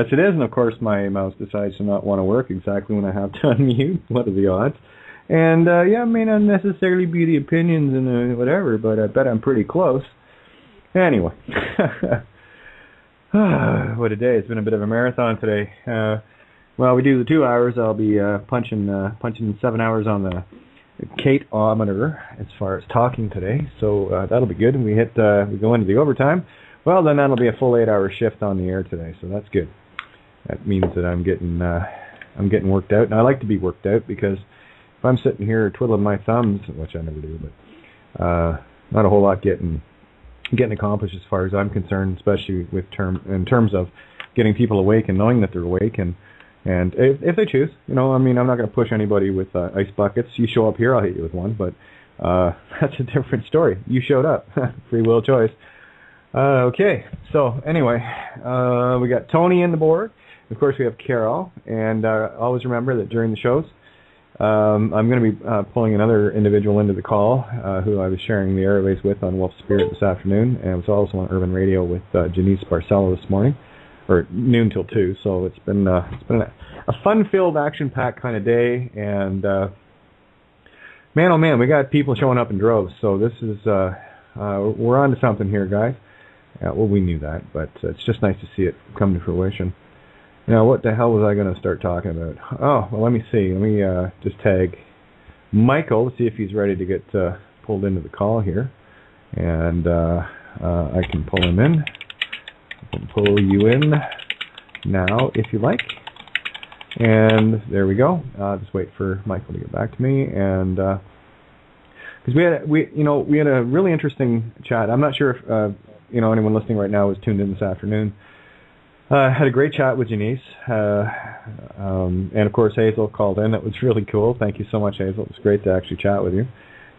Yes, it is, and of course my mouse decides to not want to work exactly when I have to unmute. What are the odds? And yeah, it may not necessarily be the opinions and whatever, but I bet I'm pretty close. Anyway, what a day! It's been a bit of a marathon today. Well, we do the 2 hours. I'll be punching 7 hours on the Kate-ometer as far as talking today, so that'll be good. And we go into the overtime. Well, then that'll be a full 8-hour shift on the air today, so that's good. That means that I'm getting worked out, and I like to be worked out because if I'm sitting here twiddling my thumbs, which I never do, but not a whole lot getting accomplished as far as I'm concerned, especially in terms of getting people awake and knowing that they're awake, and if they choose, I mean, I'm not going to push anybody with ice buckets. You show up here, I'll hit you with one, but that's a different story. You showed up, free will choice. Okay, so anyway, we got Tony in the board. Of course, we have Carol, and always remember that during the shows, I'm going to be pulling another individual into the call who I was sharing the airways with on Wolf Spirit this afternoon, and was also on Urban Radio with Janice Barcelo this morning, or noon till 2. So it's been a fun-filled, action-packed kind of day, and man, oh man, we got people showing up in droves. So this is we're on to something here, guys. Well, we knew that, but it's just nice to see it come to fruition. Now, what the hell was I going to start talking about? Oh, well, let me see. Let me just tag Michael to see if he's ready to get pulled into the call here. And I can pull him in. I can pull you in now if you like. And there we go. Just wait for Michael to get back to me. And because we had a really interesting chat. I'm not sure if anyone listening right now was tuned in this afternoon. Had a great chat with Janice, and of course Hazel called in. That was really cool. Thank you so much, Hazel. It was great to actually chat with you.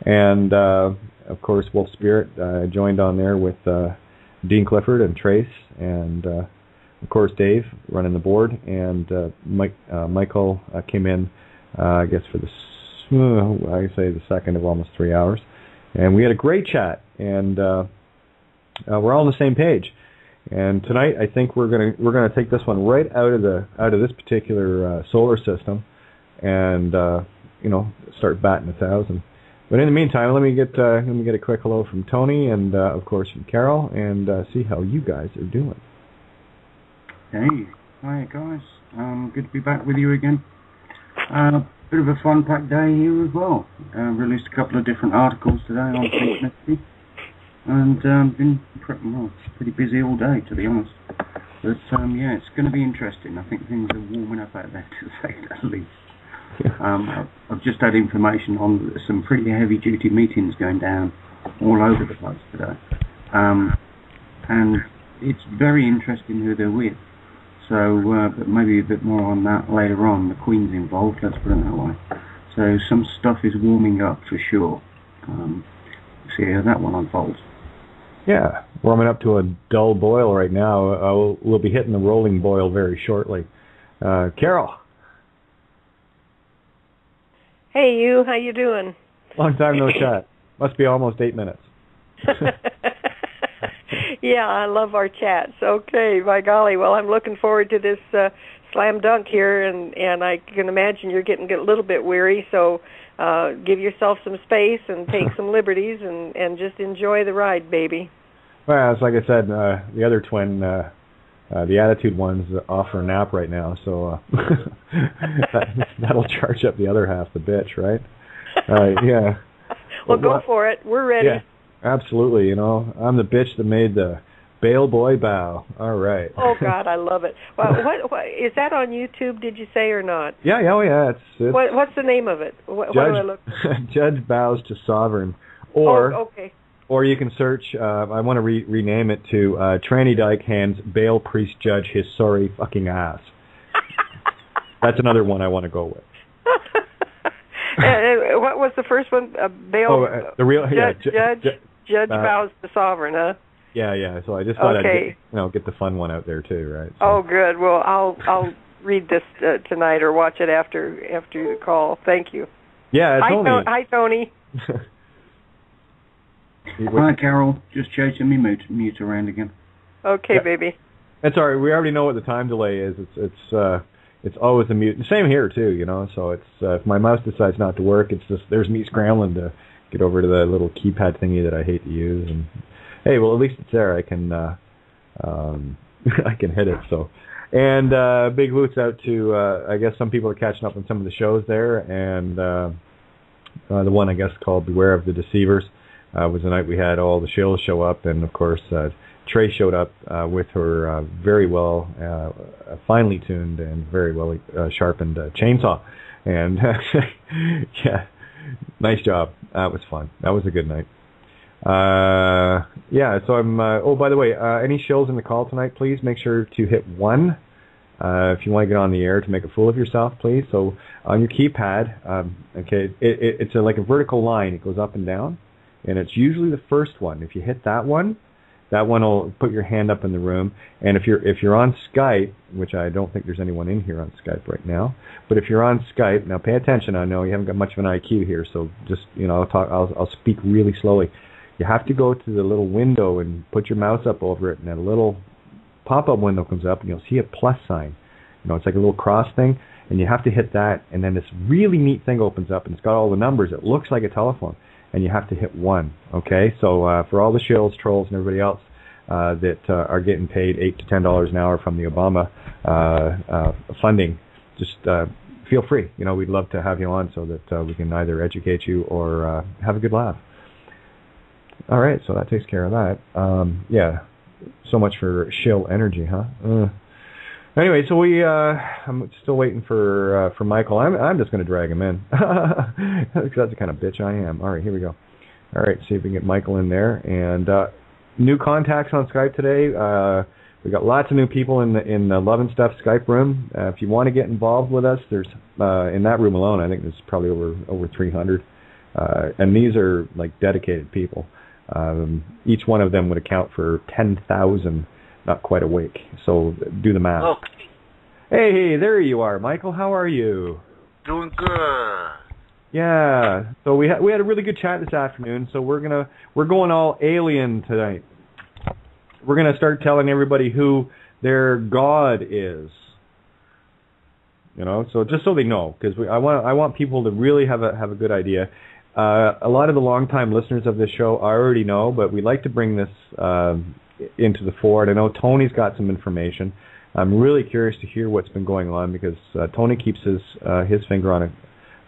And of course Wolf Spirit joined on there with Dean Clifford and Trace, and of course Dave running the board, and Michael came in, I guess for the second of almost 3 hours, and we had a great chat, and we're all on the same page. And tonight, I think we're gonna take this one right out of this particular solar system, and start batting 1,000. But in the meantime, let me get a quick hello from Tony, and of course from Carol, and see how you guys are doing. Hey, hi guys. Good to be back with you again. Bit of a fun-packed day here as well. Released a couple of different articles today on Syncrenicity. And been pretty busy all day, to be honest. But yeah, it's going to be interesting. I think things are warming up out there, to say the least. I've just had information on some pretty heavy-duty meetings going down all over the place today, and it's very interesting who they're with. So, but maybe a bit more on that later on. The Queen's involved. Let's put it that way. So some stuff is warming up for sure. See how that one unfolds. Yeah, warming up to a dull boil right now. We'll be hitting the rolling boil very shortly. Carol. Hey, you. How you doing? Long time no chat. Must be almost 8 minutes. Yeah, I love our chats. Okay, by golly. Well, I'm looking forward to this slam dunk here, and I can imagine you're getting a little bit weary, so give yourself some space and take some liberties and just enjoy the ride, baby. Well, it's like I said, the other twin, the attitude one's off for a nap right now, so that'll charge up the other half, the bitch, right? Yeah. Well, go for it. We're ready. Yeah, absolutely. I'm the bitch that made the bail boy bow. All right. Oh God, I love it. Well, what is that on YouTube? Did you say or not? Yeah. Oh yeah. It's what's the name of it? What do I look? Judge bows to sovereign, or okay. Or you can search. I want to rename it to Tranny Dyke hands bail priest judge his sorry fucking ass. That's another one I want to go with. What was the first one? Bail. The real Judge bows to sovereign, huh? Yeah. So I just thought I'd get the fun one out there too, right? So. Oh, good. Well, I'll read this tonight or watch it after the call. Thank you. Yeah, Tony. Hi, Tony. Hi, Carol. Just chasing me mute around again. Okay, baby. And sorry, we already know what the time delay is. It's always a mute. Same here too, So it's if my mouse decides not to work, it's just there's me scrambling to get over to the little keypad thingy that I hate to use. And hey, well at least it's there. I can I can hit it. So, and big boots out to I guess some people are catching up on some of the shows there, and the one I guess called "Beware of the Deceivers" was the night we had all the shills show up, and of course. Trey showed up with her very well, finely tuned and very well sharpened chainsaw. And yeah, nice job. That was fun. That was a good night. Yeah, so I'm, oh, by the way, any shills in the call tonight, please make sure to hit 1 if you want to get on the air to make a fool of yourself, please. So on your keypad, okay, it's like a vertical line. It goes up and down, and it's usually the first one. If you hit that one will put your hand up in the room. And if you're on Skype, which I don't think there's anyone in here on Skype right now, but if you're on Skype, now pay attention. I know you haven't got much of an IQ here, so just I'll speak really slowly. You have to go to the little window and put your mouse up over it, and a little pop-up window comes up, and you'll see a plus sign. It's like a little cross thing, and you have to hit that, and then this really neat thing opens up, and it's got all the numbers. It looks like a telephone. And you have to hit 1, okay? So for all the shills, trolls, and everybody else that are getting paid $8 to $10 an hour from the Obama funding, just feel free. We'd love to have you on so that we can either educate you or have a good laugh. All right, so that takes care of that. Yeah, so much for shill energy, huh? Anyway, so I'm still waiting for Michael. I'm just going to drag him in. Because that's the kind of bitch I am. All right, here we go. All right, see if we can get Michael in there. And new contacts on Skype today. We got lots of new people in the Love and Stuff Skype room. If you want to get involved with us, there's in that room alone, I think there's probably over 300. And these are like dedicated people. Each one of them would account for 10,000. Not quite awake, so do the math. Look. Hey, there you are, Michael. How are you? Doing good. Yeah. So we had a really good chat this afternoon. So we're going all alien tonight. We're gonna start telling everybody who their god is. So just so they know, because I want people to really have a good idea. A lot of the longtime listeners of this show already know, but we like to bring this into the fore. And I know Tony's got some information. I'm really curious to hear what's been going on because Tony keeps his finger on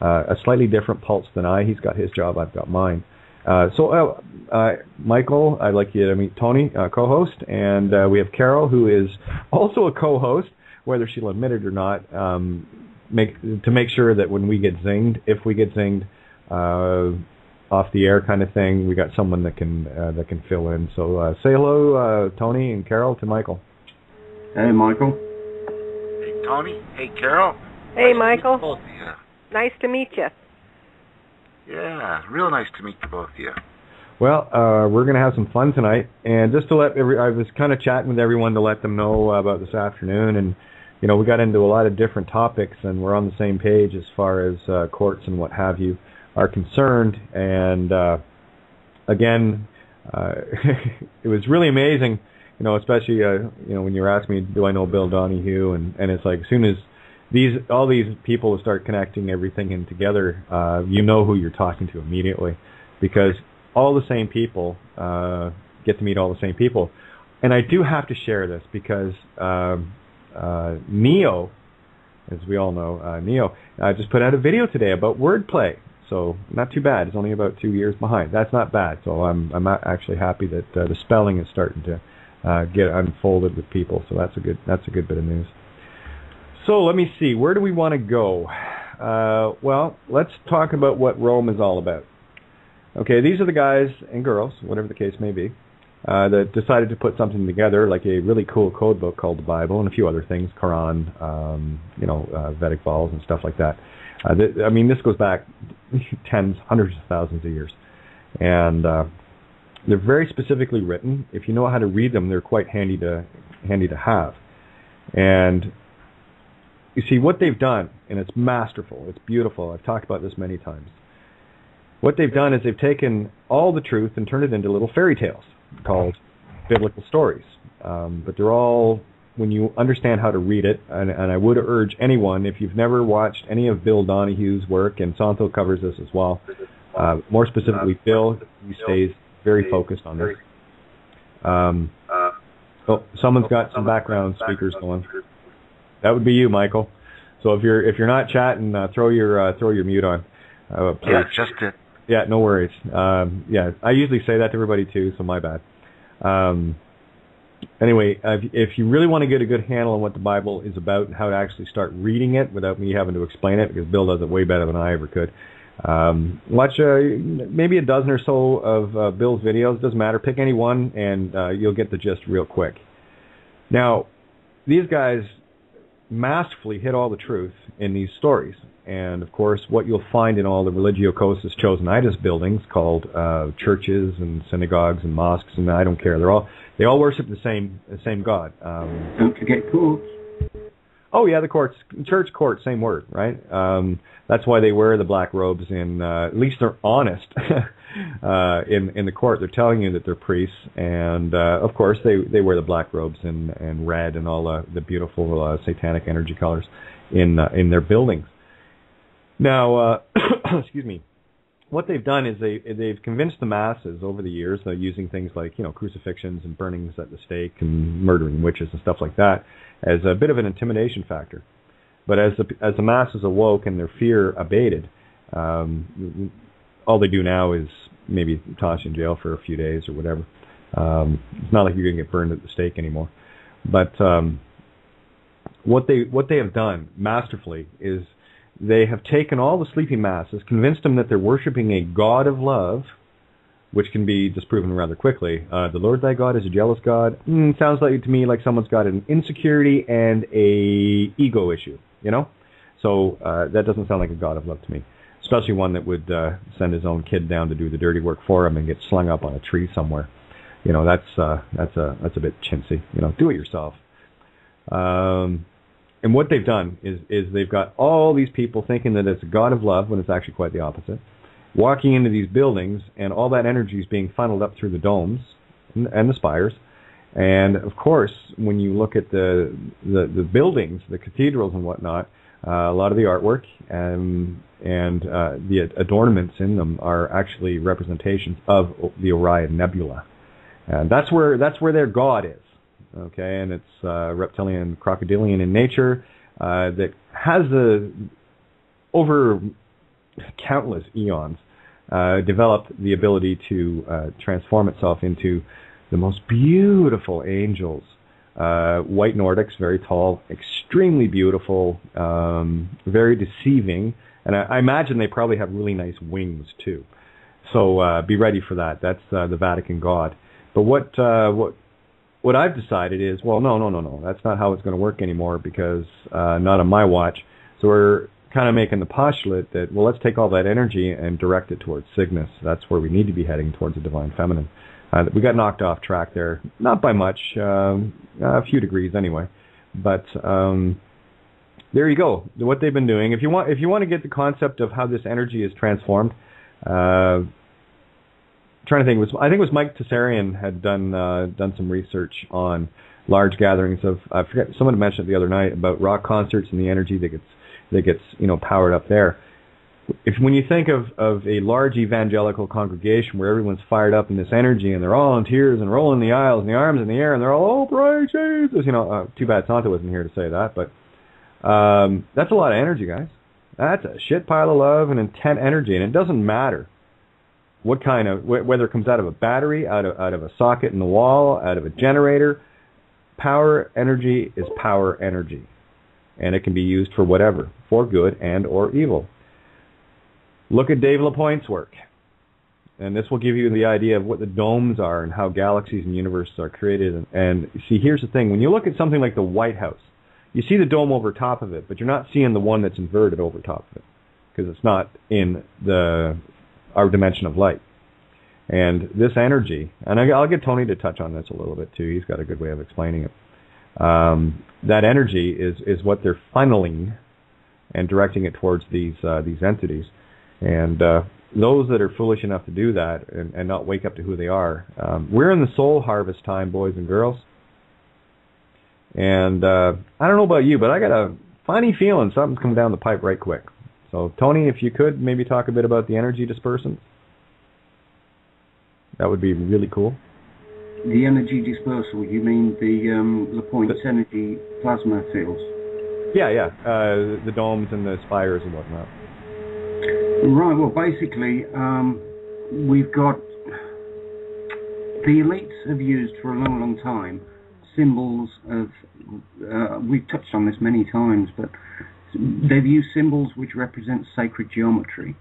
a slightly different pulse than I. He's got his job, I've got mine. So Michael, I'd like you to meet Tony, co-host, and we have Carol, who is also a co-host, whether she'll admit it or not, to make sure that when we get zinged, if we get zinged, off the air kind of thing, we got someone that can fill in. So say hello, Tony and Carol, to Michael. Hey, Michael. Hey, Tony. Hey, Carol. Hey, Michael. Both of you. Nice to meet you. Yeah, real nice to meet you both of you. Well, we're going to have some fun tonight, and just to let I was kind of chatting with everyone to let them know about this afternoon, and we got into a lot of different topics, and we're on the same page as far as courts and what have you are concerned. And again, it was really amazing, especially when you were asking me, do I know Bill Donahue, and it's like as soon as all these people start connecting everything in together, you know who you're talking to immediately, because all the same people get to meet all the same people. And I do have to share this because Neo, as we all know, Neo just put out a video today about wordplay. So not too bad. It's only about 2 years behind. That's not bad. So I'm actually happy that the spelling is starting to get unfolded with people. So that's a good bit of news. So let me see. Where do we want to go? Well, let's talk about what Rome is all about. Okay, these are the guys and girls, whatever the case may be, that decided to put something together, like a really cool code book called the Bible and a few other things, Quran, Vedic balls and stuff like that. This goes back tens, hundreds of thousands of years. And they're very specifically written. If you know how to read them, they're quite handy to have. And you see what they've done, and it's masterful, it's beautiful. I've talked about this many times. What they've done is they've taken all the truth and turned it into little fairy tales called biblical stories. But they're all when you understand how to read it, and I would urge anyone, if you've never watched any of Bill Donohue's work, and Santo covers this as well, more specifically Bill, he stays very focused on this. Oh, someone's got some background speakers going. That would be you, Michael. So if you're not chatting, throw your mute on. Please. Yeah, just it. Yeah, no worries. Yeah, I usually say that to everybody too, so my bad. Anyway, if you really want to get a good handle on what the Bible is about and how to actually start reading it without me having to explain it, because Bill does it way better than I ever could, watch maybe a dozen or so of Bill's videos. Doesn't matter. Pick any one, and you'll get the gist real quick. Now, these guys masterfully hit all the truth in these stories. And, of course, what you'll find in all the religio-cosus chosenitis buildings called churches and synagogues and mosques, and I don't care. They all worship the same God. Don't forget courts. Oh, yeah, the courts. Church, court, same word, right? That's why they wear the black robes at least they're honest in the court. They're telling you that they're priests, and, of course, they wear the black robes and red and all the beautiful satanic energy colors in their buildings. Now, excuse me, what they've done is they've convinced the masses over the years, using things like crucifixions and burnings at the stake and murdering witches and stuff like that, as a bit of an intimidation factor. But as the masses awoke and their fear abated, all they do now is maybe toss you in jail for a few days or whatever. It's not like you're going to get burned at the stake anymore. But what they have done masterfully is they have taken all the sleeping masses, convinced them that they're worshiping a God of love, which can be disproven rather quickly. The Lord thy God is a jealous God. Sounds like to me like someone's got an insecurity and a ego issue, So that doesn't sound like a God of love to me, especially one that would send his own kid down to do the dirty work for him and get slung up on a tree somewhere. That's a bit chintzy. Do it yourself. And what they've done is they've got all these people thinking that it's a God of love when it's actually quite the opposite, walking into these buildings, and all that energy is being funneled up through the domes and the spires. And, of course, when you look at the buildings, the cathedrals and whatnot, a lot of the artwork and the adornments in them are actually representations of the Orion Nebula. And that's where their God is. Okay, and it's reptilian, crocodilian in nature, that has over countless eons developed the ability to transform itself into the most beautiful angels. White Nordics, very tall, extremely beautiful, very deceiving, and I imagine they probably have really nice wings too. So be ready for that. That's the Vatican God. But what I've decided is, well, no. That's not how it's going to work anymore, because not on my watch. So we're kind of making the postulate that, well, let's take all that energy and direct it towards Cygnus. That's where we need to be heading, towards the divine feminine. We got knocked off track there, not by much, a few degrees anyway. But there you go. What they've been doing. If you want to get the concept of how this energy is transformed. Trying to think, I think it was Mike Tessarian had done some research on large gatherings of, I forget, someone mentioned it the other night about rock concerts and the energy that gets powered up there. When you think of a large evangelical congregation where everyone's fired up in this energy and they're all in tears and rolling the aisles and the arms in the air and they're all, oh, praise Jesus, too bad Santa wasn't here to say that, but that's a lot of energy, guys. That's a shit pile of love and intent energy, and it doesn't matter what kind of, whether it comes out of a battery, out of a socket in the wall, out of a generator. Power energy is power energy, and it can be used for whatever, for good and or evil. Look at Dave LaPointe's work, and this will give you the idea of what the domes are and how galaxies and universes are created. And see, here's the thing. When you look at something like the White House, you see the dome over top of it, but you're not seeing the one that's inverted over top of it, because it's not in our dimension of light. And this energy, and I'll get Tony to touch on this a little bit too. He's got a good way of explaining it. That energy is what they're funneling and directing it towards these entities. And those that are foolish enough to do that and not wake up to who they are, we're in the soul harvest time, boys and girls. And I don't know about you, but I got a funny feeling something's coming down the pipe right quick. So, Tony, if you could maybe talk a bit about the energy dispersants, that would be really cool. The energy dispersal, you mean the LaPointe's energy plasma fields? Yeah. The domes and the spires and whatnot. Right, well, basically, we've got... The elites have used for a long, long time symbols of... we've touched on this many times, but they've used symbols which represent sacred geometry,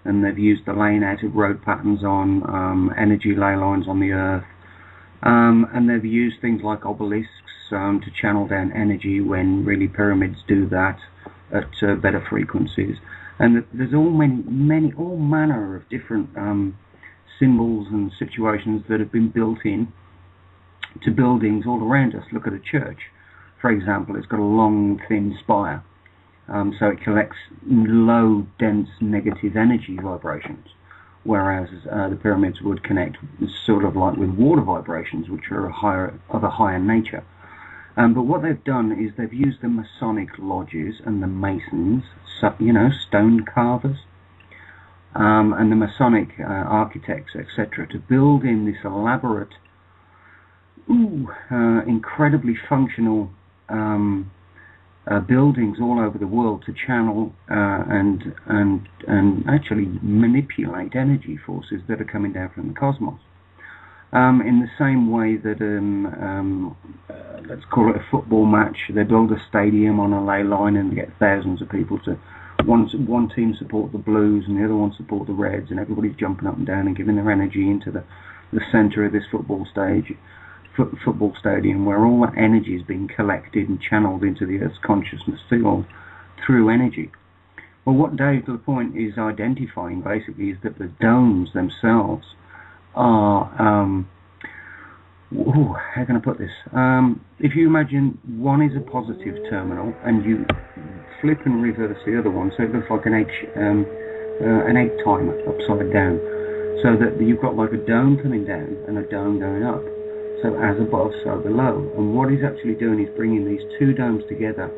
and they've used the laying out of road patterns on energy ley lines on the earth, and they've used things like obelisks to channel down energy when really pyramids do that at better frequencies. And there's all manner of different symbols and situations that have been built in to buildings all around us. Look at a church, for example. It's got a long, thin spire, so it collects low, dense, negative energy vibrations, whereas the pyramids would connect sort of like with water vibrations, which are of a higher nature. But what they've done is they've used the Masonic lodges and the Masons, stone carvers, and the Masonic architects, etc., to build in this elaborate, incredibly functional buildings all over the world to channel and actually manipulate energy forces that are coming down from the cosmos. In the same way that, let's call it a football match, they build a stadium on a ley line and get thousands of people to, one team support the Blues and the other one support the Reds, and everybody's jumping up and down and giving their energy into the centre of this football stadium, where all that energy is being collected and channeled into the Earth's consciousness field through energy. Well, what Dave LaPointe is identifying basically is that the domes themselves are, how can I put this? If you imagine one is a positive terminal and you flip and reverse the other one, so it looks like an egg timer upside down, so that you've got like a dome coming down and a dome going up. So as above, so below. And what he's actually doing is bringing these two domes together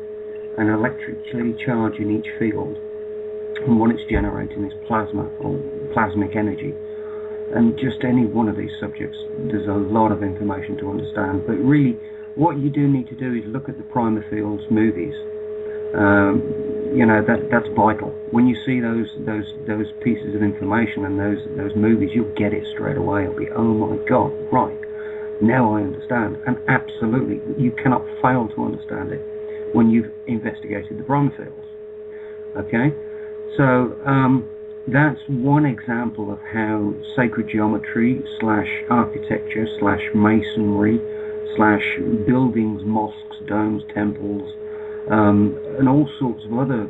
and electrically charging each field. And what it's generating is plasma or plasmic energy. And just any one of these subjects, there's a lot of information to understand. But really, what you do need to do is look at the Primer Fields movies. That's vital. When you see those pieces of information and those movies, you'll get it straight away. It'll be, oh my God, right. Now I understand. And absolutely, you cannot fail to understand it when you've investigated the Primer Fields. Okay? So, that's one example of how sacred geometry / architecture / masonry / buildings, mosques, domes, temples, and all sorts of other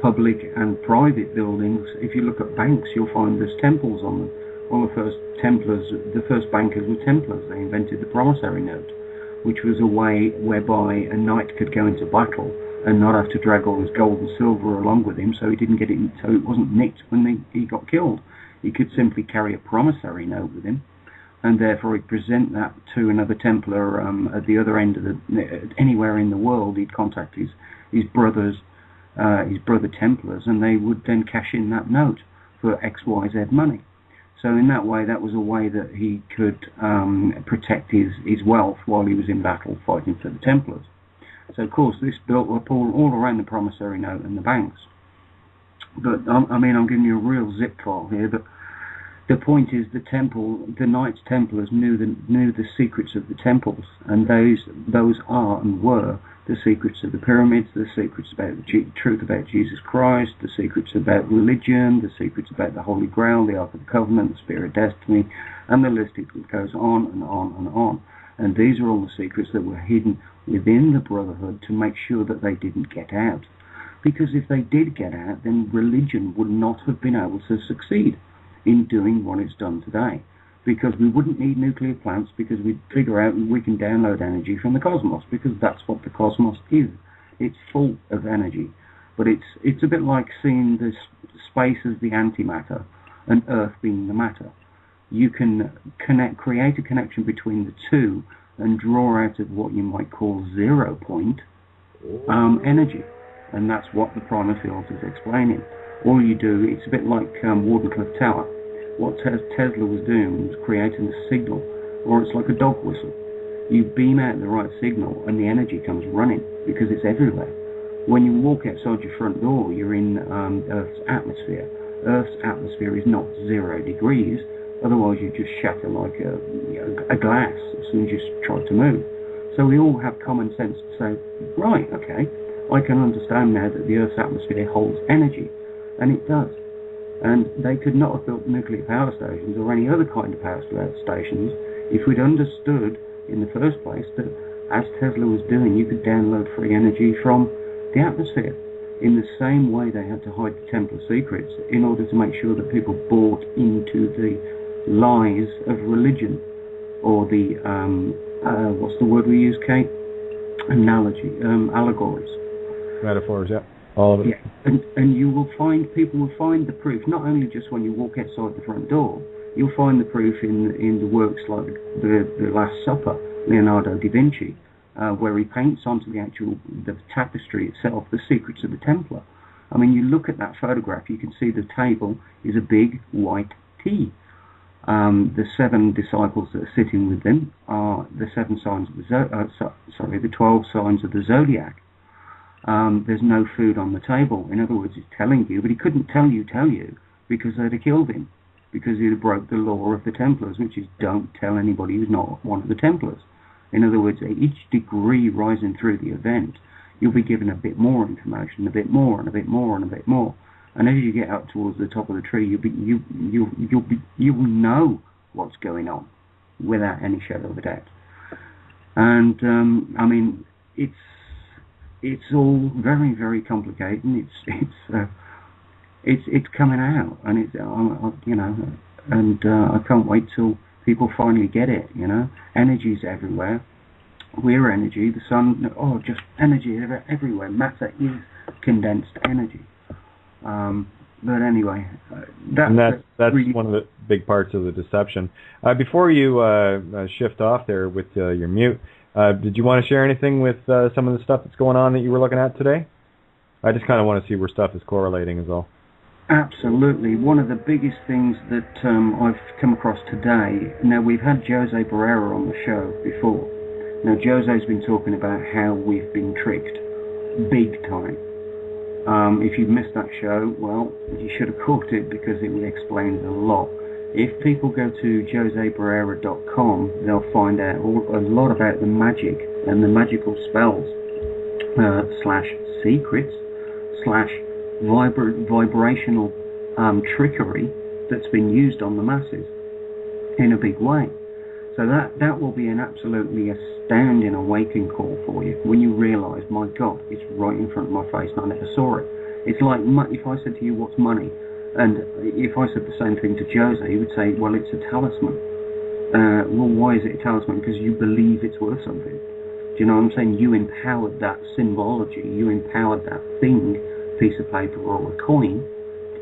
public and private buildings. If you look at banks, you'll find there's temples on them. All the first bankers were Templars. They invented the promissory note, which was a way whereby a knight could go into battle and not have to drag all his gold and silver along with him, so he didn't get it, so it wasn't nicked when he got killed. He could simply carry a promissory note with him, and therefore he'd present that to another Templar at the other end of anywhere in the world. He'd contact his brother Templars, and they would then cash in that note for XYZ money. So in that way, that was a way that he could protect his wealth while he was in battle fighting for the Templars. So of course this built up all around the promissory note and the banks. But I'm giving you a real zip file here, but the point is the Knights Templars knew the secrets of the temples, and those are and were the secrets of the pyramids, the secrets about the truth about Jesus Christ, the secrets about religion, the secrets about the Holy Grail, the Ark of the Covenant, the Spear of Destiny, and the list goes on and on and on. And these are all the secrets that were hidden within the Brotherhood to make sure that they didn't get out. Because if they did get out, then religion would not have been able to succeed in doing what it's done today. Because we wouldn't need nuclear plants, because we'd figure out we can download energy from the cosmos, because that's what the cosmos is. It's full of energy. But it's a bit like seeing the space as the antimatter and Earth being the matter. You can create a connection between the two and draw out of what you might call 0 point energy. And that's what the primer field is explaining. All you do, it's a bit like Wardenclyffe Tower. What Tesla was doing was creating a signal, or it's like a dog whistle. You beam out the right signal and the energy comes running because it's everywhere. When you walk outside your front door, you're in Earth's atmosphere. Earth's atmosphere is not 0 degrees, otherwise you just shatter like a glass as soon as you try to move. So we all have common sense to say, right, okay, I can understand now that the Earth's atmosphere holds energy, and it does. And they could not have built nuclear power stations or any other kind of power stations if we'd understood in the first place that, as Tesla was doing, you could download free energy from the atmosphere. In the same way they had to hide the Templar secrets in order to make sure that people bought into the lies of religion, or the, what's the word we use, Kate? Allegories. Metaphors, yeah. All of it. Yeah, and you will find, people will find the proof, not only just when you walk outside the front door, you'll find the proof in the works like the Last Supper, Leonardo da Vinci, where he paints onto the tapestry itself the secrets of the Templar. I mean, you look at that photograph, you can see the table is a big white T. The 7 disciples that are sitting with them are the 7 signs of the 12 signs of the zodiac. There's no food on the table. In other words, he's telling you, but he couldn't tell you, because they'd have killed him, because he'd have broke the law of the Templars, which is don't tell anybody who's not one of the Templars. In other words, at each degree rising through the event, you'll be given a bit more information, a bit more, and a bit more, and a bit more. And as you get up towards the top of the tree, you'll know what's going on without any shadow of a doubt. And I mean, it's all very, very complicated. It's coming out, and I can't wait till people finally get it. Energy's everywhere. We're energy. The sun, just energy everywhere. Matter is condensed energy. But anyway, that's really one of the big parts of the deception. Before you shift off there with your mute, did you want to share anything with some of the stuff that's going on that you were looking at today? I just kind of want to see where stuff is correlating is all. Absolutely. One of the biggest things that I've come across today, now we've had Jose Barrera on the show before. Now Jose's been talking about how we've been tricked, big time. If you've missed that show, well, you should have caught it because it explains a lot. If people go to josebarrera.com, they'll find out a lot about the magic and the magical spells, / secrets, / vibrational trickery that's been used on the masses in a big way. So that will be an absolutely astounding awakening call for you when you realise, my God, it's right in front of my face and I never saw it. It's like if I said to you, what's money? And if I said the same thing to Jose, he would say, well, it's a talisman. Well, why is it a talisman? Because you believe it's worth something. Do you know what I'm saying? You empowered that symbology, you empowered that thing, piece of paper or a coin,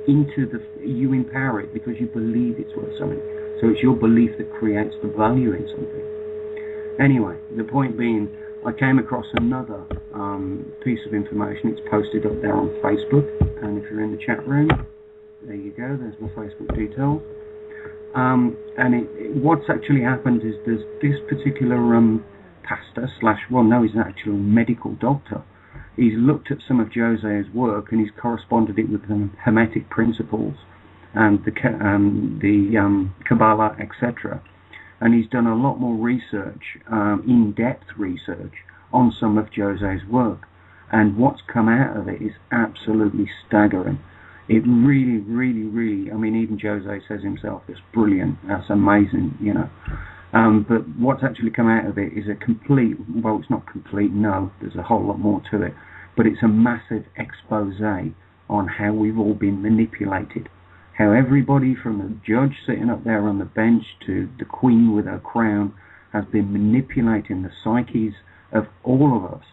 you empower it because you believe it's worth something. So it's your belief that creates the value in something. Anyway, the point being, I came across another piece of information. It's posted up there on Facebook, and if you're in the chat room, there you go, there's my Facebook details. And what's actually happened is there's this particular pastor / he's an actual medical doctor. He's looked at some of Jose's work and he's corresponded it with the Hermetic principles and the Kabbalah, etc. And he's done a lot more research, in-depth research, on some of Jose's work. And what's come out of it is absolutely staggering. It really, really, really, I mean, even Jose says himself, it's brilliant, that's amazing, But what's actually come out of it is a complete, well, it's not complete, no, there's a whole lot more to it, but it's a massive expose on how we've all been manipulated. How everybody from the judge sitting up there on the bench to the queen with her crown has been manipulating the psyches of all of us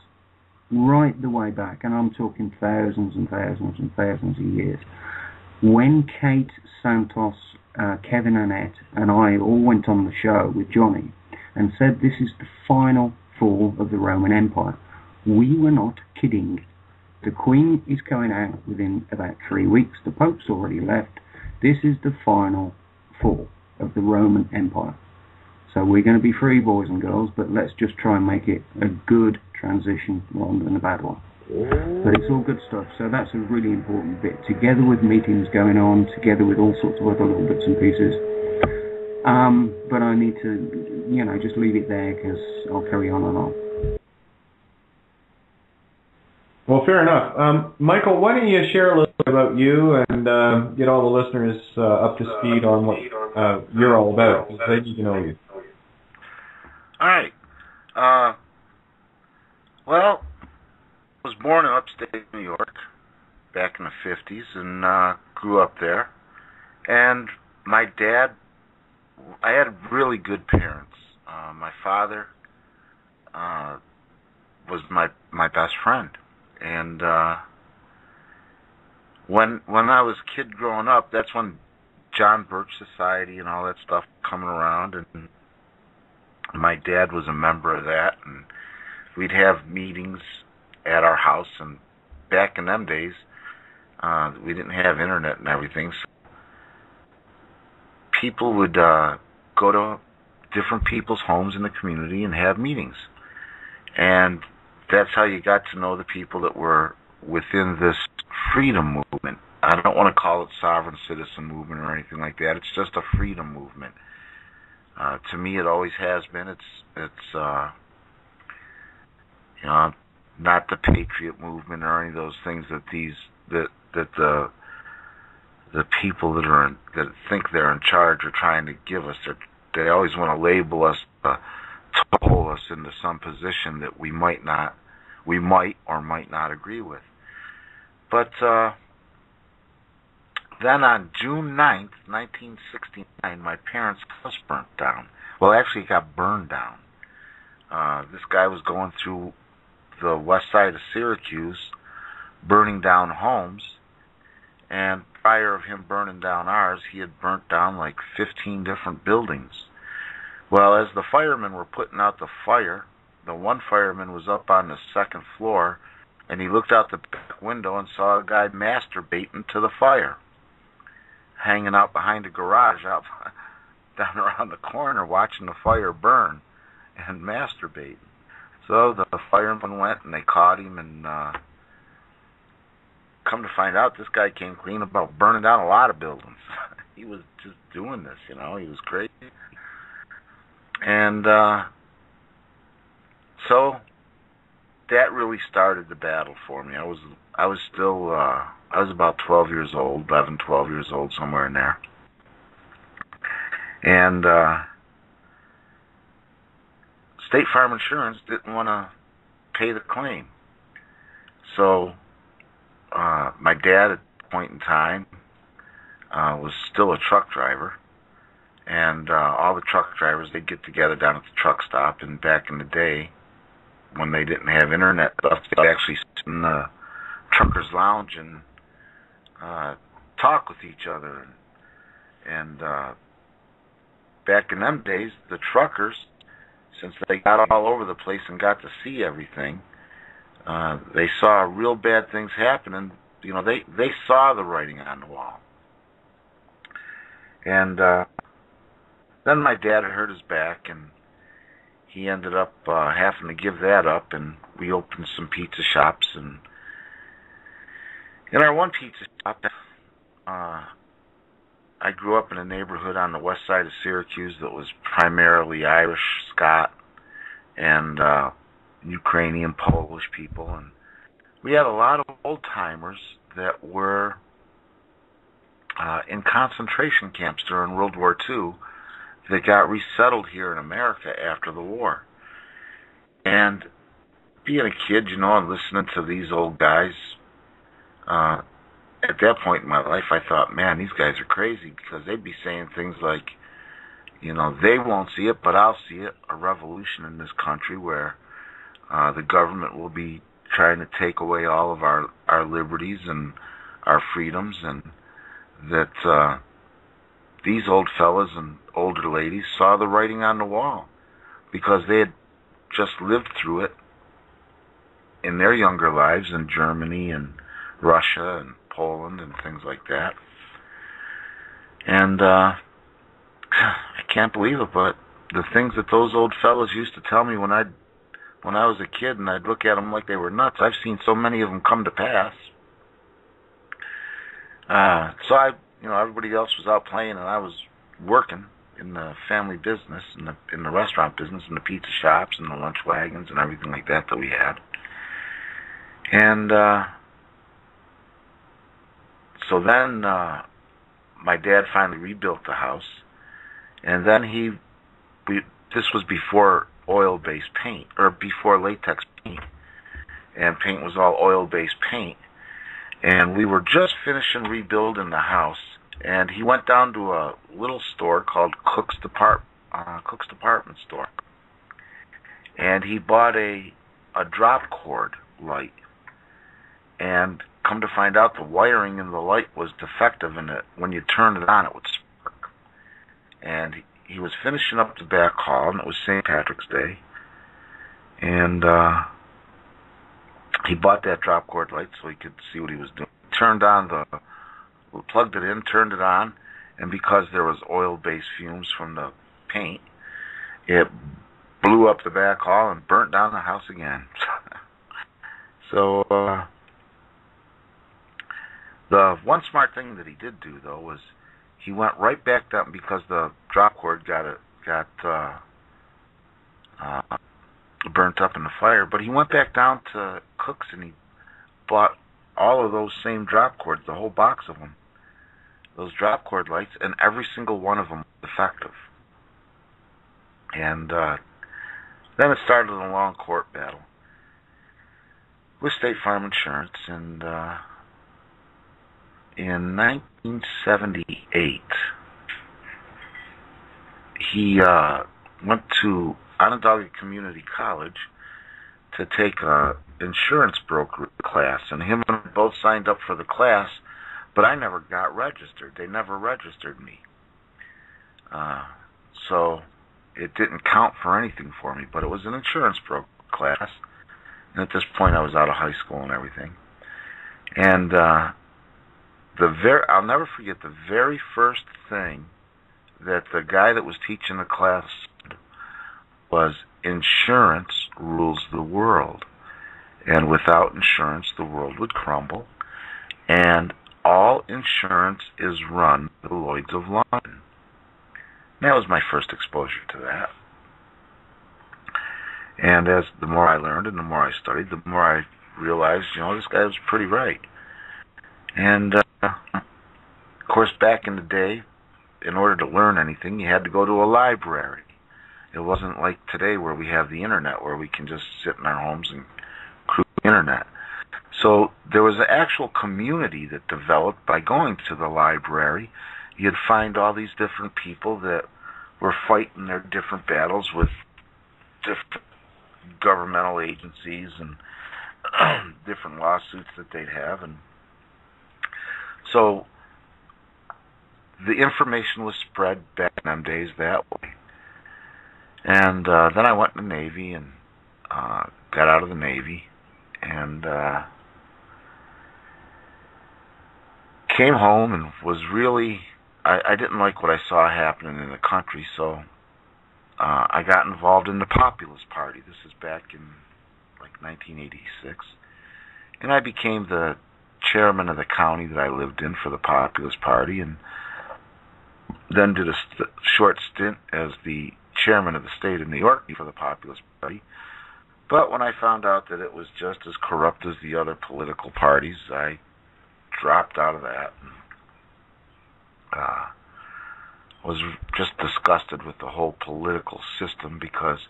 right the way back, and I'm talking thousands and thousands and thousands of years. When Kate, Santos, Kevin Annette and I all went on the show with Johnny, and said this is the final fall of the Roman Empire. We were not kidding. The Queen is going out within about 3 weeks. The Pope's already left. This is the final fall of the Roman Empire. So we're going to be free, boys and girls, but let's just try and make it a good transition rather than a bad one. But it's all good stuff, so that's a really important bit, together with meetings going on, together with all sorts of other little bits and pieces. But I need to, just leave it there, because I'll carry on and on. Well, fair enough. Michael, why don't you share a little bit about you and get all the listeners up to speed on what you're all about, because they need to know you. All right. Well, I was born in upstate New York back in the 50s and grew up there. And my dad, I had really good parents. My father was my best friend. And when I was a kid growing up, that's when John Birch Society and all that stuff coming around, and my dad was a member of that, and we'd have meetings at our house. And back in them days, we didn't have internet and everything, so people would go to different people's homes in the community and have meetings. And that's how you got to know the people that were within this freedom movement. I don't want to call it sovereign citizen movement or anything like that. It's just a freedom movement. To me, it always has been. It's not the patriot movement or any of those things that the people that think they're in charge are trying to give us. They always want to label us, toll us into some position that we might or might not agree with. But then on June 9th, 1969, my parents' house burnt down. Well, actually, it got burned down. This guy was going through the west side of Syracuse, burning down homes, and prior of him burning down ours, he had burnt down like 15 different buildings. Well, as the firemen were putting out the fire, the one fireman was up on the second floor, and he looked out the back window and saw a guy masturbating to the fire, hanging out behind a garage out down around the corner, watching the fire burn and masturbating. So the firemen went and they caught him, and come to find out, this guy came clean about burning down a lot of buildings. He was just doing this, he was crazy. And so that really started the battle for me. I was about 12 years old, 11, 12 years old, somewhere in there. And State Farm Insurance didn't want to pay the claim. So my dad at that point in time was still a truck driver. And all the truck drivers, they'd get together down at the truck stop. And back in the day, when they didn't have internet stuff, they'd actually sit in the truckers' lounge and talk with each other. And back in them days, the truckers, since they got all over the place and got to see everything, they saw real bad things happening. They saw the writing on the wall. And then my dad had hurt his back, and he ended up having to give that up, and we opened some pizza shops. And in our one pizza shop, I grew up in a neighborhood on the west side of Syracuse that was primarily Irish, Scot, and Ukrainian, Polish people. And we had a lot of old-timers that were in concentration camps during World War II that got resettled here in America after the war. And being a kid, and listening to these old guys, at that point in my life, I thought, man, these guys are crazy, because they'd be saying things like, they won't see it, but I'll see it, a revolution in this country where the government will be trying to take away all of our liberties and our freedoms, and that these old fellas and older ladies saw the writing on the wall. because they had just lived through it in their younger lives in Germany and Russia and Poland and things like that. And I can't believe it, but the things that those old fellows used to tell me when I was a kid, and I'd look at them like they were nuts, I've seen so many of them come to pass. So everybody else was out playing, and I was working in the family business, in the restaurant business, in the pizza shops, and the lunch wagons, and everything like that we had. And so then my dad finally rebuilt the house, and then this was before oil-based paint, or before latex paint, and paint was all oil-based paint. And we were just finishing rebuilding the house, and he went down to a little store called Cook's Department Store, and he bought a drop cord light. And come to find out, the wiring in the light was defective, and when you turned it on, it would spark. And he was finishing up the back hall, and it was St. Patrick's Day, and he bought that drop cord light so he could see what he was doing. Plugged it in, turned it on, and because there was oil-based fumes from the paint, it blew up the back hall and burnt down the house again. So the one smart thing that he did do, though, was he went right back down, because the drop cord got burnt up in the fire, but he went back down to Cook's and he bought all of those same drop cords, the whole box of them, those drop cord lights, and every single one of them was defective. And then it started a long court battle with State Farm Insurance, and in 1978, he went to Onondaga Community College to take a insurance broker class, and him and I both signed up for the class, but I never got registered. They never registered me. So it didn't count for anything for me, but it was an insurance broker class, and at this point I was out of high school and everything. And I'll never forget the very first thing that the guy that was teaching the class said was, "Insurance rules the world, and without insurance the world would crumble, and all insurance is run by the Lloyds of London." And that was my first exposure to that. And as the more I learned and the more I studied, the more I realized, this guy was pretty right. And of course, back in the day, in order to learn anything, you had to go to a library. It wasn't like today where we have the internet, where we can just sit in our homes and cruise the internet. So there was an actual community that developed by going to the library. You'd find all these different people that were fighting their different battles with different governmental agencies and different lawsuits that they'd have. And so the information was spread back in them days that way. And then I went in the Navy and got out of the Navy and came home and was really, I didn't like what I saw happening in the country, so I got involved in the Populist Party. This is back in like 1986. And I became the chairman of the county that I lived in for the Populist Party, and then did a short stint as the chairman of the state of New York for the Populist Party. But when I found out that it was just as corrupt as the other political parties, I dropped out of that and was just disgusted with the whole political system, because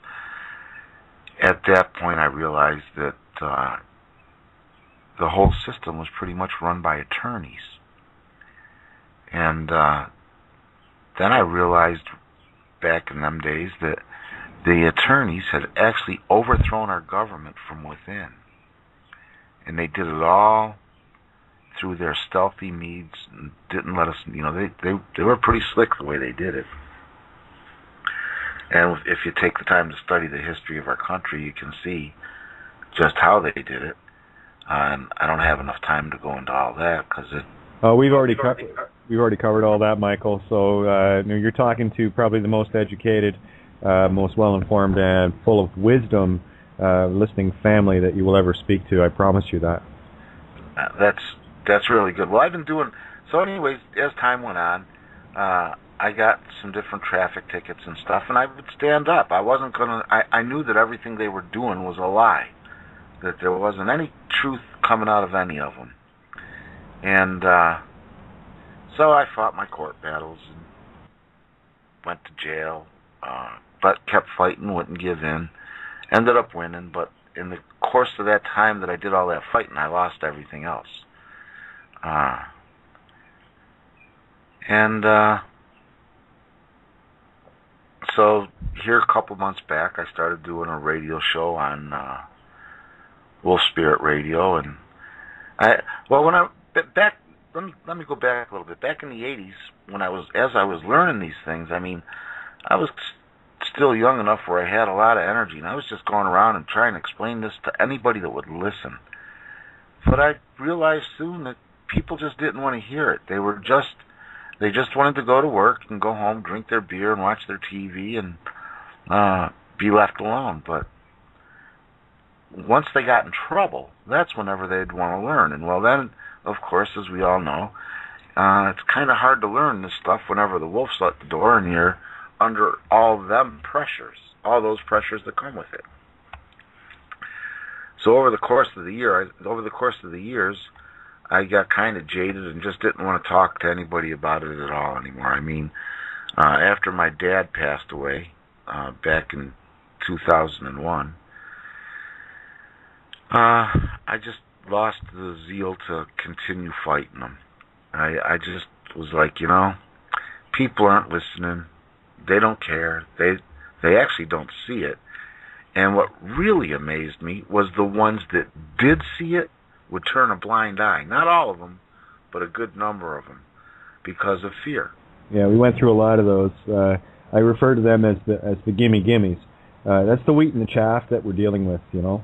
at that point I realized that the whole system was pretty much run by attorneys. And then I realized back in them days that the attorneys had actually overthrown our government from within. And they did it all through their stealthy means and didn't let us, they were pretty slick the way they did it. And if you take the time to study the history of our country, you can see just how they did it. And I don't have enough time to go into all that because it. We've already covered all that, Michael. So you're talking to probably the most educated, most well-informed, and full of wisdom listening family that you will ever speak to. I promise you that. That's really good. Well, I've been doing so. Anyways, as time went on, I got some different traffic tickets and stuff, and I would stand up. I wasn't gonna. I knew that everything they were doing was a lie, that there wasn't any truth coming out of any of them, and so I fought my court battles and went to jail, but kept fighting, wouldn't give in. Ended up winning, but in the course of that time that I did all that fighting, I lost everything else. So here a couple months back, I started doing a radio show on Wolf Spirit Radio, and let me go back a little bit. Back in the 80s, as I was learning these things, I mean, I was still young enough where I had a lot of energy, and I was just going around and trying to explain this to anybody that would listen. But I realized soon that people just didn't want to hear it. They just wanted to go to work and go home, drink their beer and watch their TV and be left alone. But once they got in trouble, that's whenever they'd want to learn. And well, then, of course, as we all know, it's kind of hard to learn this stuff whenever the wolf's at the door and you're under all them pressures, all those pressures that come with it. So over the course of the years, I got kind of jaded and just didn't want to talk to anybody about it at all anymore. I mean, after my dad passed away back in 2001, I just lost the zeal to continue fighting them. I just was like, people aren't listening. They don't care. They actually don't see it. And what really amazed me was the ones that did see it would turn a blind eye. Not all of them, but a good number of them, because of fear. Yeah, we went through a lot of those. I refer to them as the gimme gimmies. That's the wheat and the chaff that we're dealing with, And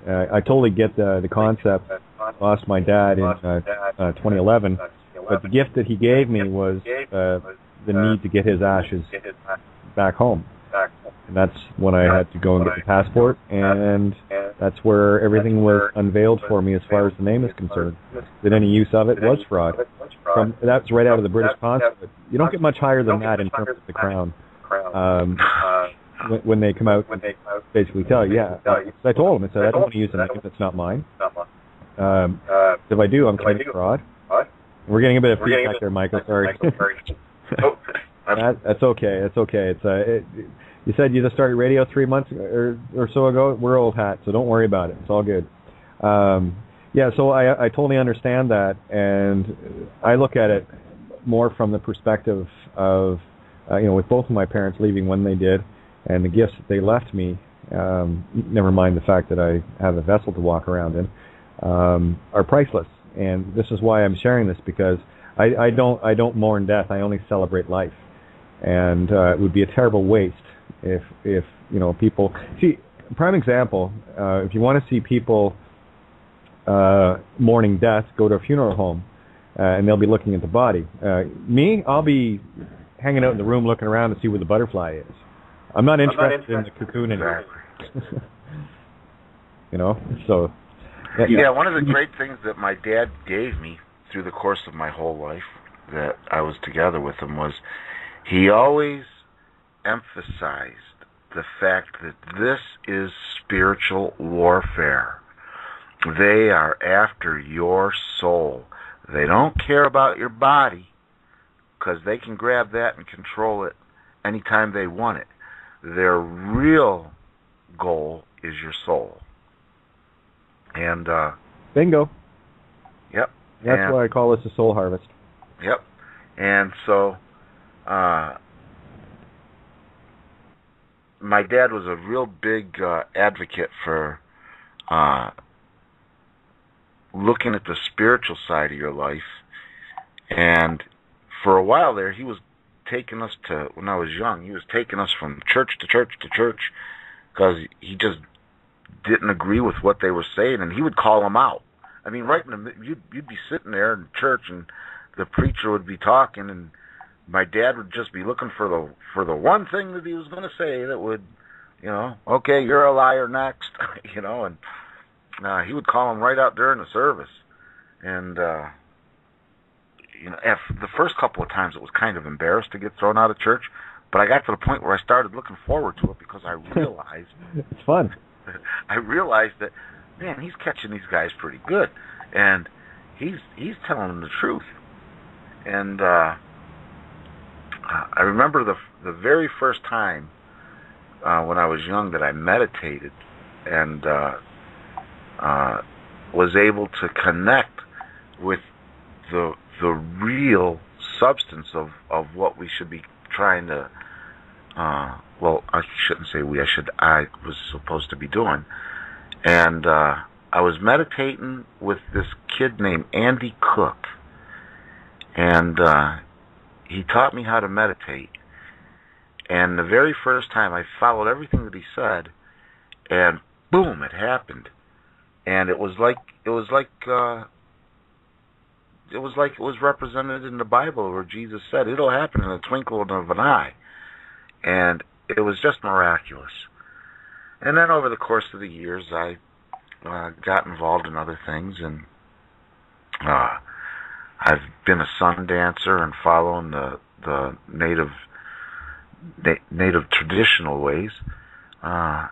I totally get the concept. I lost my dad in 2011, but the gift that he gave me was the need to get his ashes back home. And that's when I had to go and get the passport, and that's where everything was unveiled for me as far as the name is concerned. That any use of it was fraud. That's right out of the British consulate. You don't get much higher than that in terms of the crown. When they come out and basically tell you, so I told him, I said, I don't want to use a name that's not mine. If I do, I'm committing fraud. We're getting a bit of feedback there, Michael. Sorry. That's okay. It's okay. You said you just started radio 3 months or so ago. We're old hat, so don't worry about it. It's all good. So I totally understand that, and I look at it more from the perspective of, with both of my parents leaving when they did, and the gifts that they left me, never mind the fact that I have a vessel to walk around in, are priceless. And this is why I'm sharing this, because I don't mourn death. I only celebrate life. And it would be a terrible waste if people see. Prime example. If you want to see people mourning death, go to a funeral home, and they'll be looking at the body. Me, I'll be hanging out in the room looking around to see where the butterfly is. I'm not interested in the cocoon anymore. So. Yeah, one of the great things that my dad gave me through the course of my whole life that I was together with him was he always emphasized the fact that this is spiritual warfare. They are after your soul. They don't care about your body because they can grab that and control it anytime they want it. Their real goal is your soul. And bingo. Yep. That's why I call this a soul harvest. Yep. And so my dad was a real big advocate for looking at the spiritual side of your life. And for a while there, he was taking us to, when I was young, he was taking us from church to church to church because he just didn't agree with what they were saying, and he would call them out. I mean, right in the, you'd be sitting there in church, and the preacher would be talking, and my dad would just be looking for the one thing that he was going to say that would, okay, you're a liar next, and he would call them right out during the service. And, the first couple of times it was kind of embarrassed to get thrown out of church, but I got to the point where I started looking forward to it because I realized... It's fun. I realized that, man, he's catching these guys pretty good, and he's telling them the truth. And I remember the very first time when I was young that I meditated and was able to connect with the real substance of what we should be trying to, well, I shouldn't say we, I was supposed to be doing. And I was meditating with this kid named Andy Cook. And he taught me how to meditate. And the very first time I followed everything that he said, and boom, it happened. And it was like it was represented in the Bible where Jesus said, it'll happen in the twinkle of an eye. And it was just miraculous. And then over the course of the years, I got involved in other things, and I've been a sun dancer and following the native traditional ways. But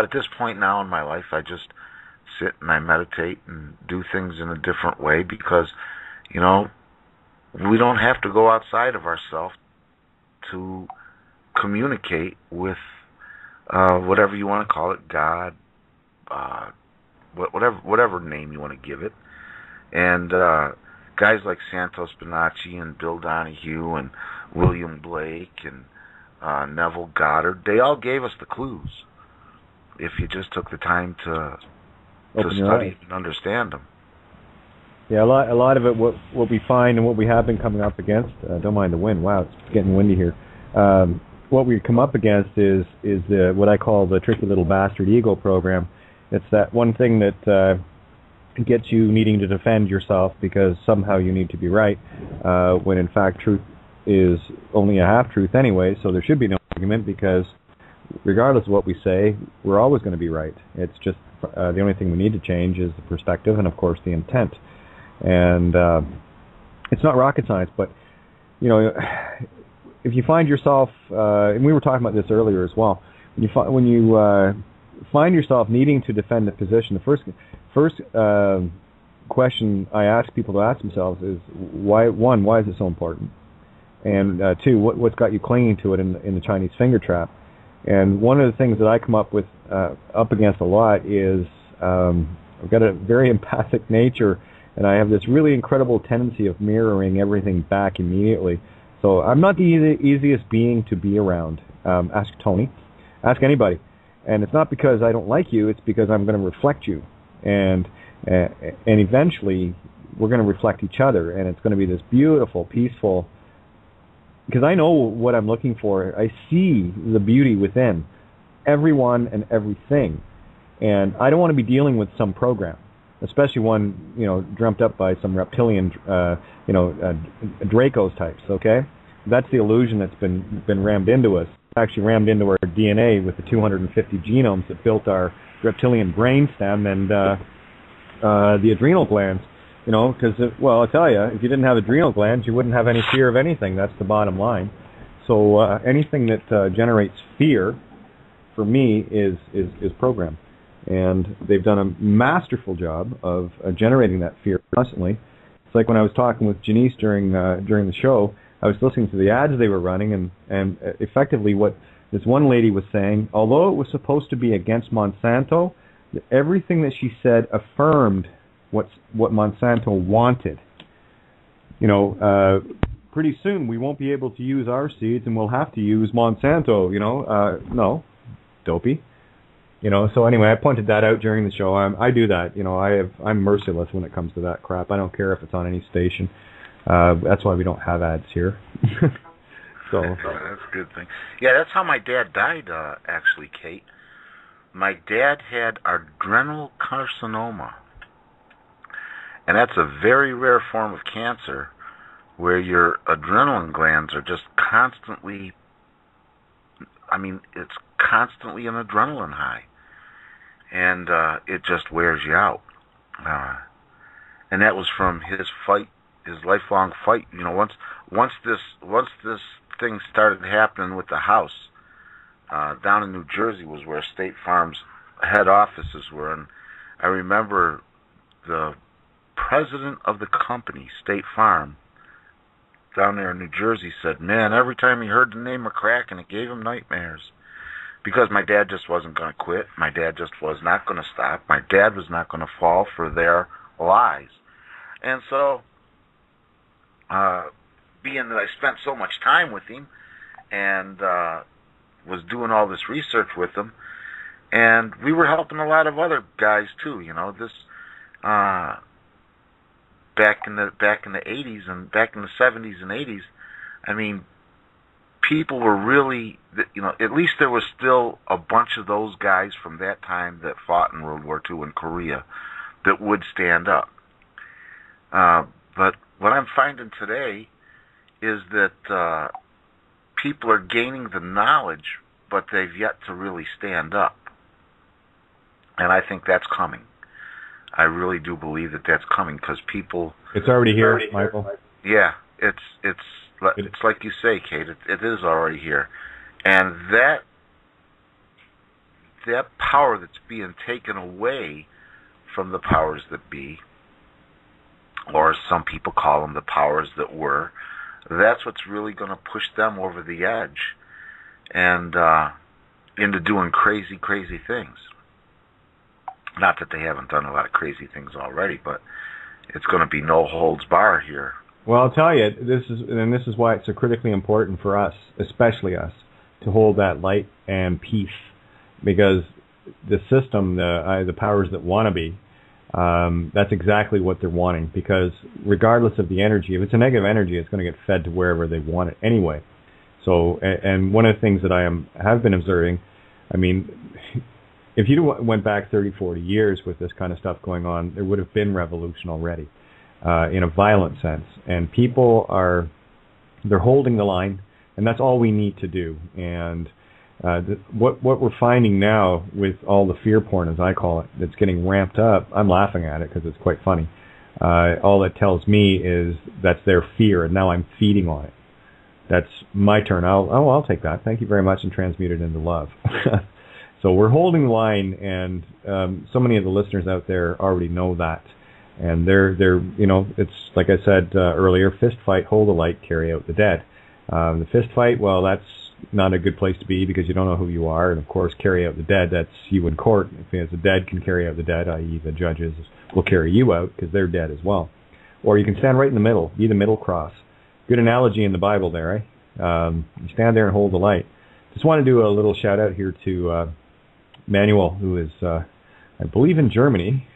at this point now in my life, I just sit and I meditate and do things in a different way because, we don't have to go outside of ourselves to communicate with whatever you want to call it, God, whatever name you want to give it. And guys like Santos Bonacci and Bill Donahue and William Blake and Neville Goddard, they all gave us the clues if you just took the time to study and understand them. Yeah, a lot of it, what we find and what we have been coming up against, don't mind the wind, wow, it's getting windy here. What we come up against is what I call the tricky little bastard ego program. It's that one thing that gets you needing to defend yourself because somehow you need to be right, when in fact truth is only a half-truth anyway, so there should be no argument because regardless of what we say, we're always going to be right. It's just the only thing we need to change is the perspective and, of course, the intent. And it's not rocket science, but, if you find yourself, and we were talking about this earlier as well, when you find yourself needing to defend a position, the first question I ask people to ask themselves is, why is it so important? And two, what's got you clinging to it in the Chinese finger trap? And one of the things that I come up against a lot is I've got a very empathic nature, and I have this really incredible tendency of mirroring everything back immediately. So I'm not the easiest being to be around. Ask Tony. Ask anybody. And it's not because I don't like you, it's because I'm going to reflect you. And eventually we're going to reflect each other, and it's going to be this beautiful, peaceful, because I know what I'm looking for. I see the beauty within everyone and everything. And I don't want to be dealing with some program, especially one, dreamt up by some reptilian, Draco's types, okay? That's the illusion that's been rammed into us. Actually rammed into our DNA with the 250 genomes that built our reptilian brainstem and the adrenal glands. Because, I'll tell you, if you didn't have adrenal glands, you wouldn't have any fear of anything. That's the bottom line. So anything that generates fear, for me, is programmed. And they've done a masterful job of generating that fear constantly. It's like when I was talking with Janice during the show, I was listening to the ads they were running, and effectively what this one lady was saying, although it was supposed to be against Monsanto, everything that she said affirmed what Monsanto wanted. Pretty soon we won't be able to use our seeds, and we'll have to use Monsanto. No, dopey. So anyway, I pointed that out during the show. I do that. I'm merciless when it comes to that crap. I don't care if it's on any station. That's why we don't have ads here. So that's a good thing. Yeah, that's how my dad died, actually, Kate. My dad had adrenal carcinoma, and that's a very rare form of cancer where your adrenaline glands are just constantly, it's constantly an adrenaline high, and it just wears you out. And that was from his fight, his lifelong fight. Once this thing started happening with the house, down in New Jersey was where State Farm's head offices were, and I remember the president of the company, State Farm, down there in New Jersey said, man, every time he heard the name McCracken, it gave him nightmares. Because my dad just wasn't going to quit. My dad just was not going to stop. My dad was not going to fall for their lies. And so, being that I spent so much time with him and was doing all this research with him, and we were helping a lot of other guys too. This back in the 80s and back in the 70s and 80s. People were really, at least there was still a bunch of those guys from that time that fought in World War II in Korea that would stand up. But what I'm finding today is that people are gaining the knowledge, but they've yet to really stand up. And I think that's coming. I really do believe that that's coming because people... It's already here, Michael. Yeah, it's like you say, Kate. It is already here, and that power that's being taken away from the powers that be, or some people call them the powers that were, that's what's really going to push them over the edge and into doing crazy, crazy things. Not that they haven't done a lot of crazy things already, but it's going to be no holds bar here. Well, I'll tell you, this is why it's so critically important for us, especially us, to hold that light and peace, because the system, the powers that want to be, that's exactly what they're wanting. Because regardless of the energy, if it's a negative energy, it's going to get fed to wherever they want it anyway. So, and one of the things that I have been observing, if you went back 30, 40 years with this kind of stuff going on, there would have been revolution already. In a violent sense, and people they're holding the line, and that's all we need to do. And what we're finding now with all the fear porn, as I call it, that's getting ramped up, I'm laughing at it because it's quite funny. All it tells me is that's their fear, and now I'm feeding on it. That's my turn. I'll take that. Thank you very much, and transmute it into love. So we're holding the line, and so many of the listeners out there already know that. And they're it's like I said earlier, fist fight, hold the light, carry out the dead. The fist fight, well, that's not a good place to be because you don't know who you are. And of course, carry out the dead, that's you in court. If the dead can carry out the dead, i.e. the judges will carry you out because they're dead as well. Or you can stand right in the middle, be the middle cross. Good analogy in the Bible there, eh? You stand there and hold the light. Just want to do a little shout out here to Manuel, who is, I believe, in Germany.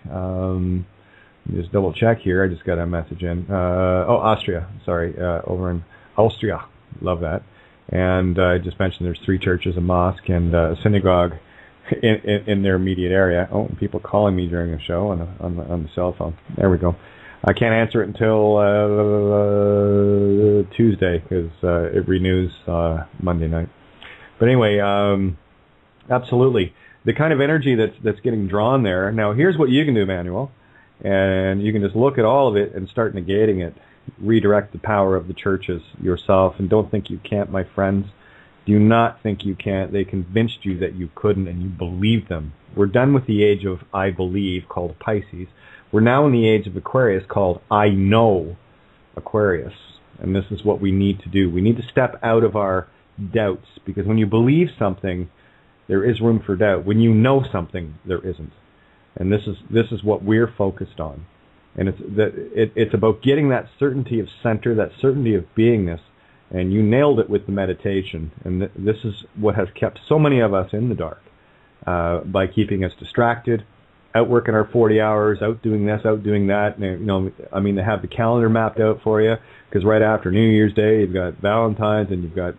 Just double check here. I just got a message in. Austria. Sorry, over in Austria. Love that. And I just mentioned there's 3 churches, a mosque, and a synagogue in their immediate area. Oh, people calling me during the show on the cell phone. There we go. I can't answer it until Tuesday because it renews Monday night. But anyway, absolutely. The kind of energy that's getting drawn there. Now, here's what you can do, Manuel. And you can just look at all of it and start negating it. Redirect the power of the churches yourself. And don't think you can't, my friends. Do not think you can't. They convinced you that you couldn't, and you believed them. We're done with the age of I believe, called Pisces. We're now in the age of Aquarius, called I know, Aquarius. And this is what we need to do. We need to step out of our doubts, because when you believe something, there is room for doubt. When you know something, there isn't. And this is what we're focused on. And it's about getting that certainty of center, that certainty of beingness. And you nailed it with the meditation. And this is what has kept so many of us in the dark by keeping us distracted, out working our 40 hours, out doing this, out doing that. And, you know, I mean, they have the calendar mapped out for you, because right after New Year's Day, you've got Valentine's, and you've got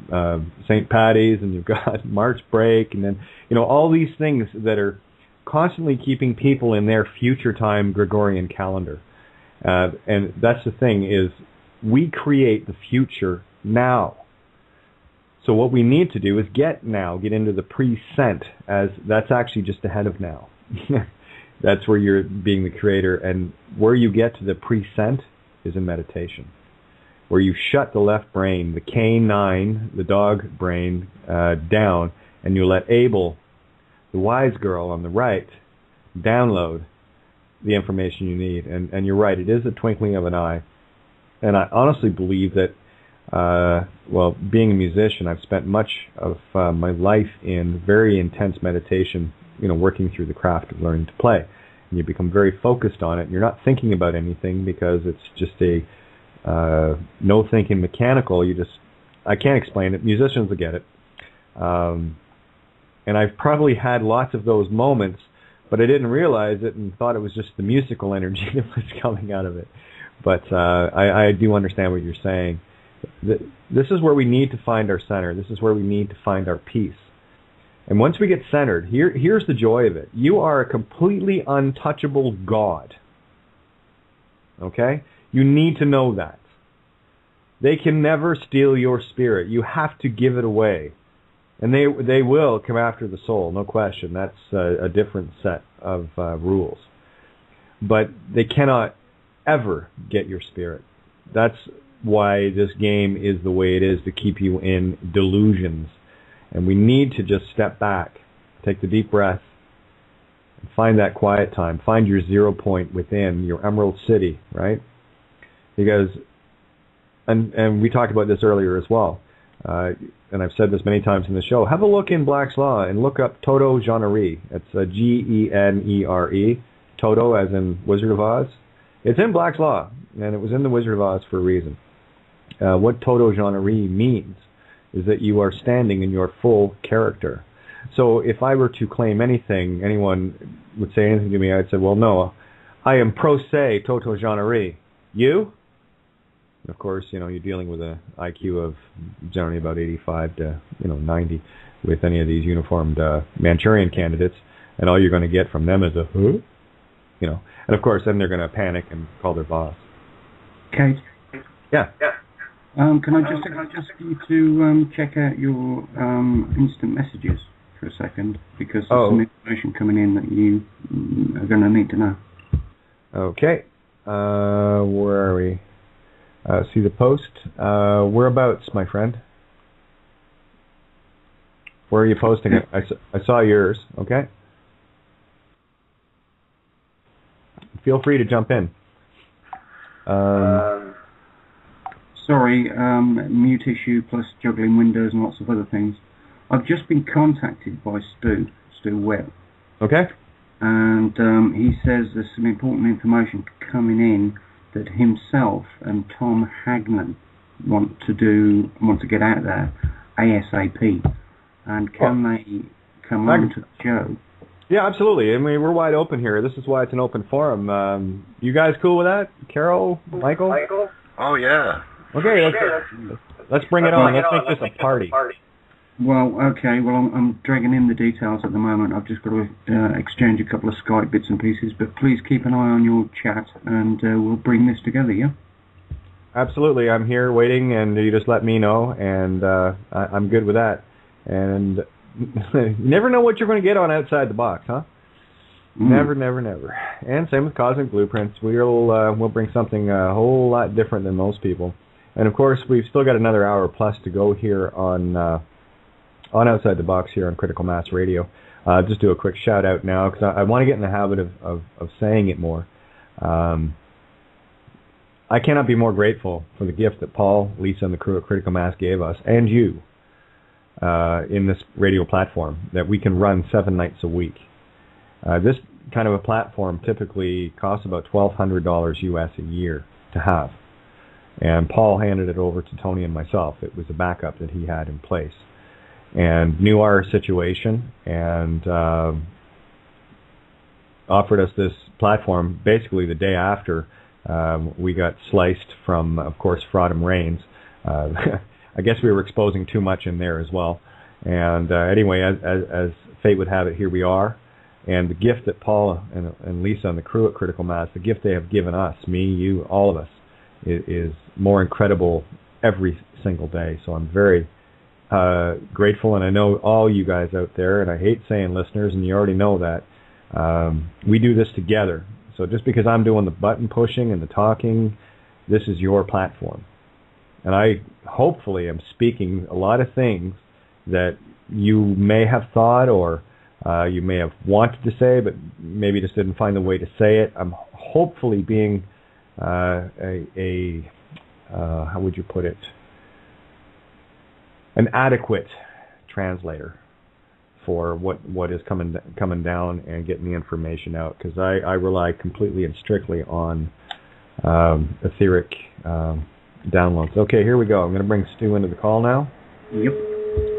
St. Patty's, and you've got March break, and then, you know, all these things that are constantly keeping people in their future time Gregorian calendar. And that's the thing, is we create the future now. So what we need to do is get into the present, as that's actually just ahead of now. That's where you're being the creator, and where you get to the present is in meditation, where you shut the left brain, the K9, the dog brain, down, and you let Abel, the wise girl on the right, download the information you need. And you're right, it is a twinkling of an eye. And I honestly believe that, well, being a musician, I've spent much of my life in very intense meditation, you know, working through the craft of learning to play. And you become very focused on it, and you're not thinking about anything, because it's just a no thinking mechanical. I can't explain it. Musicians will get it. And I've probably had lots of those moments, but I didn't realize it and thought it was just the musical energy that was coming out of it. But I do understand what you're saying. This is where we need to find our center. This is where we need to find our peace. And once we get centered, here's the joy of it. You are a completely untouchable God. Okay? You need to know that. They can never steal your spirit. You have to give it away. And they will come after the soul, no question. That's a different set of rules. But they cannot ever get your spirit. That's why this game is the way it is, to keep you in delusions. And we need to just step back, take the deep breath, and find that quiet time. Find your 0 point within, your Emerald City, right? Because, and we talked about this earlier as well, and I've said this many times in the show, have a look in Black's Law and look up Toto Genere. It's Genere, Toto as in Wizard of Oz. It's in Black's Law, and it was in the Wizard of Oz for a reason. What Toto Genere means is that you are standing in your full character. So if I were to claim anything, anyone would say anything to me, I'd say, well, no, I am pro se Toto Genere. You? And of course, you know, you're dealing with an IQ of generally about 85 to, 90 with any of these uniformed Manchurian candidates, and all you're going to get from them is a, huh? And of course, then they're going to panic and call their boss. Kate? Yeah. Can I just ask you to check out your instant messages for a second, because there's some information coming in that you are going to need to know. Okay. Where are we? See the post. Whereabouts, my friend? Where are you posting it? I saw yours. Okay. Feel free to jump in. Sorry, mute issue plus juggling windows and lots of other things. I've just been contacted by Stu Webb. Okay. And he says there's some important information coming in that himself and Tom Hagman want to get out there ASAP. And can they come on to the show? Yeah, absolutely. I mean, we're wide open here. This is why it's an open forum. You guys cool with that? Carol? Michael? Oh, yeah. Okay, let's bring it on. Let's make this a party. Well, okay. Well, I'm dragging in the details at the moment. I've just got to exchange a couple of Skype bits and pieces. But please keep an eye on your chat, and we'll bring this together, yeah? Absolutely. I'm here waiting, and you just let me know, and I'm good with that. And you never know what you're going to get on Outside the Box, huh? Never. And same with Cosmic Blueprints. We'll bring something a whole lot different than most people. And of course, we've still got another hour plus to go here on Outside the Box here on Critical Mass Radio. Just do a quick shout out now, because I want to get in the habit of saying it more. I cannot be more grateful for the gift that Paul, Lisa, and the crew at Critical Mass gave us, and you, in this radio platform that we can run 7 nights a week. This kind of a platform typically costs about $1,200 US a year to have. And Paul handed it over to Tony and myself. It was a backup that he had in place. And knew our situation, and offered us this platform basically the day after we got sliced from, of course, Fraudum Rains. I guess we were exposing too much in there as well. And anyway, as fate would have it, here we are. And the gift that Paul and Lisa and the crew at Critical Mass, the gift they have given us, me, you, all of us, is more incredible every single day. So I'm very grateful, and I know all you guys out there, and I hate saying listeners, and you already know that, we do this together. So just because I'm doing the button pushing and the talking, this is your platform. And I hopefully am speaking a lot of things that you may have thought or you may have wanted to say, but maybe just didn't find a way to say it. I'm hopefully being how would you put it? An adequate translator for what is coming down and getting the information out, because I rely completely and strictly on etheric downloads. Okay, here we go. I'm going to bring Stu into the call now. Yep.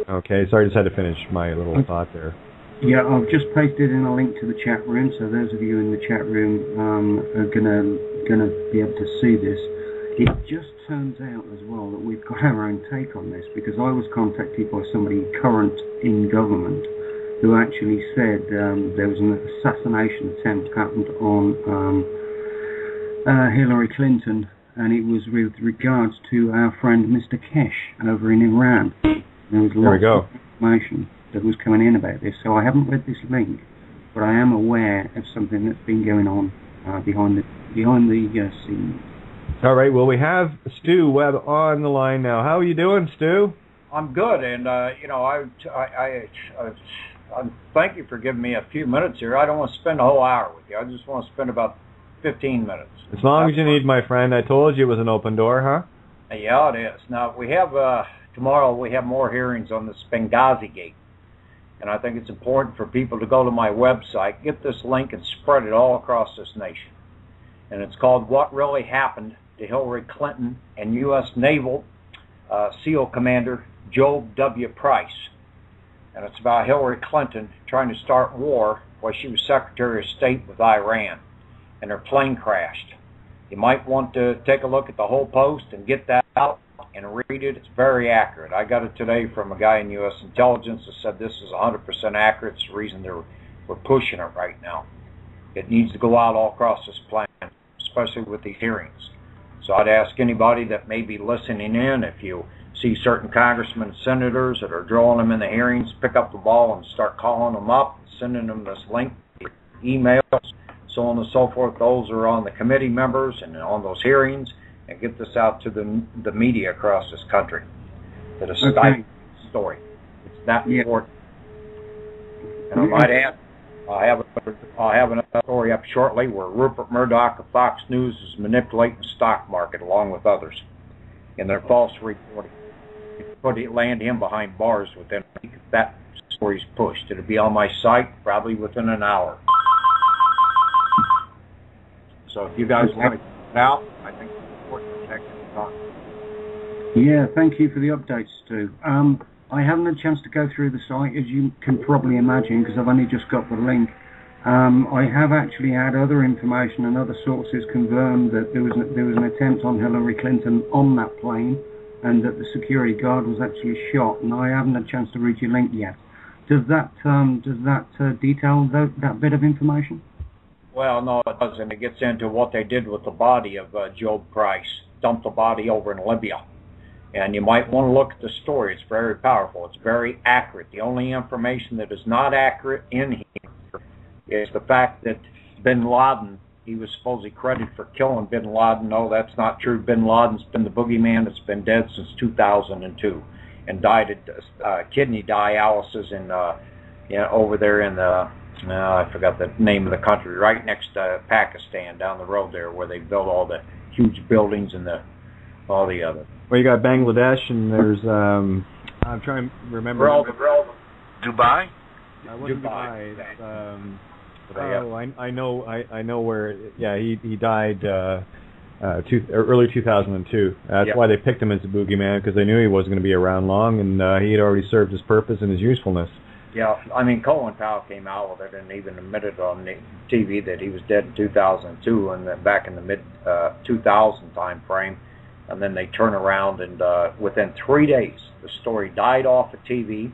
Okay, sorry, I just had to finish my little thought there. Yeah, I've just pasted in a link to the chat room, so those of you in the chat room are gonna be able to see this. It just turns out as well that we've got our own take on this, because I was contacted by somebody current in government who actually said there was an assassination attempt happened on Hillary Clinton, and it was with regards to our friend Mr. Kesh over in Iran. There was lots of information that was coming in about this, so I haven't read this link, but I am aware of something that's been going on behind the scenes. All right, well, we have Stu Webb on the line now. How are you doing, Stu? I'm good, and I thank you for giving me a few minutes here. I don't want to spend a whole hour with you. I just want to spend about 15 minutes. As long as you need, my friend. I told you it was an open door, huh? Yeah, it is. Now, we have tomorrow we have more hearings on this Benghazi Gate. And I think it's important for people to go to my website, get this link, and spread it all across this nation. And it's called What Really Happened to Hillary Clinton and U.S. Naval SEAL Commander Job W. Price. And it's about Hillary Clinton trying to start war while she was Secretary of State with Iran. And her plane crashed. You might want to take a look at the whole post and get that out and read it. It's very accurate. I got it today from a guy in U.S. intelligence that said this is 100% accurate. It's the reason we're pushing it right now. It needs to go out all across this planet, especially with these hearings. So I'd ask anybody that may be listening in, if you see certain congressmen and senators that are drawing them in the hearings, pick up the ball and start calling them up, sending them this link, emails, so on and so forth. Those are on the committee members and on those hearings, and get this out to the media across this country. That it's a story. It's that important. And I might add, I'll have another story up shortly where Rupert Murdoch of Fox News is manipulating the stock market along with others in their false reporting. It land him behind bars within a week. That story's pushed. It'll be on my site probably within an hour. So if you guys want to get it out, I think it's important to check it out. Yeah, thank you for the updates, Stu. I haven't had a chance to go through the site, as you can probably imagine, because I've only just got the link. I have actually had other information and other sources confirm that there was an attempt on Hillary Clinton on that plane, and that the security guard was actually shot. And I haven't had a chance to read your link yet. Does that detail that bit of information? Well, no, it doesn't. It gets into what they did with the body of Job Price. Dumped the body over in Libya. And you might want to look at the story. It's very powerful. It's very accurate. The only information that is not accurate in here is the fact that bin Laden, he was supposedly credited for killing bin Laden. No, that's not true. Bin Laden's been the boogeyman that's been dead since 2002 and died at kidney dialysis in over there in the, I forgot the name of the country, right next to Pakistan, down the road there, where they built all the huge buildings and all the other. Well, you got Bangladesh, and there's I'm trying to remember. Dubai. Dubai. I know where. Yeah, he died early 2002. That's why they picked him as the boogeyman, because they knew he wasn't going to be around long, and he had already served his purpose and his usefulness. Yeah, I mean, Colin Powell came out with it and even admitted on the TV that he was dead in 2002 and then back in the mid-2000 time frame. And then they turn around and within 3 days, the story died off of TV.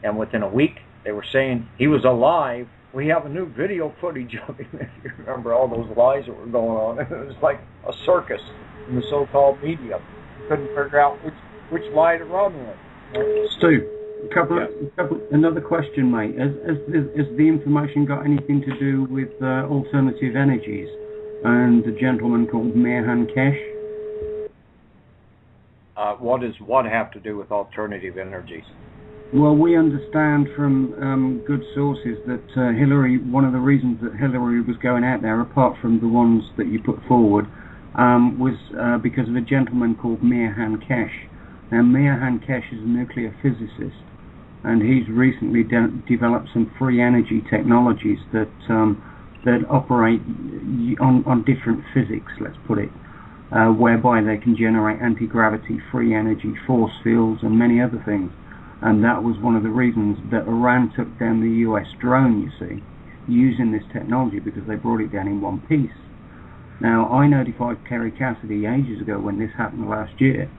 And within a week, they were saying he was alive. We have a new video footage of him, if you remember all those lies that were going on. It was like a circus in the so-called media. You couldn't figure out which lie to run with. Stu, another question, mate. Has the information got anything to do with alternative energies and a gentleman called Mehan Kesh? What does what have to do with alternative energies? Well, we understand from good sources that Hillary, one of the reasons that Hillary was going out there, apart from the ones that you put forward, was because of a gentleman called Mehan Kesh. Now, Mehan Kesh is a nuclear physicist, and he's recently developed some free energy technologies that operate on different physics, let's put it, whereby they can generate anti-gravity, free energy, force fields, and many other things. And that was one of the reasons that Iran took down the US drone, you see, using this technology, because they brought it down in one piece. Now, I notified Kerry Cassidy ages ago when this happened last year,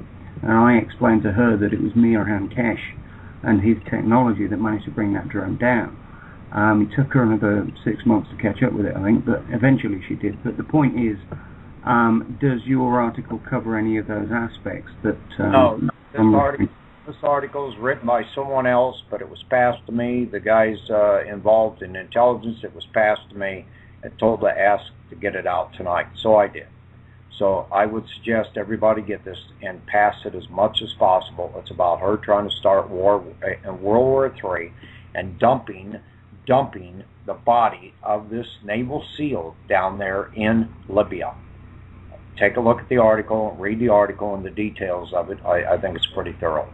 and I explained to her that it was Mehan Kesh and his technology that managed to bring that drone down. It took her another 6 months to catch up with it, I think, but eventually she did. But the point is, does your article cover any of those aspects that... No, this article is written by someone else, but it was passed to me. The guys involved in intelligence, it was passed to me and told to ask to get it out tonight. So I did. So I would suggest everybody get this and pass it as much as possible. It's about her trying to start war in World War III and dumping the body of this naval SEAL down there in Libya. Take a look at the article, read the article and the details of it. I think it's pretty thorough.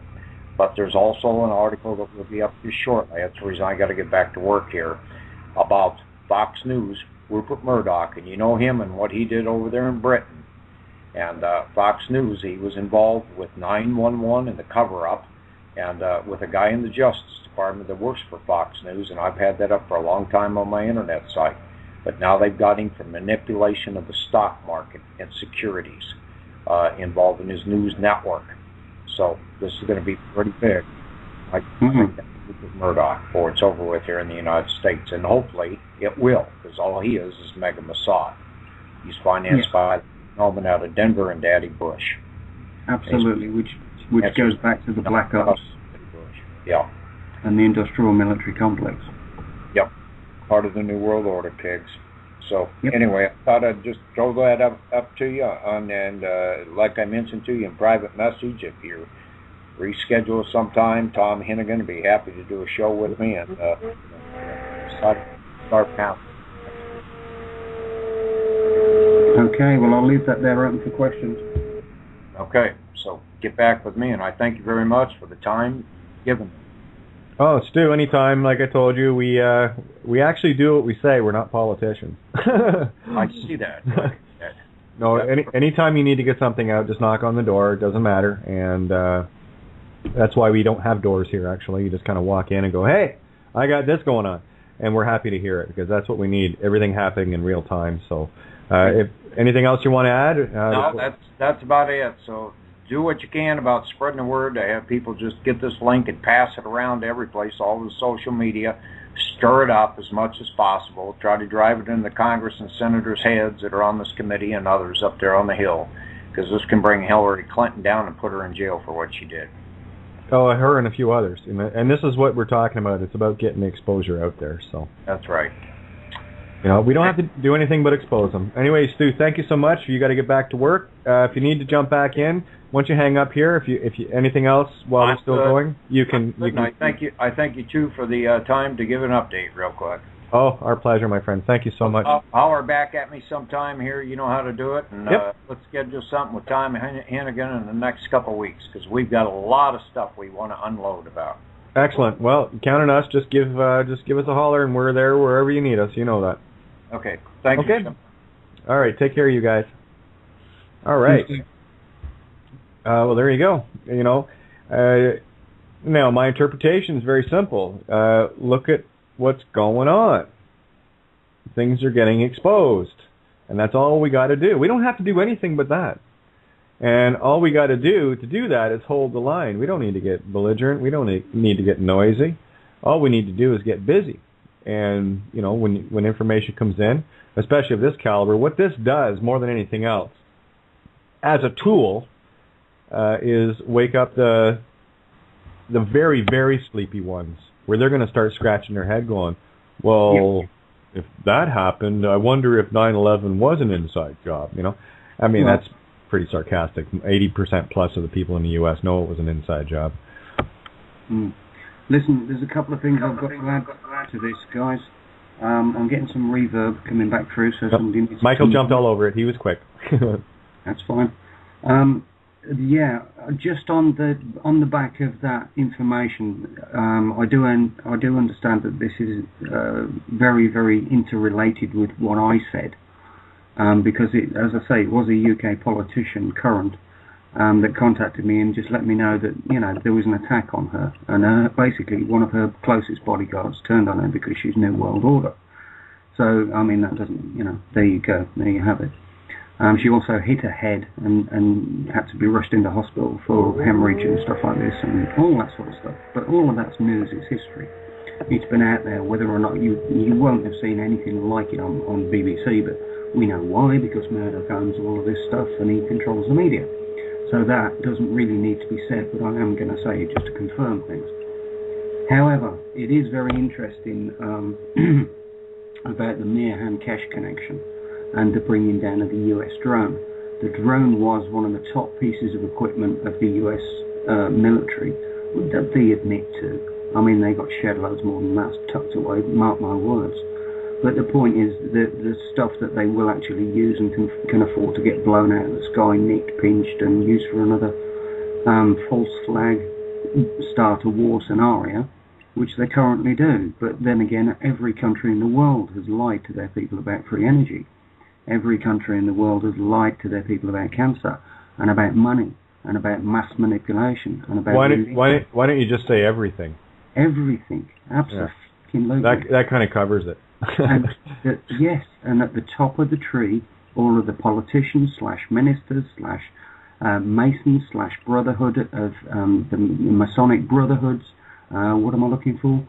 But there's also an article that will be up here shortly. That's the reason I got to get back to work here, about Fox News, Rupert Murdoch, and you know him and what he did over there in Britain. And Fox News, he was involved with 911 and the cover-up, and with a guy in the Justice Department that works for Fox News, and I've had that up for a long time on my internet site. But now they've got him for manipulation of the stock market and securities involved in his news network. So this is going to be pretty big, like Murdoch, before it's over with here in the United States. And hopefully it will, because all he is Mega Mossad. He's financed by the gentleman out of Denver and Daddy Bush. Absolutely, which goes back to the Black Ops. Yeah. And the industrial military complex. Yep. Part of the New World Order, pigs. So anyway, I thought I'd just throw that up to you, and like I mentioned to you in private message, if you reschedule sometime, Tom Hennigan would be happy to do a show with me and start now. Okay, well I'll leave that there open for questions. Okay, so get back with me, and I thank you very much for the time given. Oh, Stu, anytime. Like I told you, we actually do what we say. We're not politicians. I see that. No, anytime you need to get something out, just knock on the door. It doesn't matter. And that's why we don't have doors here, actually. You just kind of walk in and go, hey, I got this going on. And we're happy to hear it, because that's what we need, everything happening in real time. So if anything else you want to add? No, that's about it. So do what you can about spreading the word. I have people just get this link and pass it around to every place, all the social media. Stir it up as much as possible. Try to drive it into the Congress and senators' heads that are on this committee and others up there on the Hill, because this can bring Hillary Clinton down and put her in jail for what she did. Oh, her and a few others. And this is what we're talking about. It's about getting the exposure out there. So that's right. You know, we don't have to do anything but expose them. Anyway, Stu, thank you so much. You got to get back to work. If you need to jump back in, once you hang up here, if you anything else while we're still going, you can. I thank you too for the time to give an update real quick. Oh, our pleasure, my friend. Thank you so much. Holler back at me sometime here. You know how to do it. And let's schedule something with Tom Hennigan in the next couple of weeks, because we've got a lot of stuff we want to unload about. Excellent. Well, count on us. Just give us a holler, and we're there wherever you need us. You know that. Okay. Thank you. All right. Take care, you guys. All right. Well, there you go. You know, Now, my interpretation is very simple. Look at what's going on. Things are getting exposed, and that's all we got to do. We don't have to do anything but that. And all we got to do that is hold the line. We don't need to get belligerent. We don't need to get noisy. All we need to do is get busy. And, you know, when information comes in, especially of this caliber, what this does more than anything else, as a tool, is wake up the very, very sleepy ones, where they're going to start scratching their head going, well, if that happened, I wonder if 9/11 was an inside job, you know? I mean, that's pretty sarcastic. 80% plus of the people in the U.S. know it was an inside job. Listen, there's a couple of things I've got to add to this, guys. I'm getting some reverb coming back through, so somebody needs Michael jumped all over it. He was quick. That's fine. Just on the back of that information, I do understand that this is very, very interrelated with what I said, because as I say, it was a UK politician, current, that contacted me and just let me know that, you know, there was an attack on her, and basically one of her closest bodyguards turned on her because she's New World Order. So I mean, that doesn't, you know, there you go, there you have it. She also hit her head and had to be rushed into hospital for hemorrhage and stuff like this and all that sort of stuff. But all of that's news, it's history. It's been out there, whether or not you won't have seen anything like it on BBC, but we know why, because Murdoch owns all of this stuff and he controls the media. So that doesn't really need to be said, but I am going to say it just to confirm things. However, it is very interesting about the Mir-Han-Kesh connection and the bringing down of the US drone. The drone was one of the top pieces of equipment of the US military that they admit to. I mean, they got shed loads more than that tucked away, mark my words. But the point is that the stuff that they will actually use and can afford to get blown out of the sky, nicked, pinched, and used for another false flag start a war scenario, which they currently do. But then again, every country in the world has lied to their people about free energy. Every country in the world has lied to their people about cancer and about money and about mass manipulation and about... Why don't you just say everything? Everything, absolutely. Yeah. That kind of covers it. Yes, and at the top of the tree, all of the politicians / ministers / Masons / Brotherhood of the Masonic Brotherhoods. What am I looking for?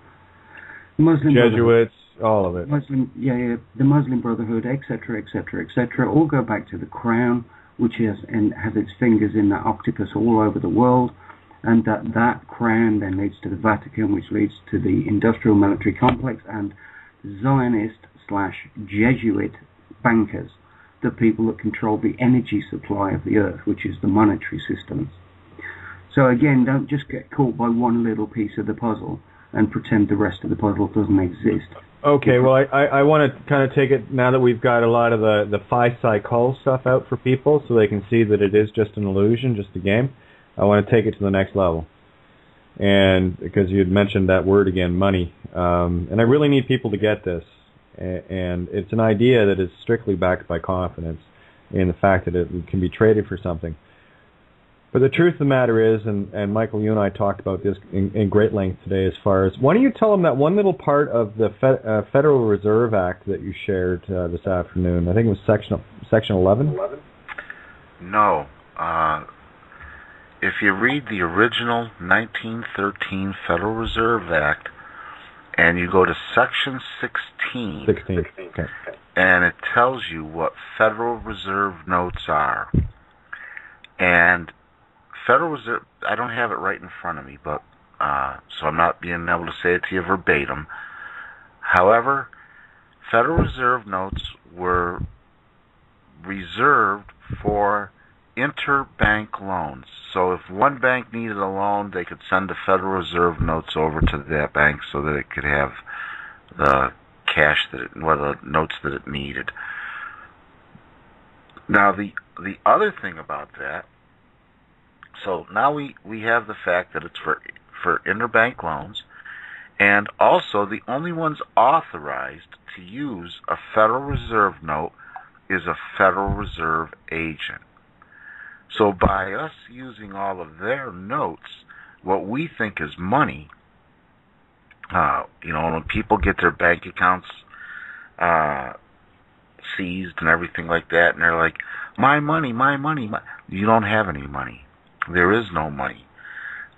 Muslim Jesuits. All of it. The Muslim Brotherhood, etc., etc., etc., all go back to the Crown, which has its fingers in that octopus all over the world, and that Crown then leads to the Vatican, which leads to the industrial military complex and Zionist / Jesuit bankers, the people that control the energy supply of the earth, which is the monetary systems. So again, don't just get caught by one little piece of the puzzle and pretend the rest of the puzzle doesn't exist. Okay, well, I want to kind of take it, now that we've got a lot of the phi psychol stuff out for people so they can see that it is just an illusion, just a game, I want to take it to the next level. And because you had mentioned that word again, money, and I really need people to get this. And it's an idea that is strictly backed by confidence in the fact that it can be traded for something. But the truth of the matter is, and Michael, you and I talked about this in great length today, as far as, why don't you tell them that one little part of the Federal Reserve Act that you shared this afternoon? I think it was Section 11? No. If you read the original 1913 Federal Reserve Act, and you go to Section 16, okay, and it tells you what Federal Reserve notes are. And Federal Reserve, I don't have it right in front of me, but so I'm not being able to say it to you verbatim. However, Federal Reserve notes were reserved for interbank loans. So if one bank needed a loan, they could send the Federal Reserve notes over to that bank so that it could have the cash the notes that it needed. Now the other thing about that, so now we have the fact that it's for interbank loans, and also the only ones authorized to use a Federal Reserve note is a Federal Reserve agent. So by us using all of their notes, what we think is money, when people get their bank accounts seized and everything like that, and they're like, my money, my money. You don't have any money. There is no money.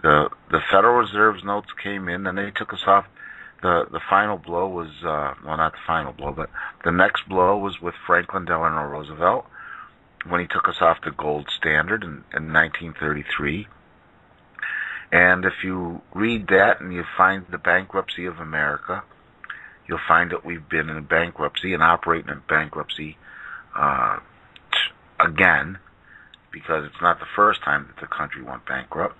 The Federal Reserve's notes came in, and they took us off. The final blow was, not the final blow, but the next blow was with Franklin Delano Roosevelt when he took us off the gold standard in 1933. And if you read that and you find the bankruptcy of America, you'll find that we've been in bankruptcy and operating in bankruptcy again, because it's not the first time that the country went bankrupt.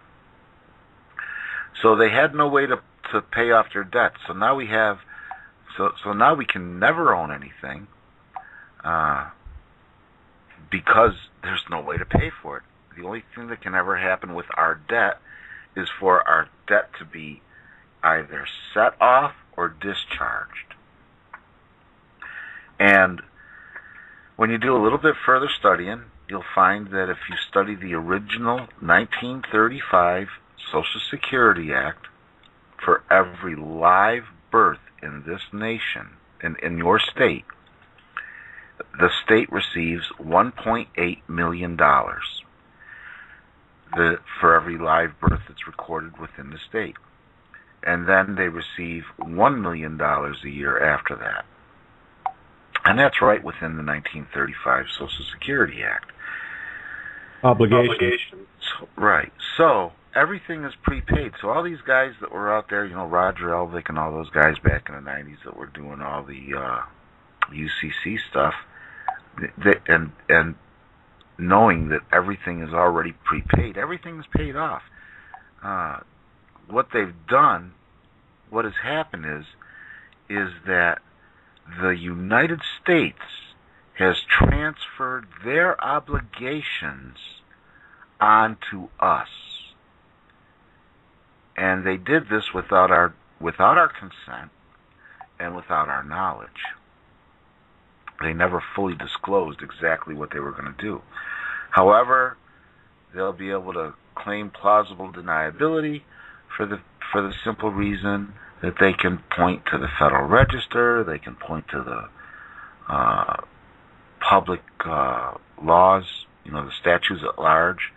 So they had no way to pay off their debts. So now we have, so now we can never own anything because there's no way to pay for it. The only thing that can ever happen with our debt is for our debt to be either set off or discharged. And when you do a little bit further studying, you'll find that if you study the original 1935 Social Security Act, for every live birth in this nation, in your state, the state receives $1.8 million for every live birth that's recorded within the state. And then they receive $1 million a year after that. And that's right within the 1935 Social Security Act. Obligation. So, right. So everything is prepaid. So all these guys that were out there, Roger Elvick and all those guys back in the 90s that were doing all the UCC stuff, and knowing that everything is already prepaid, everything is paid off. What they've done, what has happened is that the United States has transferred their obligations onto us. And they did this without our consent and without our knowledge. They never fully disclosed exactly what they were going to do. However, they'll be able to claim plausible deniability for the simple reason that they can point to the Federal Register, they can point to the public laws, the statutes at large.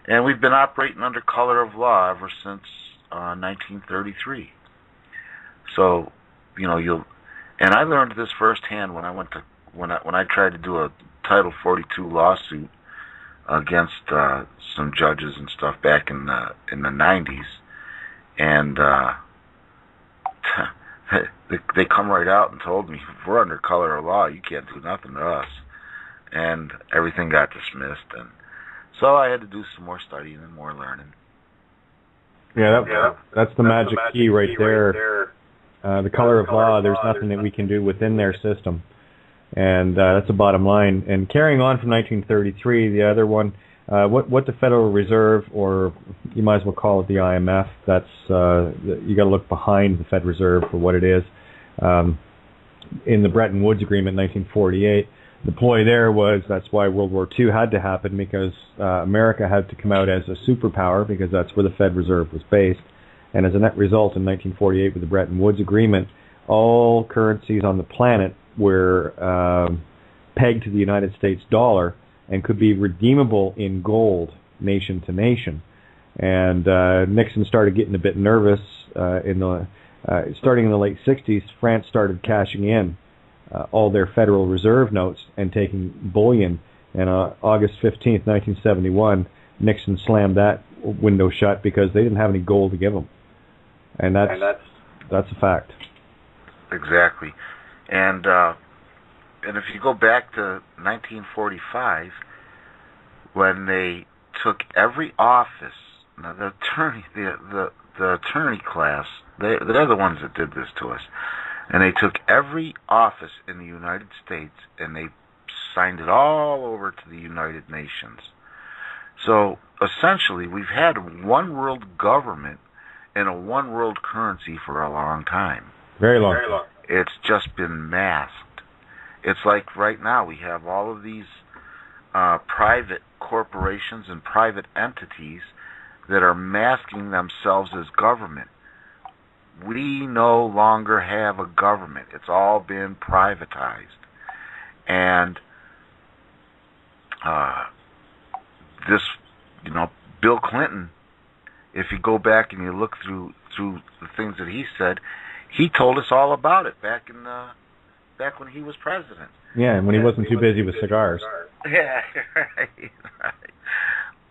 And we've been operating under color of law ever since 1933. So, and I learned this firsthand when I tried to do a Title 42 lawsuit against some judges and stuff back in the 90s, and they come right out and told me, if we're under color of law, you can't do nothing to us, and everything got dismissed. And so I had to do some more studying and more learning. Yeah, that's the magic key right there. The color of law, there's nothing that we can do within their system. And that's the bottom line. And carrying on from 1933, the other one, what the Federal Reserve, or you might as well call it the IMF, that's you got to look behind the Fed Reserve for what it is. In the Bretton Woods Agreement in 1948, the ploy there was that's why World War II had to happen, because America had to come out as a superpower, because that's where the Fed Reserve was based. And as a net result, in 1948 with the Bretton Woods Agreement, all currencies on the planet were pegged to the United States dollar and could be redeemable in gold, nation to nation. And Nixon started getting a bit nervous. Starting in the late 60s, France started cashing in all their Federal Reserve notes and taking bullion. And August 15th, 1971, Nixon slammed that window shut because they didn't have any gold to give them. And that's a fact. Exactly. And if you go back to 1945, when they took every office, now the attorney class, they're the ones that did this to us, and they took every office in the United States and they signed it all over to the United Nations. So essentially, we've had one world government and a one world currency for a long time. Very long. It's just been masked. It's like right now we have all of these private corporations and private entities that are masking themselves as government. We no longer have a government. It's all been privatized. And this, Bill Clinton, if you go back and you look through the things that he said, he told us all about it back when he was president. Yeah, and when he wasn't too busy with cigars. Yeah, right.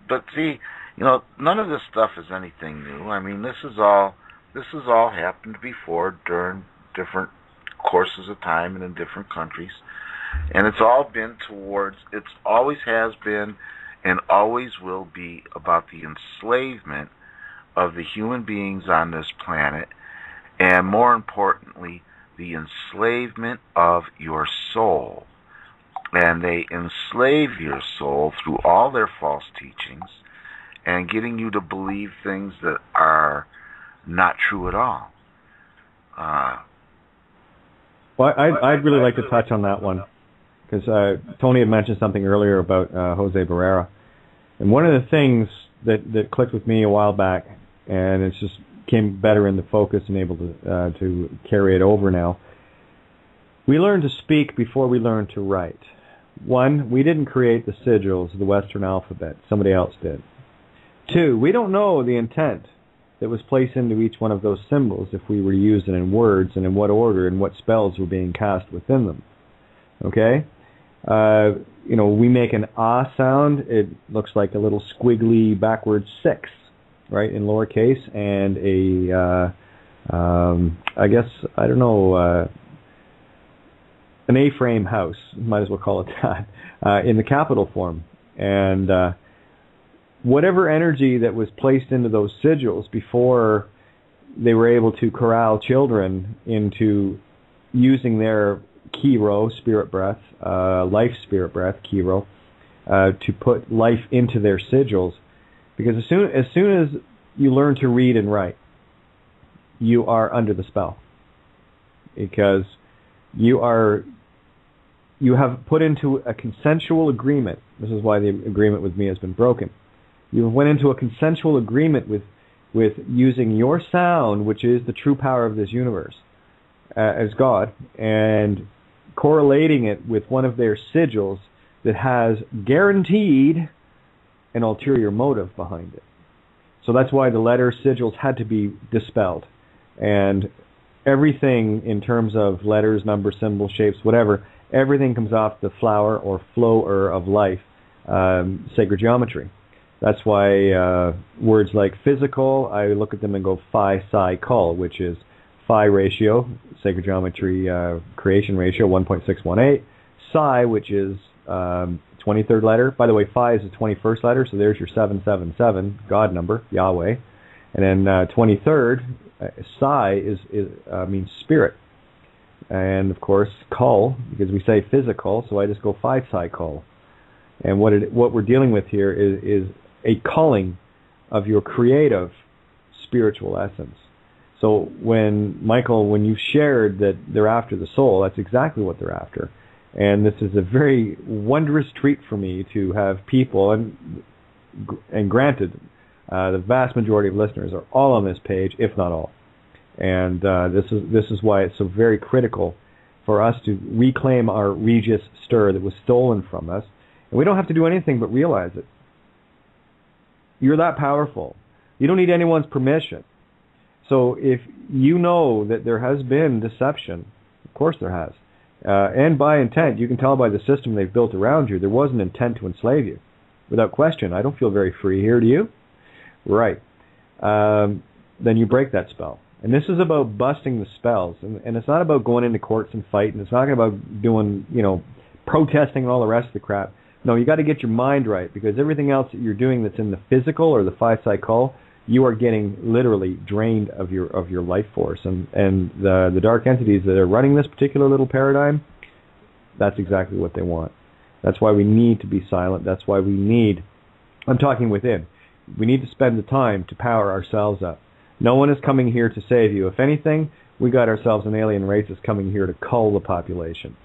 But see, none of this stuff is anything new. I mean, this has all happened before during different courses of time and in different countries. And it's always has been and always will be about the enslavement of the human beings on this planet, and more importantly, the enslavement of your soul. And they enslave your soul through all their false teachings and getting you to believe things that are not true at all. Well, I'd really like to touch on that one, because Tony had mentioned something earlier about Jose Barrera. And one of the things that clicked with me a while back, and it's just came better into focus and able to carry it over now, we learned to speak before we learned to write. One, we didn't create the sigils of the Western alphabet. Somebody else did. Two, we don't know the intent that was placed into each one of those symbols if we were to use it in words, and in what order and what spells were being cast within them. Okay? We make an ah sound. It looks like a little squiggly backwards 6, right, in lowercase, and an A-frame house, might as well call it that, in the capital form. And whatever energy that was placed into those sigils before they were able to corral children into using their Kiro, spirit breath, life spirit breath, Kiro, to put life into their sigils. Because as soon as you learn to read and write, you are under the spell. Because you have put into a consensual agreement. This is why the agreement with me has been broken. You went into a consensual agreement with using your sound, which is the true power of this universe, as God, and correlating it with one of their sigils that has guaranteed an ulterior motive behind it. So that's why the letter sigils had to be dispelled. And everything in terms of letters, numbers, symbols, shapes, whatever, everything comes off the flower or flower of life, sacred geometry. That's why words like physical, I look at them and go phi, psi, cul, which is phi ratio, sacred geometry creation ratio, 1.618. Psi, which is 23rd letter. By the way, phi is the 21st letter, so there's your 777, God number, Yahweh. And then 23rd, psi means spirit. And of course, cul, because we say physical, so I just go phi, psi, cul. And what we're dealing with here is a culling of your creative spiritual essence. So when you shared that they're after the soul, that's exactly what they're after. And this is a very wondrous treat for me to have people, and granted, the vast majority of listeners are all on this page, if not all. And this is why it's so very critical for us to reclaim our Regis stir that was stolen from us. And we don't have to do anything but realize it. You're that powerful. You don't need anyone's permission. So if you know that there has been deception, of course there has, and by intent, you can tell by the system they've built around you, there was an intent to enslave you. Without question, I don't feel very free here, do you? Right. Then you break that spell. And this is about busting the spells. And it's not about going into courts and fighting. It's not about doing, protesting and all the rest of the crap. No, you got to get your mind right, because everything else that you're doing that's in the physical or the phi, psi, cul, you are getting literally drained of your life force. And the dark entities that are running this particular little paradigm, that's exactly what they want. That's why we need to be silent. That's why I'm talking within. We need to spend the time to power ourselves up. No one is coming here to save you. If anything, we got ourselves an alien race that's coming here to cull the population.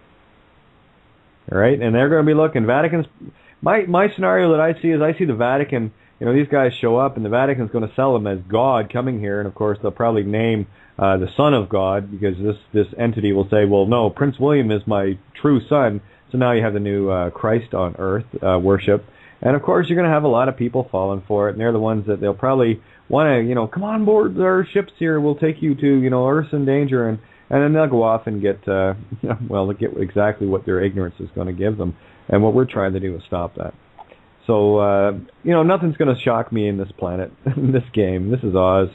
All right? And they're going to be looking. My scenario that I see is I see the Vatican, these guys show up, and the Vatican's going to sell them as God coming here, and of course they'll probably name the Son of God, because this entity will say, well, no, Prince William is my true son. So now you have the new Christ on earth worship. And of course you're going to have a lot of people falling for it, and they're the ones that they'll probably want to, come on board our ships here, we'll take you to, Earth's in danger, and then they'll go off and get, they'll get exactly what their ignorance is going to give them. And what we're trying to do is stop that. So, nothing's going to shock me in this planet, in this game. This is Oz.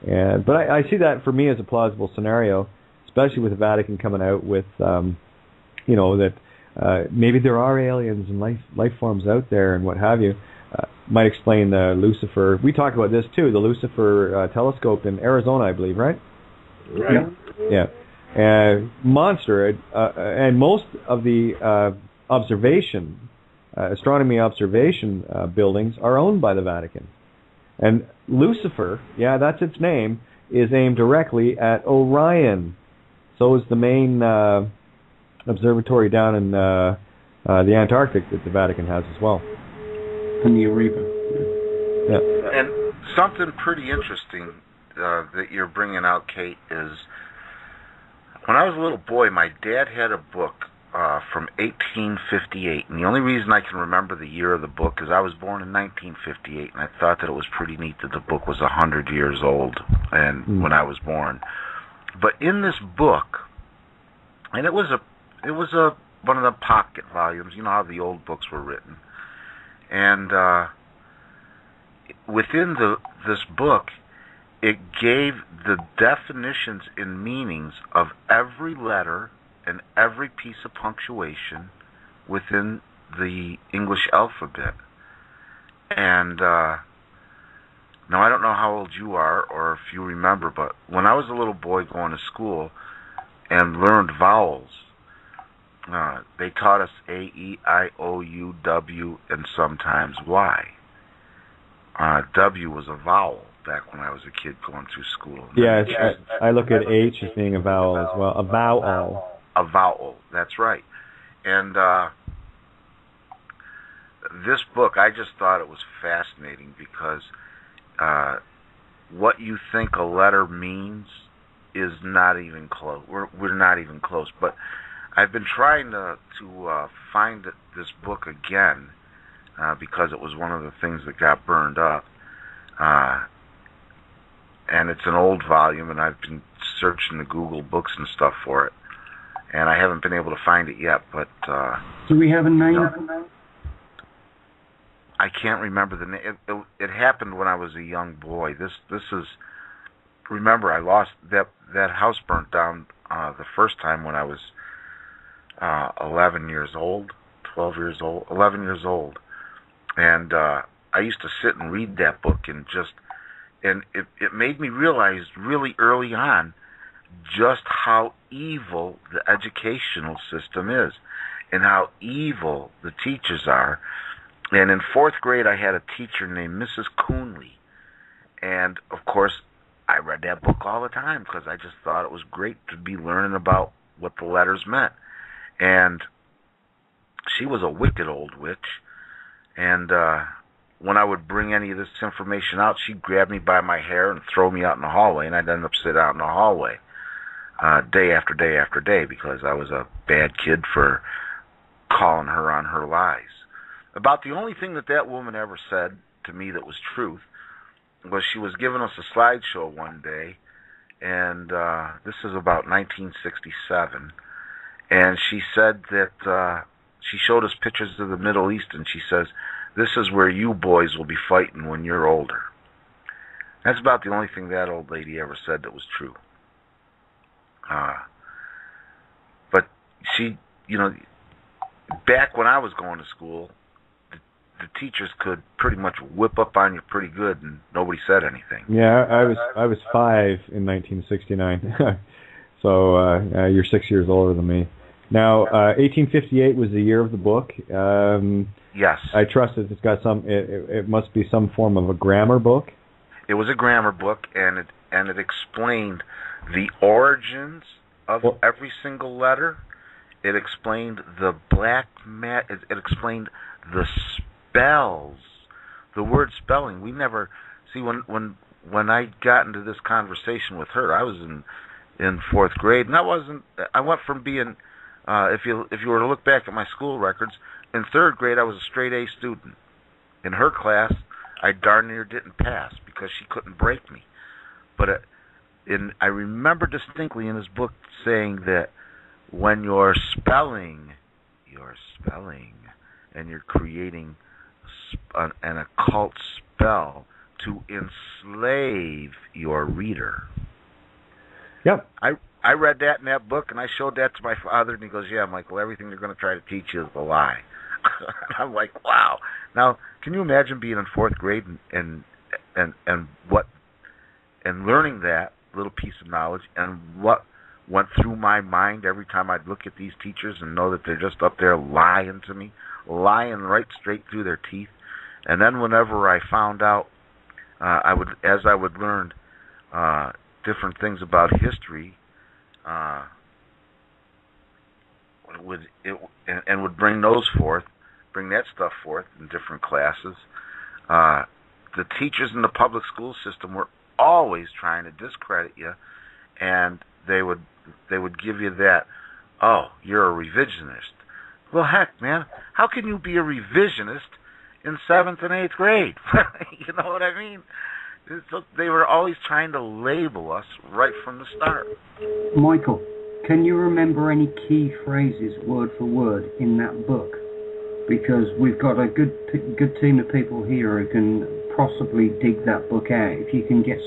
But I see that for me as a plausible scenario, especially with the Vatican coming out with, that maybe there are aliens and life forms out there and what have you. Might explain the Lucifer. We talked about this too, the Lucifer telescope in Arizona, I believe, right? Right. Yeah. Monster. And most of the astronomy observation buildings are owned by the Vatican. And Lucifer, that's its name, is aimed directly at Orion. So is the main observatory down in the Antarctic that the Vatican has as well. And the Ariba. Yeah. And something pretty interesting that you're bringing out, Kate, is when I was a little boy, my dad had a book from 1858, and the only reason I can remember the year of the book is I was born in 1958, and I thought that it was pretty neat that the book was 100 years old when I was born. But in this book, and it was one of the pocket volumes, you know how the old books were written, and within this book, it gave the definitions and meanings of every letter and every piece of punctuation within the English alphabet. And now I don't know how old you are or if you remember, but when I was a little boy going to school and learned vowels, they taught us A, E, I, O, U, W, and sometimes Y. W was a vowel back when I was a kid going through school. Yeah, I look at H as being a vowel as well. A vowel. A vowel, that's right. And this book, I just thought it was fascinating because what you think a letter means is not even close. We're not even close. But I've been trying to find this book again because it was one of the things that got burned up. And it's an old volume, and I've been searching the Google books and stuff for it. And I haven't been able to find it yet, but... Do we have a name? I can't remember the name. It happened when I was a young boy. This is... Remember, I lost... That house burnt down the first time when I was 11 years old, 12 years old, 11 years old. And I used to sit and read that book and just... And it made me realize really early on just how evil the educational system is and how evil the teachers are. And in 4th grade, I had a teacher named Mrs. Coonley. And, of course, I read that book all the time because I just thought it was great to be learning about what the letters meant. And she was a wicked old witch. And when I would bring any of this information out, she'd grab me by my hair and throw me out in the hallway, and I'd end up sitting out in the hallway day after day after day because I was a bad kid for calling her on her lies. About the only thing that woman ever said to me that was truth was she was giving us a slideshow one day, and this is about 1967, and she said that she showed us pictures of the Middle East, and she says, "This is where you boys will be fighting when you're older." That's about the only thing that old lady ever said that was true. But she, back when I was going to school, the teachers could pretty much whip up on you pretty good, and nobody said anything. Yeah, I was 5 in 1969, so you're 6 years older than me. Now, 1858 was the year of the book. Yes. I trust that it's got it must be some form of a grammar book. It was a grammar book, and it explained the origins of every single letter. It explained the black mat. It explained the spells, the word spelling. We never see when I got into this conversation with her. I was in fourth grade, and I went from being if you were to look back at my school records, in third grade I was a straight A student. In her class, I darn near didn't pass because she couldn't break me. But I remember distinctly in his book saying that when you're spelling, and you're creating an occult spell to enslave your reader. Yep. I read that in that book, and I showed that to my father, and he goes, "Yeah, Michael, everything they're going to try to teach you is a lie." And I'm like, wow. Now, can you imagine being in fourth grade and learning that little piece of knowledge, and what went through my mind every time I'd look at these teachers and know that they're just up there lying to me, lying right straight through their teeth. And then whenever I found out, as I would learn different things about history, would bring that stuff forth in different classes. The teachers in the public school system were always trying to discredit you, and they would give you that, "Oh, you're a revisionist." Well, heck, man, how can you be a revisionist in 7th and 8th grade? You know what I mean? They were always trying to label us right from the start. Michael, can you remember any key phrases word for word in that book? Because we've got a good team of people here who can possibly dig that book out. If you can get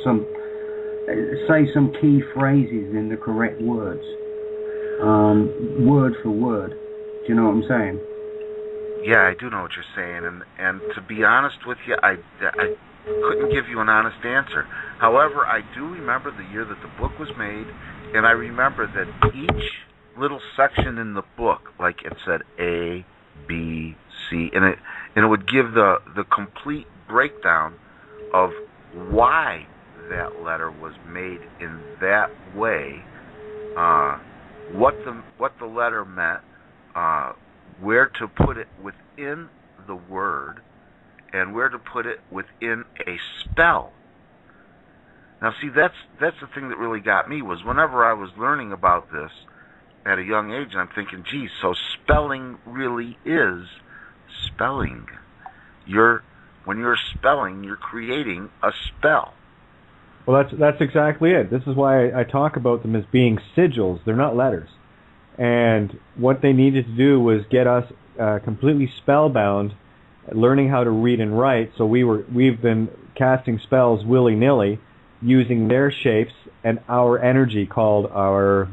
say some key phrases in the correct words, word for word. Do you know what I'm saying? Yeah, I do know what you're saying, and to be honest with you, I couldn't give you an honest answer. However, I do remember the year that the book was made, and I remember that each little section in the book, like it said A, B, C, and it would give the complete breakdown of why that letter was made in that way, what the letter meant, where to put it within the word, and where to put it within a spell. Now, see, that's the thing that really got me, was whenever I was learning about this at a young age, and I'm thinking, geez, so spelling really is spelling. When you're spelling, you're creating a spell. Well, that's exactly it. This is why I talk about them as being sigils. They're not letters. And what they needed to do was get us completely spellbound, learning how to read and write. So we've been casting spells willy-nilly, using their shapes and our energy called our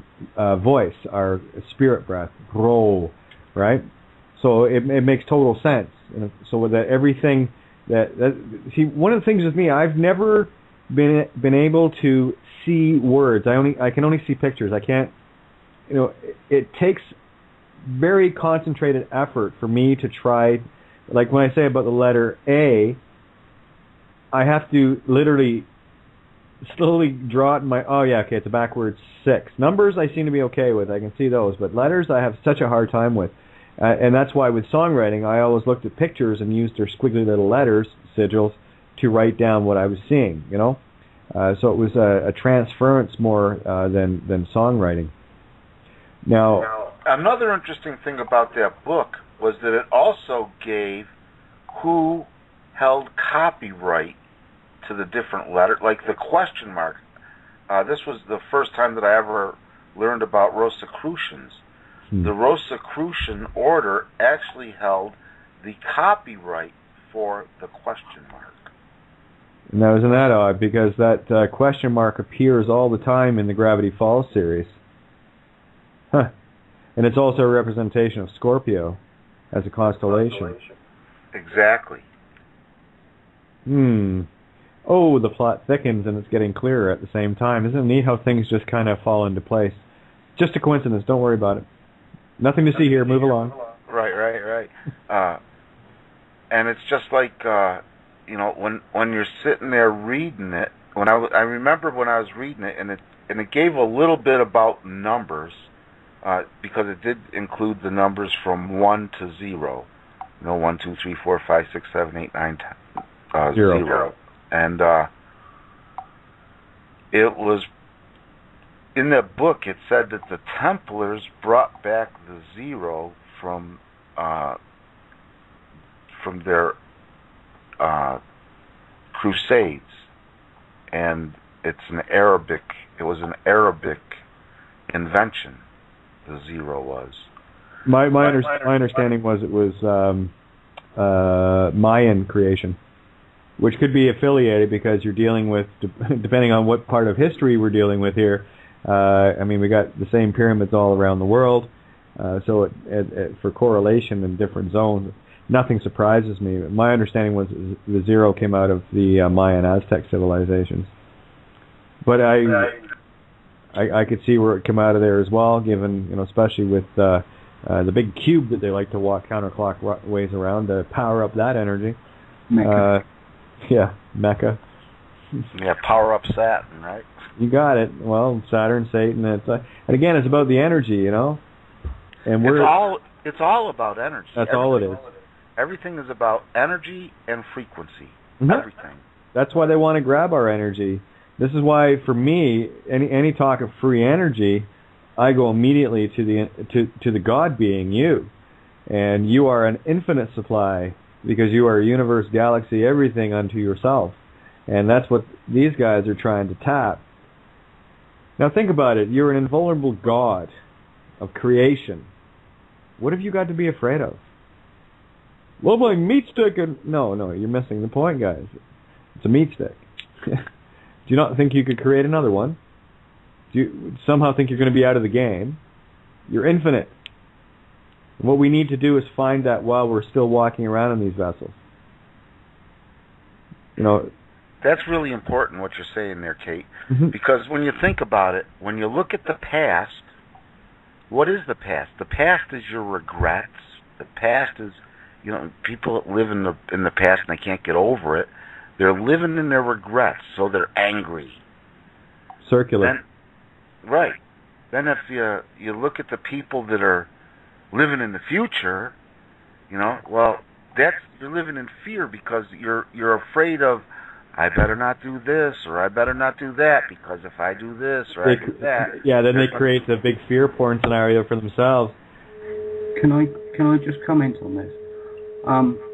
voice, our spirit breath, ro, right? So it makes total sense. So that everything see, one of the things with me, I've never been able to see words. I can only see pictures. I can't. It takes very concentrated effort for me to try. Like when I say about the letter A, I have to literally slowly draw it in my, it's a backwards 6. Numbers I seem to be okay with. I can see those. But letters I have such a hard time with. And that's why with songwriting, I always looked at pictures and used their squiggly little letters, sigils, to write down what I was seeing, So it was a transference more than songwriting. Now, another interesting thing about that book was that it also gave who held copyright to the different letters, like the question mark. This was the first time that I ever learned about Rosicrucians. The Rosicrucian order actually held the copyright for the question mark. Now, isn't that odd? Because that question mark appears all the time in the Gravity Falls series. Huh. And it's also a representation of Scorpio as a constellation. Exactly. Oh, the plot thickens and it's getting clearer at the same time. Isn't it neat how things just kind of fall into place? Just a coincidence. Don't worry about it. Nothing to see here. Move along. Right. And it's just like, when you're sitting there reading it. I remember when I was reading it, and it gave a little bit about numbers, because it did include the numbers from 1 to 0. 1, 2, 3, 4, 5, 6, 7, 8, 9, Zero. And it was, in the book, it said that the Templars brought back the zero from their crusades, and it was an Arabic invention. The zero was. My understanding was it was Mayan creation, which could be affiliated because you're dealing with, depending on what part of history we're dealing with here. I mean, we got the same pyramids all around the world, so for correlation in different zones, nothing surprises me. My understanding was the zero came out of the Mayan Aztec civilizations, but I could see where it came out of there as well, given, especially with the big cube that they like to walk counterclockwise around to power up that energy. Mecca. Mecca. Yeah, power up Saturn, right? You got it. Well, Saturn, Satan. And again, it's about the energy, And it's all about energy. That's all it is. Everything is about energy and frequency. Mm-hmm. Everything. That's why they want to grab our energy. This is why, for me, any talk of free energy, I go immediately to the God being, you, and you are an infinite supply because you are a universe, galaxy, everything unto yourself, and that's what these guys are trying to tap. Now think about it. You're an invulnerable God of creation. What have you got to be afraid of? Well, my meat stick and... No, you're missing the point, guys. It's a meat stick. Do you not think you could create another one? Do you somehow think you're going to be out of the game? You're infinite. And what we need to do is find that while we're still walking around in these vessels. That's really important what you're saying there, Kate, mm-hmm. because when you think about it, when you look at the past, what is the past? The past is your regrets. The past is, people that live in the past and they can't get over it. They're living in their regrets, so they're angry. Circular. Right. Then if you look at the people that are living in the future, you're living in fear because you're afraid of, I better not do this or I better not do that because if I do this or I do that. Yeah, then they create the big fear porn scenario for themselves. Can I just comment on this?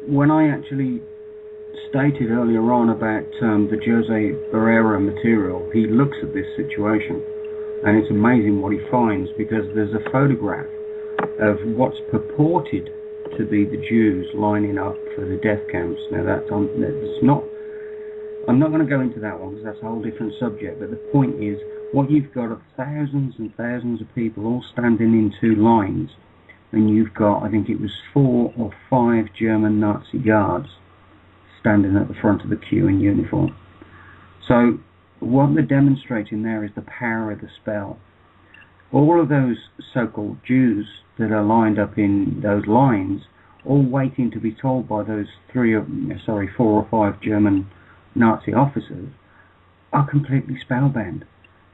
When I actually stated earlier on about the Jose Barrera material, he looks at this situation and it's amazing what he finds, because there's a photograph of what's purported to be the Jews lining up for the death camps. Now that's not, I'm not going to go into that one because that's a whole different subject, but the point is, what you've got are thousands and thousands of people all standing in two lines, and you've got, I think it was 4 or 5 German Nazi guards standing at the front of the queue in uniform. So what they're demonstrating there is the power of the spell. All of those so-called Jews that are lined up in those lines, all waiting to be told by those 4 or 5 German Nazi officers, are completely spellbound.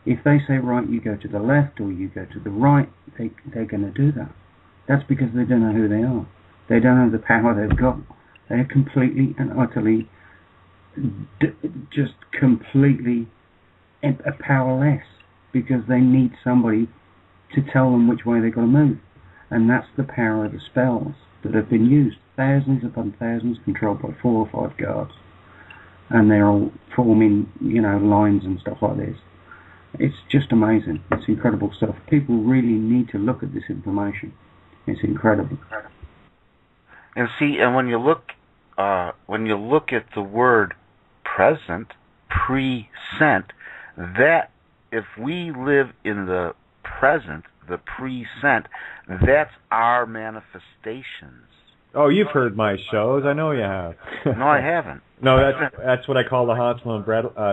If they say, right, you go to the left or you go to the right, they're going to do that. That's because they don't know who they are. They don't know the power they've got. They're completely and utterly, just completely powerless, because they need somebody to tell them which way they've got to move. And that's the power of the spells that have been used. Thousands upon thousands, controlled by 4 or 5 guards. And they're all forming, lines and stuff like this. It's just amazing. It's incredible stuff. People really need to look at this information. It's incredible. And see, and when you look at the word present, present, that if we live in the present, the present, that's our manifestations. Oh, you've heard my shows. I know you have. No, I haven't. No, that's what I call the Hansel and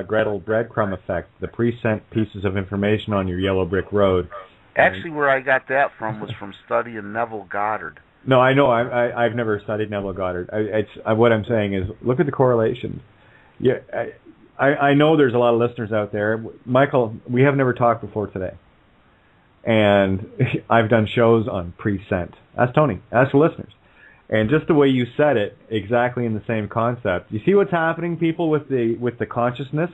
Gretel breadcrumb effect. The pre-sent pieces of information on your yellow brick road. Actually, where I got that from was from studying Neville Goddard. No, I know. I've never studied Neville Goddard. What I'm saying is, look at the correlations. Yeah, I know there's a lot of listeners out there. Michael, we have never talked before today. And I've done shows on pre-sent. Ask Tony. Ask the listeners. And just the way you said it, exactly in the same concept. You see what's happening, people, with the consciousness?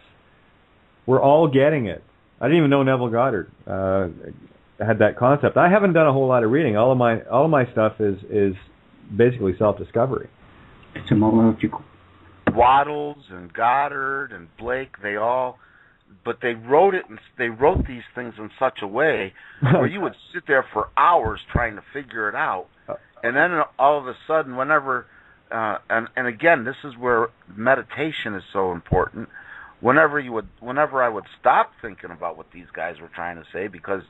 We're all getting it. I didn't even know Neville Goddard had that concept. I haven't done a whole lot of reading. All of my stuff is basically self-discovery. Etymological. Waddles and Goddard and Blake, but they wrote these things in such a way where you would sit there for hours trying to figure it out, and then all of a sudden, whenever, and again, this is where meditation is so important. Whenever I would stop thinking about what these guys were trying to say, because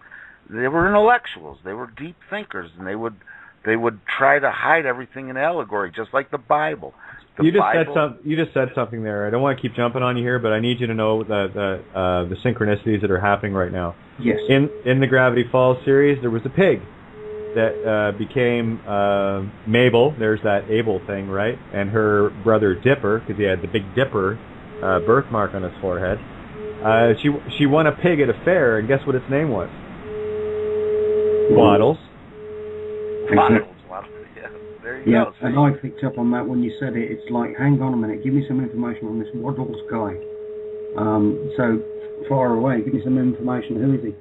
they were intellectuals, they were deep thinkers, and they would try to hide everything in allegory, just like the Bible. You just said something there. I don't want to keep jumping on you here, but I need you to know the synchronicities that are happening right now. Yes. In the Gravity Falls series, there was a pig that became Mabel. There's that Abel thing, right? And her brother Dipper, because he had the Big Dipper birthmark on his forehead. She won a pig at a fair, and guess what its name was? Waddles. Waddles. Yeah, there you go. And I picked up on that when you said it. It's like, hang on a minute, give me some information on this Waddles guy. So far away, give me some information. Who is he?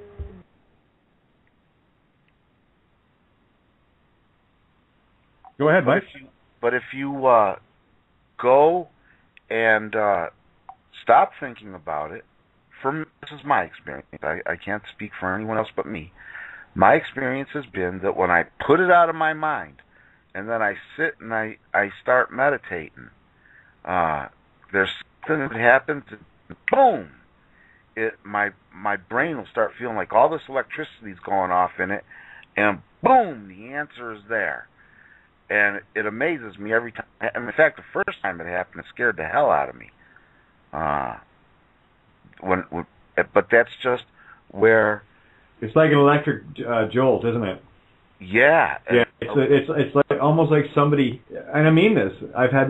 Go ahead, Mike. But if you go and stop thinking about it, this is my experience. I can't speak for anyone else but me. My experience has been that when I put it out of my mind, and then I sit and I start meditating, there's something that happens, and boom! My brain will start feeling like all this electricity is going off in it, and boom, the answer is there. And it amazes me every time. And in fact, the first time it happened, it scared the hell out of me. But that's just where. It's like an electric jolt, isn't it? Yeah. Yeah. It's like almost like somebody, and I mean this. I've had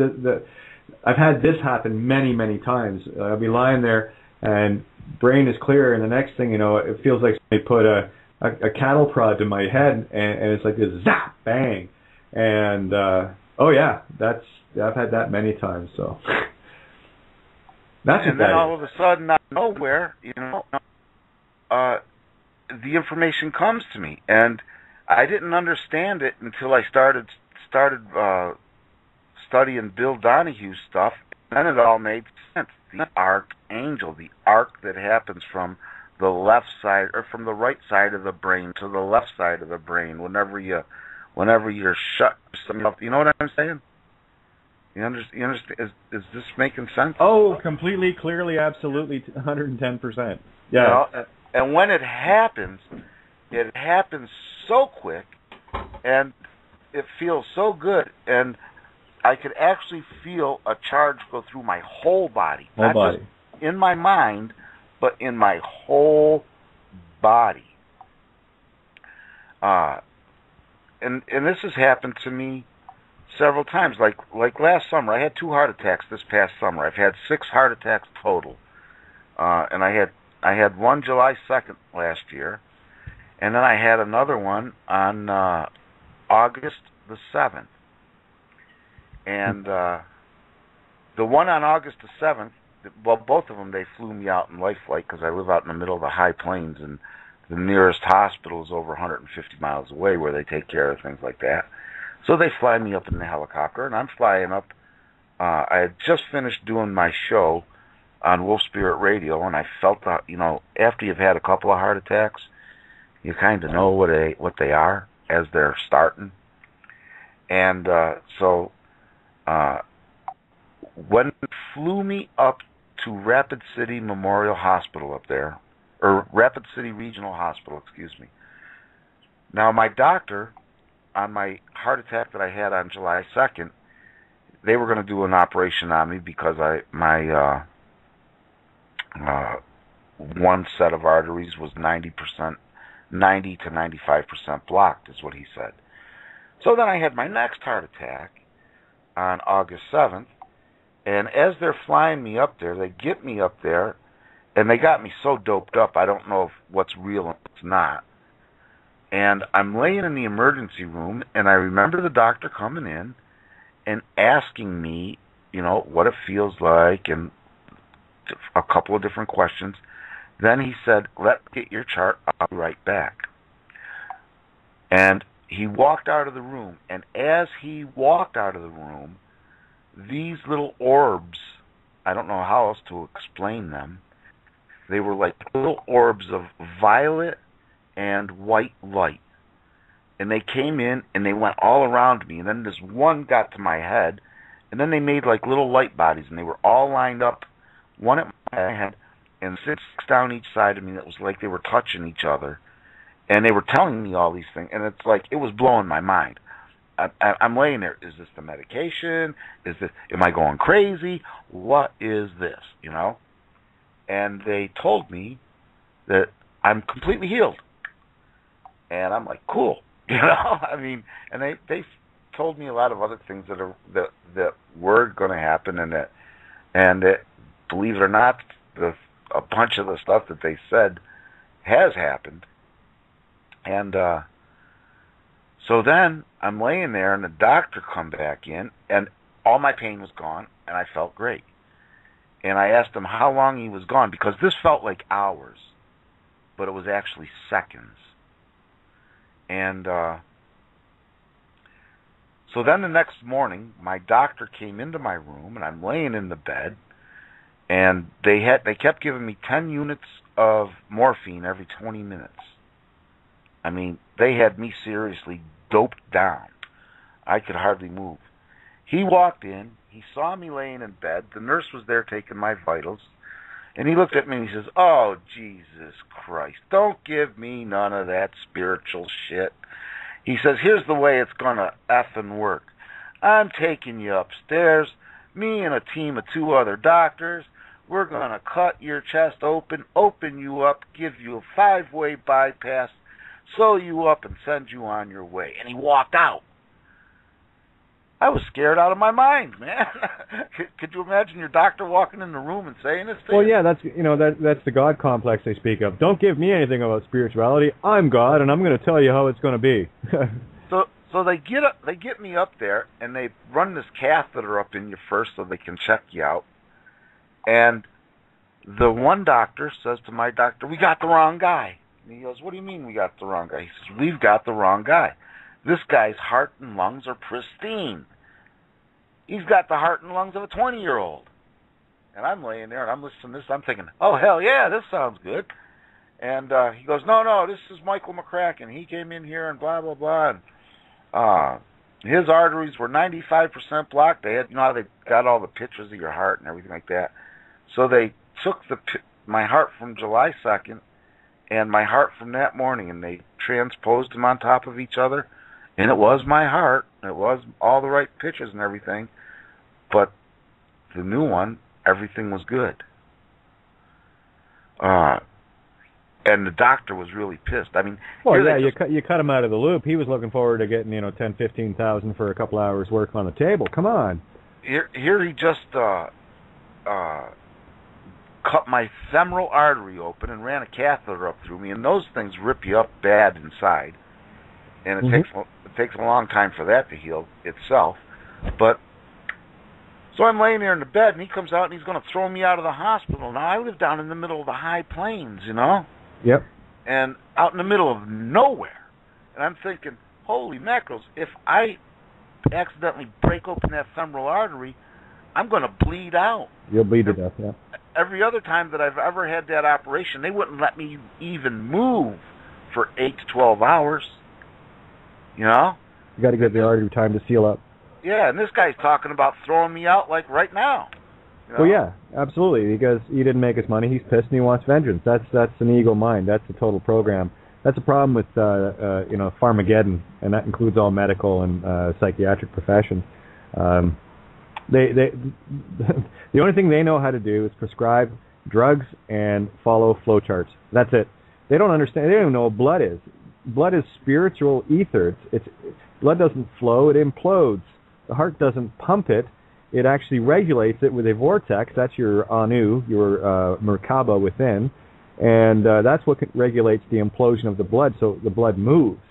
this happen many times. I'll be lying there, and brain is clear, and the next thing you know, it feels like somebody put a cattle prod to my head, and it's like this zap, bang, and oh yeah, I've had that many times. So that's and then all of a sudden, out of nowhere, the information comes to me, and I didn't understand it until I started studying Bill Donohue's stuff. And then it all made sense. The archangel, the arc that happens from the left side or from the right side of the brain to the left side of the brain. Whenever you're shut, you know what I'm saying? You understand? Is this making sense? Oh, completely, clearly, absolutely, 110%. Yeah. And when it happens so quick, and it feels so good, and I could actually feel a charge go through my whole body. Not just in my mind, but in my whole body. And this has happened to me several times. Like last summer, I had 2 heart attacks this past summer. I've had 6 heart attacks total. And I had one July 2nd last year, and then I had another one on August the 7th. And the one on August the 7th, well, both of them, they flew me out in life flight because I live out in the middle of the high plains, and the nearest hospital is over 150 miles away where they take care of things like that. So they fly me up in the helicopter, and I'm flying up. I had just finished doing my show on Wolf Spirit Radio, and I felt that, after you've had a couple of heart attacks, you kind of know what they are as they're starting. And so when it flew me up to Rapid City Memorial Hospital up there, or Rapid City Regional Hospital, excuse me. Now, my doctor, on my heart attack that I had on July 2nd, they were going to do an operation on me because my one set of arteries was 90 to 95% blocked, is what he said. So then I had my next heart attack on August 7th, and as they're flying me up there, they get me up there, and they got me so doped up, I don't know what's real and what's not. And I'm laying in the emergency room, and I remember the doctor coming in, and asking me, what it feels like and a couple of different questions. Then he said, "Let me get your chart. I'll be right back." And he walked out of the room. And as he walked out of the room, these little orbs, I don't know how else to explain them, they were like little orbs of violet and white light. And they came in and they went all around me. And then this one got to my head. And then they made like little light bodies. And they were all lined up, one at my head, and 6 down each side of me. It was like they were touching each other. And they were telling me all these things. And it's like, it was blowing my mind. I'm laying there. Is this the medication? Am I going crazy? What is this? And they told me that I'm completely healed. And I'm like, cool. And they told me a lot of other things that were going to happen, and that, believe it or not, a bunch of the stuff that they said has happened. And so then I'm laying there, and the doctor come back in, and all my pain was gone, and I felt great. And I asked him how long he was gone, because this felt like hours, but it was actually seconds. And so then the next morning, my doctor came into my room, and I'm laying in the bed, and they kept giving me 10 units of morphine every 20 minutes. I mean, they had me seriously doped down. I could hardly move. He walked in. He saw me laying in bed. The nurse was there taking my vitals. And he looked at me and he says, "Oh, Jesus Christ, don't give me none of that spiritual shit." He says, "Here's the way it's going to effing work. I'm taking you upstairs, me and a team of 2 other doctors. We're going to cut your chest open you up, give you a 5-way bypass, sew you up, and send you on your way." And he walked out. I was scared out of my mind, man. Could you imagine your doctor walking in the room and saying this to you? Well, yeah, that's the God complex they speak of. Don't give me anything about spirituality. I'm God, and I'm going to tell you how it's going to be. So they get me up there, and they run this catheter up in you first so they can check you out. And the one doctor says to my doctor, "We got the wrong guy." And he goes, "What do you mean we got the wrong guy?" He says, "We've got the wrong guy. This guy's heart and lungs are pristine. He's got the heart and lungs of a 20-year-old. And I'm laying there, and I'm listening to this. I'm thinking, oh, hell yeah, this sounds good. And he goes, no, this is Michael McCracken. He came in here and blah, blah, blah. And his arteries were 95% blocked. They had, they got all the pictures of your heart and everything like that. So they took my heart from July 2nd and my heart from that morning, and they transposed them on top of each other. And it was my heart. It was all the right pictures and everything. But the new one, everything was good. And the doctor was really pissed. I mean, well, yeah, you cut him out of the loop. He was looking forward to getting 10,000-15,000 for a couple hours work on the table. Come on. Here he just cut my femoral artery open and ran a catheter up through me, and those things rip you up bad inside. And it takes a long time for that to heal itself. But so I'm laying there in the bed, and he comes out, and he's going to throw me out of the hospital. Now, I live down in the middle of the high plains, Yep. And out in the middle of nowhere. And I'm thinking, holy mackerels, if I accidentally break open that femoral artery, I'm going to bleed out. You'll bleed to death, yeah. Every other time that I've ever had that operation, they wouldn't let me even move for 8 to 12 hours. You got to give the artery time to seal up. Yeah, and this guy's talking about throwing me out like right now. Well, yeah, absolutely, because he didn't make his money. He's pissed and he wants vengeance. That's an ego mind. That's a total program. That's a problem with Pharmageddon, and that includes all medical and psychiatric professions. The only thing they know how to do is prescribe drugs and follow flowcharts. That's it. They don't understand. They don't even know what blood is. Blood is spiritual ether. Blood doesn't flow, it implodes. The heart doesn't pump it. It actually regulates it with a vortex. That's your Anu, your Merkaba within. And that's what regulates the implosion of the blood, so the blood moves.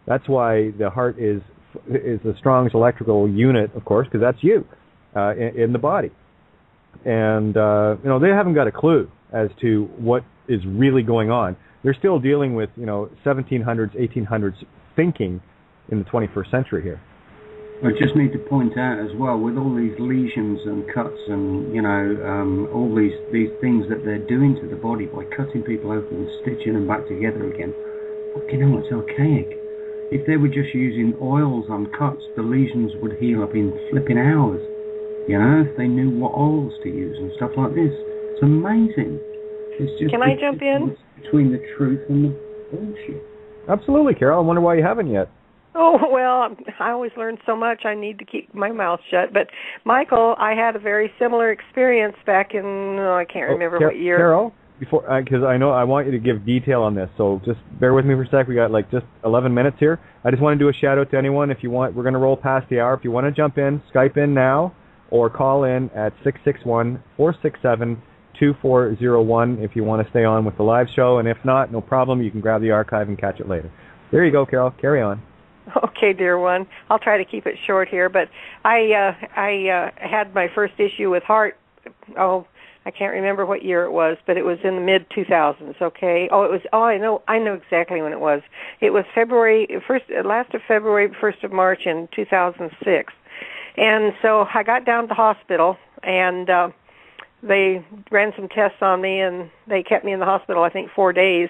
That's why the heart is is the strongest electrical unit, of course, because that's you in the body. And they haven't got a clue as to what is really going on. They're still dealing with 1700s, 1800s thinking in the 21st century here. I just need to point out as well, with all these lesions and cuts and all these things that they're doing to the body by cutting people open and stitching them back together again. It's archaic. If they were just using oils on cuts, the lesions would heal up in flipping hours. If they knew what oils to use and stuff like this. It's amazing. It's just Can I jump in? Between the truth and the bullshit. Absolutely, Carol. I wonder why you haven't yet. Oh, well, I always learn so much, I need to keep my mouth shut. But, Michael, I had a very similar experience back in, I can't remember what year. Carol, because I know I want you to give detail on this, so just bear with me for a sec. We got just 11 minutes here. I just want to do a shout-out to anyone. If you want, we're going to roll past the hour. If you want to jump in, Skype in now or call in at 661-467-2401 if you want to stay on with the live show. And if not, no problem. You can grab the archive and catch it later. There you go, Carol. Carry on. Okay, dear one. I'll try to keep it short here, but I had my first issue with heart. I can't remember what year it was, but it was in the mid 2000s. Okay. I know exactly when it was. It was last of February, 1st of March in 2006, and so I got down to the hospital and they ran some tests on me and they kept me in the hospital I think 4 days.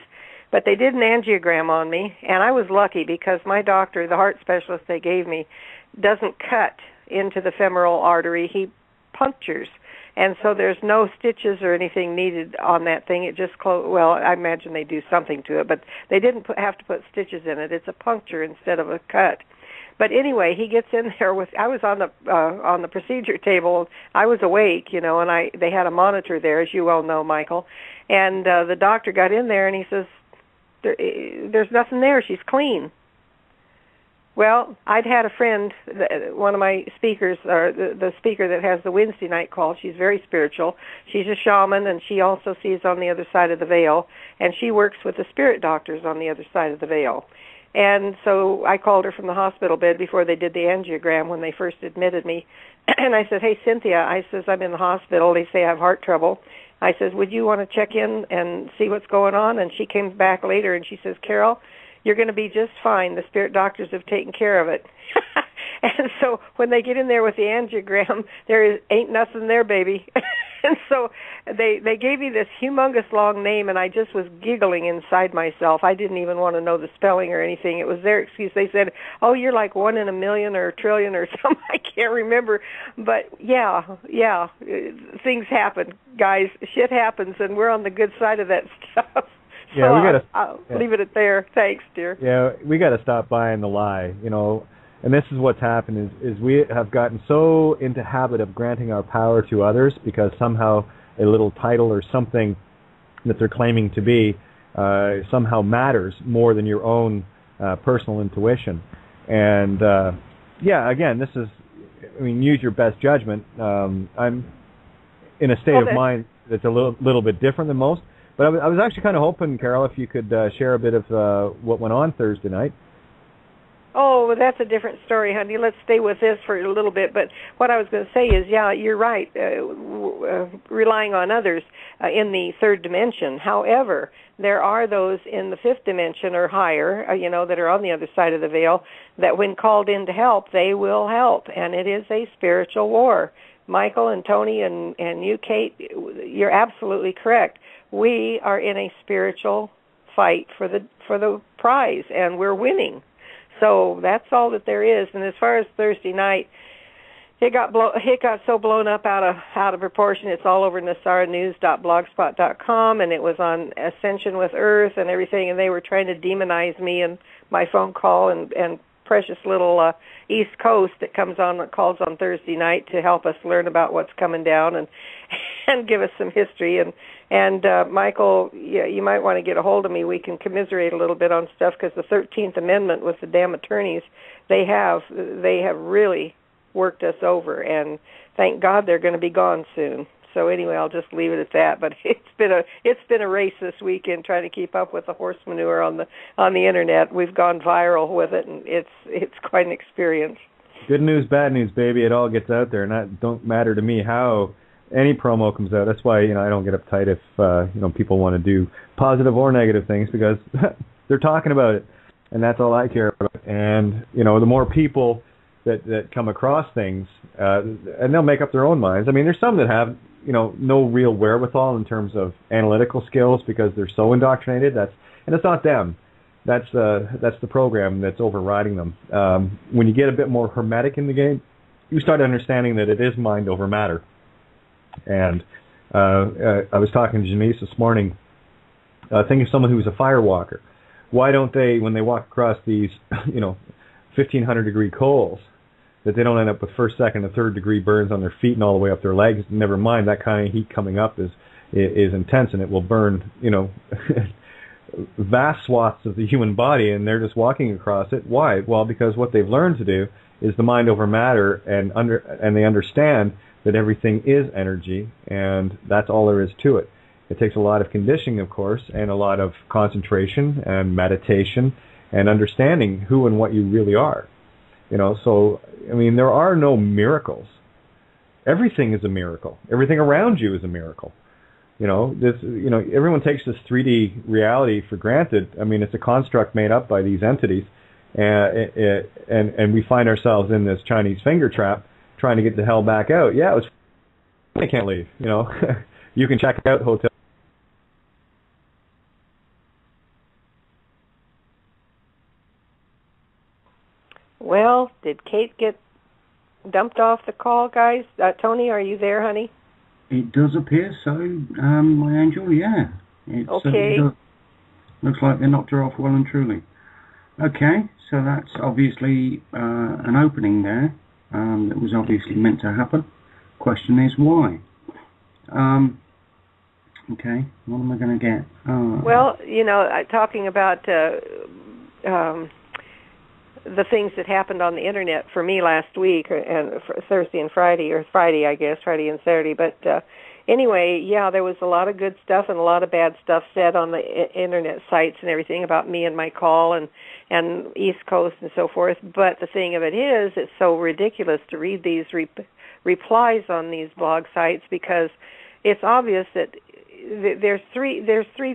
But they did an angiogram on me, and I was lucky because my doctor, the heart specialist they gave me, doesn't cut into the femoral artery. He punctures. And so there's no stitches or anything needed on that thing. It just I imagine they do something to it, but they didn't have to put stitches in it. It's a puncture instead of a cut. But anyway, he gets in there I was on the procedure table. I was awake, and they had a monitor there, as you well know, Michael. And the doctor got in there and he says, there's nothing there. She's clean. Well, I'd had a friend, one of my speakers, or the speaker that has the Wednesday night call. She's very spiritual. She's a shaman, and she also sees on the other side of the veil, and she works with the spirit doctors on the other side of the veil. And so I called her from the hospital bed before they did the angiogram when they first admitted me. And I said, hey, Cynthia, I says, I'm in the hospital. They say I have heart trouble. I says, would you want to check in and see what's going on? And she came back later and she says, Carol, you're going to be just fine. The spirit doctors have taken care of it. And so when they get in there with the angiogram, ain't nothing there, baby. And so they gave me this humongous long name, and I just was giggling inside myself. I didn't even want to know the spelling or anything. It was their excuse. They said, oh, you're like 1 in a million or a trillion or something. I can't remember. But, yeah, things happen, guys. Shit happens, and we're on the good side of that stuff. So yeah, I'll leave it at there. Thanks, dear. Yeah, we got to stop buying the lie, And this is what's happened is we have gotten so into habit of granting our power to others because somehow a little title or something that they're claiming to be somehow matters more than your own personal intuition. And, again, this is, use your best judgment. I'm in a state of mind that's a little bit different than most. But I was actually kind of hoping, Carol, if you could share a bit of what went on Thursday night. Oh, well, that's a different story, honey. Let's stay with this for a little bit. But what I was going to say is, yeah, you're right, relying on others in the third dimension. However, there are those in the fifth dimension or higher, that are on the other side of the veil, that when called in to help, they will help. And it is a spiritual war. Michael and Tony and you, Kate, you're absolutely correct. We are in a spiritual fight for the prize, and we're winning. So that's all that there is. And as far as Thursday night, it got so blown up out of proportion. It's all over nasaranews.blogspot.com, and it was on Ascension with Earth and everything. And they were trying to demonize me and my phone call and precious little East Coast that calls on Thursday night to help us learn about what's coming down and give us some history. And Michael, you might want to get a hold of me. We can commiserate a little bit on stuff because the 13th Amendment with the damn attorneys, they have really worked us over, and thank God they're going to be gone soon. So anyway, I'll just leave it at that. But it's been a race this weekend trying to keep up with the horse manure on the internet. We've gone viral with it, and it's quite an experience. Good news, bad news, baby. It all gets out there, and that don't matter to me how any promo comes out. That's why I don't get uptight if people want to do positive or negative things, because they're talking about it, and that's all I care about. And the more people that come across things, and they'll make up their own minds. I mean, there's some that have no real wherewithal in terms of analytical skills because they're so indoctrinated. And it's not them. That's the program that's overriding them. When you get a bit more hermetic in the game, you start understanding that it is mind over matter. And I was talking to Janice this morning. Think of someone who's a fire walker. Why don't they, when they walk across these, 1,500-degree coals, that they don't end up with first, second, and third degree burns on their feet and all the way up their legs? Never mind, that kind of heat coming up is intense, and it will burn, vast swaths of the human body, and they're just walking across it. Why? Well, because what they've learned to do is the mind over matter, and they understand that everything is energy, and that's all there is to it. It takes a lot of conditioning, of course, and a lot of concentration and meditation and understanding who and what you really are. So, I mean, there are no miracles. Everything is a miracle. Everything around you is a miracle. Everyone takes this 3D reality for granted. I mean, it's a construct made up by these entities, and we find ourselves in this Chinese finger trap trying to get the hell back out. Yeah, I can't leave. You can check out hotel. Well, did Kate get dumped off the call, guys? Tony, are you there, honey? It does appear so, my angel, yeah. Okay. Looks like they knocked her off well and truly. Okay, so that's obviously an opening there that was obviously meant to happen. Question is why? Okay, what am I going to get? Well, talking about the things that happened on the internet for me last week, and Thursday and Friday, or Friday, I guess, Friday and Saturday. But anyway, yeah, there was a lot of good stuff and a lot of bad stuff said on the internet sites and everything about me and my call and East Coast and so forth. But the thing of it is, it's so ridiculous to read these replies on these blog sites, because it's obvious that there's three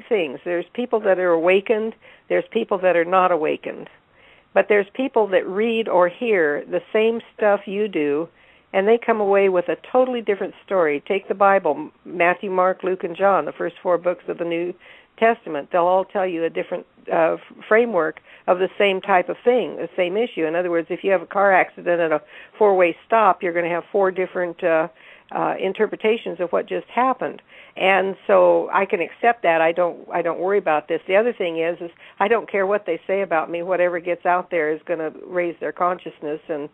things. There's people that are awakened. There's people that are not awakened. But there's people that read or hear the same stuff you do, and they come away with a totally different story. Take the Bible, Matthew, Mark, Luke, and John, the first 4 books of the New Testament. They'll all tell you a different framework of the same type of thing, the same issue. In other words, if you have a car accident at a 4-way stop, you're going to have 4 different interpretations of what just happened. And so I can accept that. I don't worry about this. The other thing is I don't care what they say about me. Whatever gets out there is going to raise their consciousness and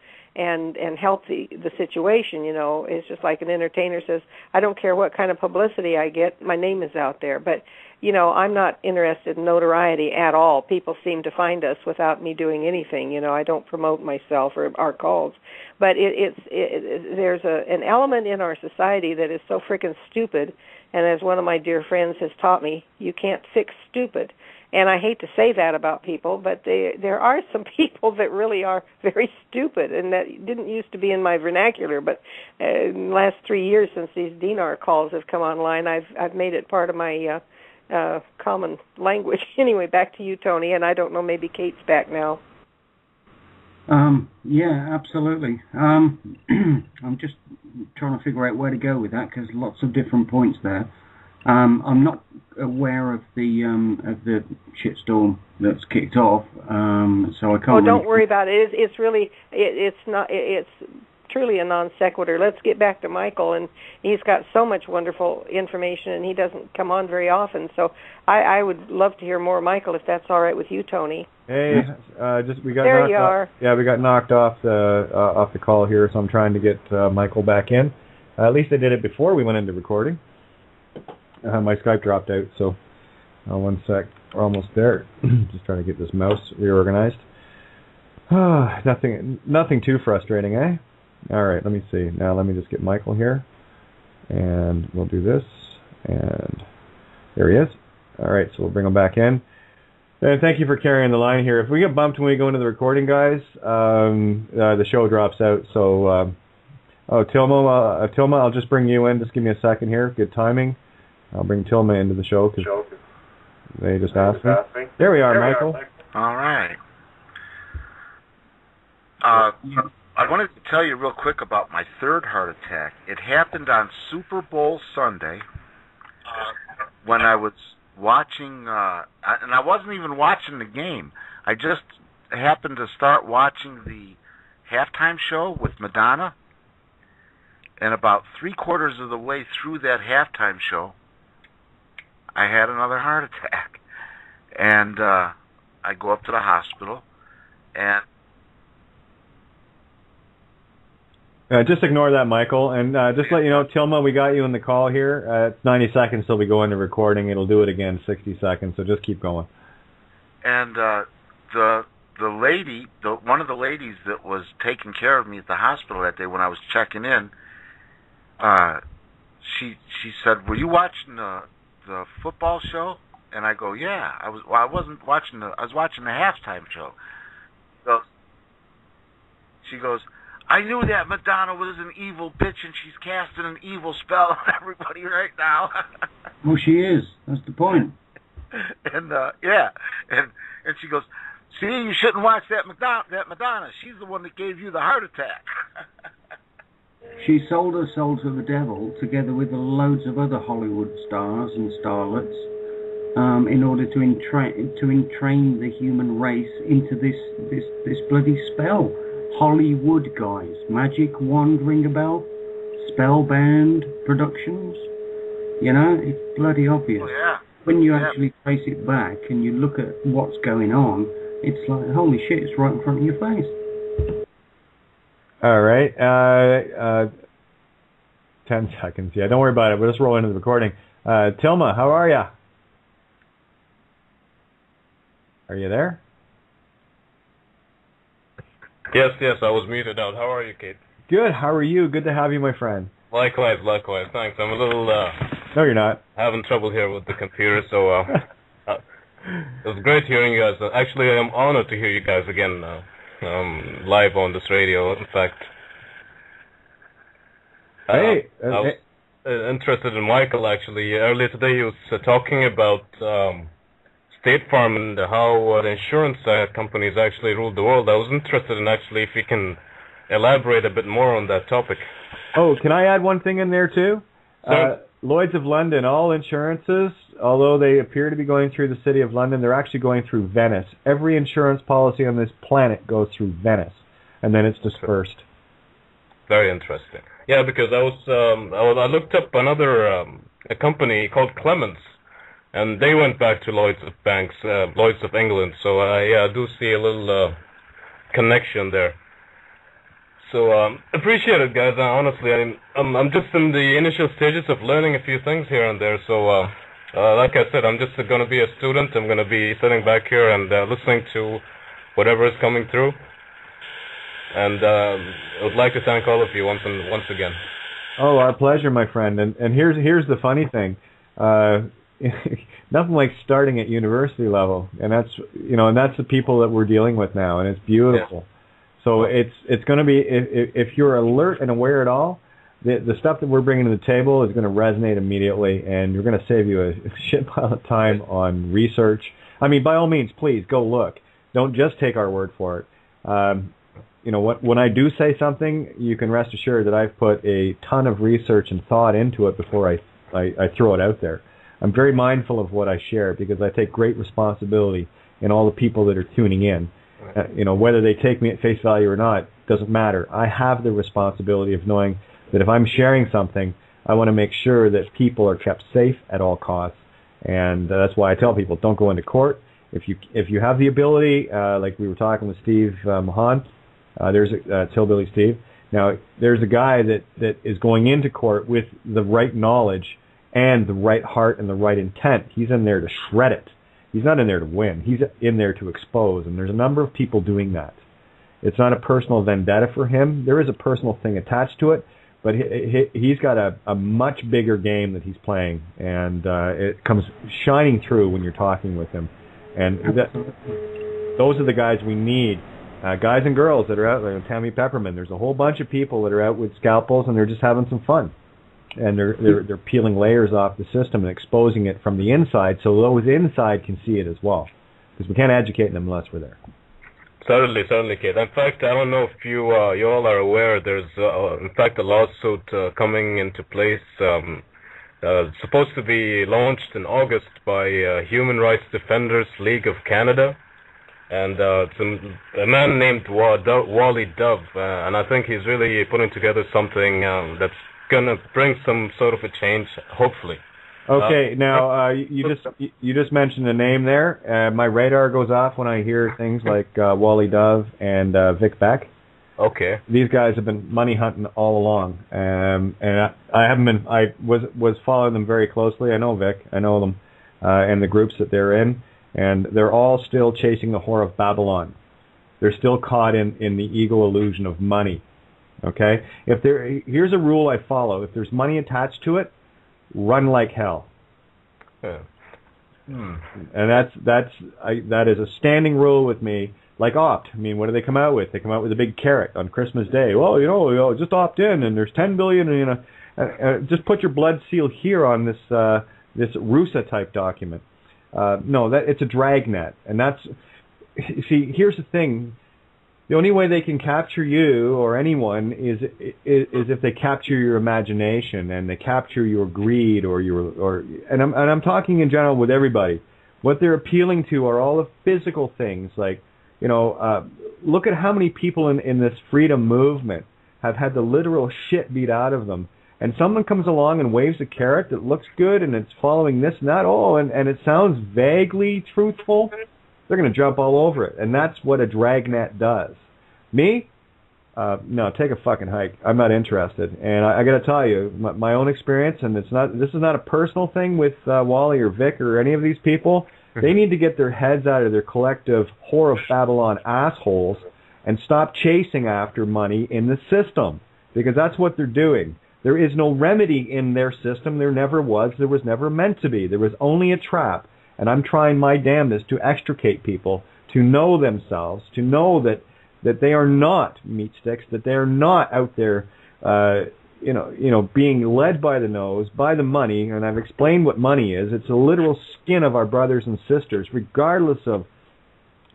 help the situation. It's just like an entertainer says, I don't care what kind of publicity I get, my name is out there. But I'm not interested in notoriety at all. People seem to find us without me doing anything. I don't promote myself or our calls. But there's an element in our society that is so freaking stupid, and as one of my dear friends has taught me, you can't fix stupid. And I hate to say that about people, but there are some people that really are very stupid, and that didn't used to be in my vernacular. But in the last 3 years since these dinar calls have come online, I've made it part of my common language. Anyway, back to you, Tony, and I don't know, maybe Kate's back now. Yeah, absolutely. I'm just trying to figure out where to go with that, because lots of different points there. I'm not aware of the shitstorm that's kicked off, so I can't. Oh, don't worry about it. It's truly a non sequitur. Let's get back to Michael, and he's got so much wonderful information, and he doesn't come on very often. So I would love to hear more, Michael, if that's all right with you, Tony. Hey, we got there knocked you are. Off. Yeah, we got knocked off the call here, so I'm trying to get Michael back in. At least I did it before we went into recording. My Skype dropped out, so 1 sec. We're almost there. Just trying to get this mouse reorganized. Nothing too frustrating, eh? All right, let me see. Now let me just get Michael here. And we'll do this. And there he is. All right, so we'll bring him back in. And thank you for carrying the line here. If we get bumped when we go into the recording, guys, the show drops out. So, Tilma, I'll just bring you in. Just give me a second here. Good timing. I'll bring Tilma into the show because they just asked me. There we are, Michael. All right. I wanted to tell you real quick about my third heart attack. It happened on Super Bowl Sunday when I was watching, and I wasn't even watching the game. I just happened to start watching the halftime show with Madonna, and about 3/4 of the way through that halftime show, I had another heart attack. And I go up to the hospital, and just ignore that, Michael, and just let you know, Tilma, we got you in the call here. It's 90 seconds till we go into recording. It'll do it again 60 seconds, so just keep going. And the lady, one of the ladies that was taking care of me at the hospital that day when I was checking in, she said, "Were you watching the football show?" And I go, "Yeah, I was. Well, I wasn't watching I was watching the halftime show." So she goes, "I knew that Madonna was an evil bitch, and she's casting an evil spell on everybody right now." Well, she is. That's the point. And yeah, and she goes, "See, you shouldn't watch that Madonna. She's the one that gave you the heart attack." She sold her soul to the devil, together with loads of other Hollywood stars and starlets, in order to entrain the human race into this bloody spell. Hollywood, guys. Magic Wand, ring a bell? Spellbound Productions? You know, it's bloody obvious. Oh, yeah. When you actually trace it back and you look at what's going on, it's like, holy shit, it's right in front of your face. All right. 10 seconds. Yeah, don't worry about it. We'll just roll into the recording. Tilma, how are ya? Are you there? Yes, I was muted out. How are you, Kate? Good. How are you? Good to have you, my friend. Likewise. Thanks. I'm a little... No, you're not. Having trouble here with the computer, so... it was great hearing you guys. Actually, I'm honored to hear you guys again live on this radio. In fact... Hey. I was interested in Michael, actually. Earlier today, he was talking about... State Farm and how the insurance companies actually rule the world. I was interested in actually if you can elaborate a bit more on that topic. Oh, can I add one thing in there too? Lloyd's of London, all insurances, although they appear to be going through the City of London, they're actually going through Venice. Every insurance policy on this planet goes through Venice, and then it's dispersed. Very interesting. Yeah, because I looked up another a company called Clements. And they went back to Lloyd's of England. So I do see a little connection there. So appreciate it, guys. Honestly, I'm just in the initial stages of learning a few things here and there. So like I said, I'm just going to be a student. I'm going to be sitting back here and listening to whatever is coming through. And I would like to thank all of you once again. Oh, our pleasure, my friend. And here's the funny thing. Nothing like starting at university level, and that's the people that we're dealing with now, and it's beautiful. Yeah. So it's going to be, if you're alert and aware at all, the stuff that we're bringing to the table is going to resonate immediately, and you're going to save you a shit pile of time on research. I mean, by all means, please go look. Don't just take our word for it. When I do say something, you can rest assured that I've put a ton of research and thought into it before I throw it out there. I'm very mindful of what I share because I take great responsibility in all the people that are tuning in. Whether they take me at face value or not, doesn't matter. I have the responsibility of knowing that if I'm sharing something, I want to make sure that people are kept safe at all costs. And that's why I tell people, don't go into court. If you have the ability, like we were talking with Steve Mahan, there's Hillbilly Steve. Now, there's a guy that is going into court with the right knowledge and the right heart and the right intent. He's in there to shred it. He's not in there to win. He's in there to expose. And there's a number of people doing that. It's not a personal vendetta for him. There is a personal thing attached to it, but he's got a much bigger game that he's playing, and it comes shining through when you're talking with him. And those are the guys we need, guys and girls that are out there. Tammy Pepperman. There's a whole bunch of people that are out with scalpels, and they're just having some fun. And they're peeling layers off the system and exposing it from the inside, so those inside can see it as well. Because we can't educate them unless we're there. Certainly, Kate. In fact, I don't know if you all are aware. There's in fact a lawsuit coming into place, supposed to be launched in August by Human Rights Defenders League of Canada, and it's a man named Wally Dove, and I think he's really putting together something that's gonna bring some sort of a change, hopefully. Okay, now you just mentioned a name there. My radar goes off when I hear things like Wally Dove and Vic Beck. Okay. These guys have been money hunting all along, and I haven't been. I was following them very closely. I know Vic. I know them, and the groups that they're in, and they're all still chasing the whore of Babylon. They're still caught in the ego illusion of money. Okay, here's a rule I follow. If there's money attached to it, run like hell. Yeah. And that is a standing rule with me. Like Opt. I mean, what do they come out with? They come out with a big carrot on Christmas Day. Well, just opt in, and there's 10 billion. And, just put your blood seal here on this RUSA type document. No, it's a dragnet, and that's. See, here's the thing. The only way they can capture you or anyone is if they capture your imagination and they capture your greed and I'm talking in general with everybody. What they're appealing to are all the physical things, like look at how many people in this freedom movement have had the literal shit beat out of them, and someone comes along and waves a carrot that looks good and it's following this and that, and it sounds vaguely truthful. They're going to jump all over it, and that's what a dragnet does. Me? No, take a fucking hike. I'm not interested. And I got to tell you, my own experience, and this is not a personal thing with Wally or Vic or any of these people. They need to get their heads out of their collective whore of Babylon assholes and stop chasing after money in the system, because that's what they're doing. There is no remedy in their system. There never was. There was never meant to be. There was only a trap. And I'm trying my damnedest to extricate people, to know themselves, to know that they are not meat sticks, that they are not out there, being led by the nose, by the money. And I've explained what money is. It's the literal skin of our brothers and sisters, regardless of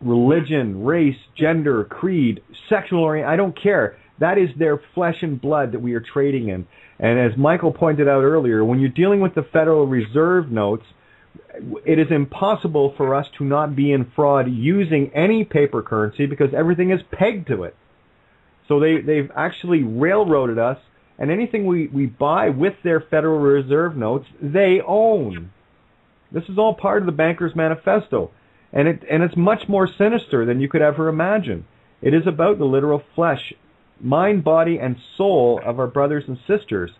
religion, race, gender, creed, sexual orientation. I don't care. That is their flesh and blood that we are trading in. And as Michael pointed out earlier, when you're dealing with the Federal Reserve notes, it is impossible for us to not be in fraud using any paper currency because everything is pegged to it. So they've actually railroaded us, and anything we buy with their Federal Reserve notes, they own. This is all part of the Banker's Manifesto, and it's much more sinister than you could ever imagine. It is about the literal flesh, mind, body, and soul of our brothers and sisters.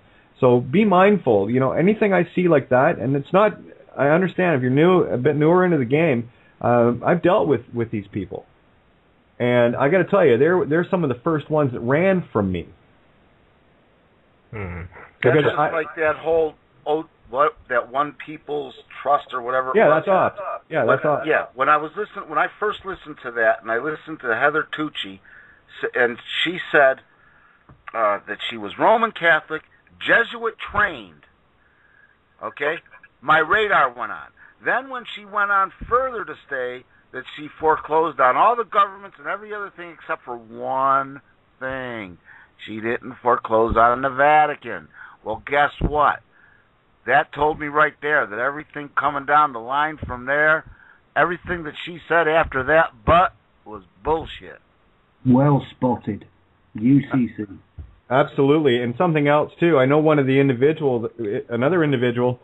So be mindful. Anything I see like that, and it's not. I understand if you're a bit newer into the game. I've dealt with these people, and I got to tell you, they're some of the first ones that ran from me. That's just like that whole that One People's Trust or whatever. Yeah, that's off. Yeah, that's off. Yeah, when I first listened to that, and I listened to Heather Tucci, and she said that she was Roman Catholic, Jesuit trained. Okay. My radar went on. Then when she went on further to say that she foreclosed on all the governments and every other thing except for one thing. She didn't foreclose on the Vatican. Well, guess what? That told me right there that everything coming down the line from there, everything that she said after that was bullshit. Well spotted. UCC. Absolutely. And something else, too. I know another individual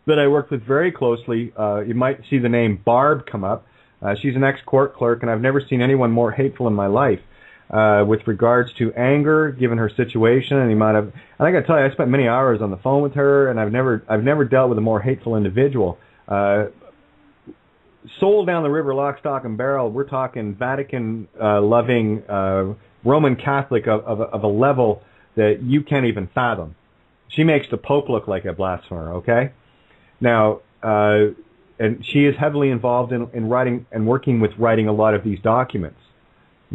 that I worked with very closely. You might see the name Barb come up. She's an ex-court clerk, and I've never seen anyone more hateful in my life with regards to anger, given her situation and the amount of. And I got to tell you, I spent many hours on the phone with her, and I've never dealt with a more hateful individual. Sold down the river, lock, stock, and barrel. We're talking Vatican-loving Roman Catholic of a level that you can't even fathom. She makes the Pope look like a blasphemer, okay? Now, and she is heavily involved in writing and working with writing a lot of these documents,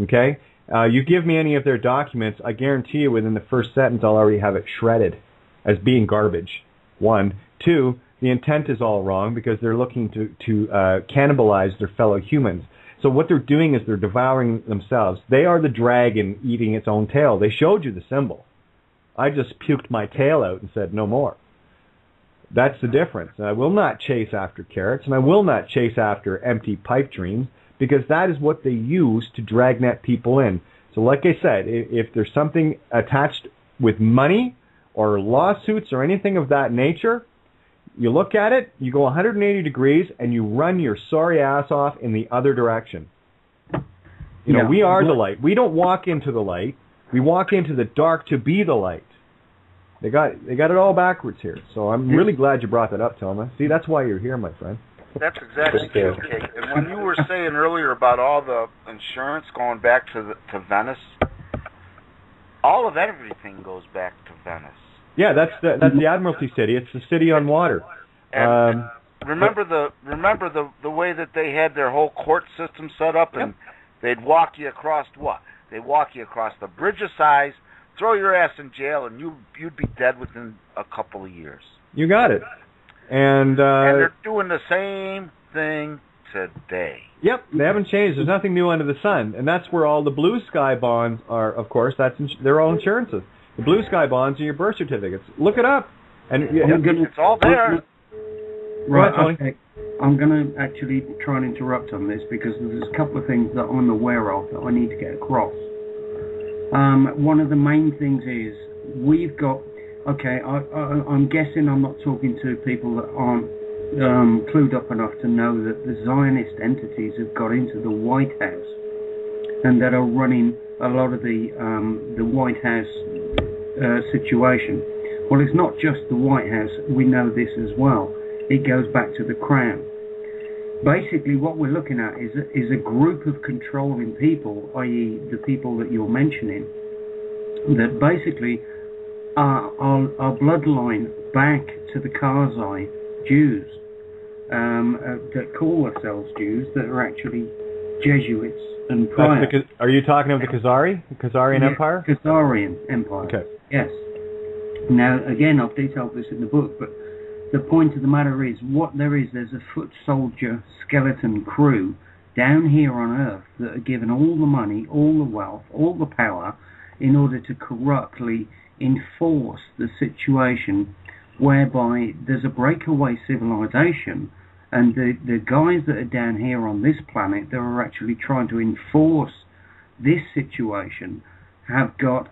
okay? You give me any of their documents, I guarantee you within the first sentence I'll already have it shredded as being garbage, one. Two, the intent is all wrong because they're looking to cannibalize their fellow humans. So what they're doing is they're devouring themselves. They are the dragon eating its own tail. They showed you the symbol. I just puked my tail out and said no more. That's the difference. And I will not chase after carrots, and I will not chase after empty pipe dreams, because that is what they use to dragnet people in. So like I said, if there's something attached with money or lawsuits or anything of that nature, you look at it, you go 180 degrees, and you run your sorry ass off in the other direction. You know, we are the light. We don't walk into the light. We walk into the dark to be the light. They got it all backwards here. So I'm really glad you brought that up, Thelma. See, that's why you're here, my friend. That's exactly true, Kate. And when you were saying earlier about all the insurance going back to Venice, all of everything goes back to Venice. Yeah, that's the Admiralty City. It's the city on water. And remember the way that they had their whole court system set up, and they'd walk you across what? They'd walk you across the Bridge of Sighs, throw your ass in jail, and you'd be dead within a couple of years. You got it. And they're doing the same thing today. Yep, they haven't changed. There's nothing new under the sun, and that's where all the blue sky bonds are. Of course, they're all insurances. The blue sky bonds are your birth certificates. Look it up, and it's all there. Right. Okay. I'm going to actually try and interrupt on this because there's a couple of things that I'm aware of that I need to get across. One of the main things is we've got. Okay, I'm guessing I'm not talking to people that aren't clued up enough to know that the Zionist entities have got into the White House and that are running a lot of the White House situation. Well, it's not just the White House. We know this as well. It goes back to the Crown. Basically, what we're looking at is a group of controlling people, i.e. the people that you're mentioning, that basically are bloodline back to the Khazai Jews that call themselves Jews that are actually Jesuits and prior. Are you talking of the Khazarian Empire? Khazarian Empire. Okay. Yes. Now, again, I've detailed this in the book, but the point of the matter is, there's a foot soldier skeleton crew down here on Earth that are given all the money, all the wealth, all the power in order to corruptly enforce the situation whereby there's a breakaway civilization, and the guys that are down here on this planet that are actually trying to enforce this situation have got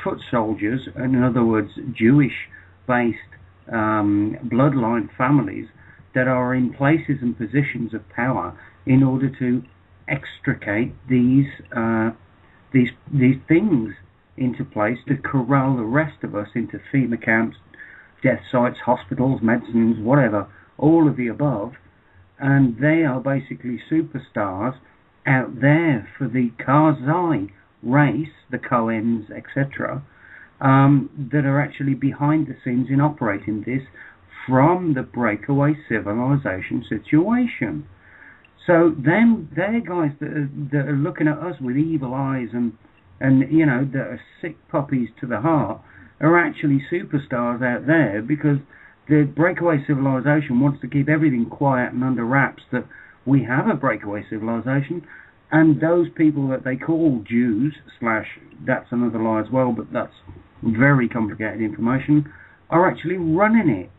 foot soldiers, in other words, Jewish-based bloodline families that are in places and positions of power in order to extricate these things into place to corral the rest of us into FEMA camps, death sites, hospitals, medicines, whatever, all of the above. And they are basically superstars out there for the Khazai race, the Cohens, etc., that are actually behind the scenes in operating this from the breakaway civilization situation. So they're guys that are looking at us with evil eyes and you know, that are sick puppies to the heart, are actually superstars out there, because the breakaway civilization wants to keep everything quiet and under wraps, that we have a breakaway civilization, and those people that they call Jews, that's another lie as well, but that's very complicated information, are actually running it.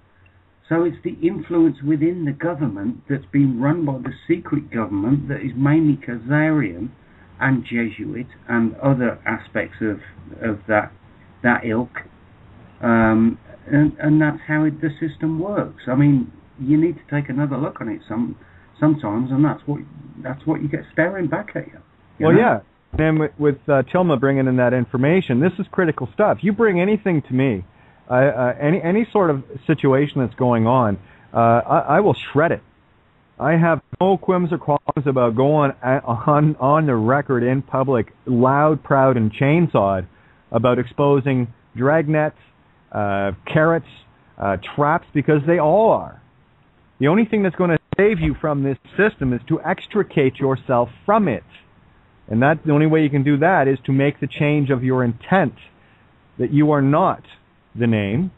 So it's the influence within the government that's being run by the secret government that is mainly Khazarian and Jesuit and other aspects of that ilk, and that's how the system works. I mean, you need to take another look on it sometimes, and that's what you get staring back at you. Well, know? Yeah. And with Tilma bringing in that information, this is critical stuff. You bring anything to me, any sort of situation that's going on, I will shred it. I have no quims or qualms about going on the record in public, loud, proud, and chainsawed about exposing dragnets, carrots, traps, because they all are. The only thing that's going to save you from this system is to extricate yourself from it. And that's the only way you can do that is to make the change of your intent, that you are not the name.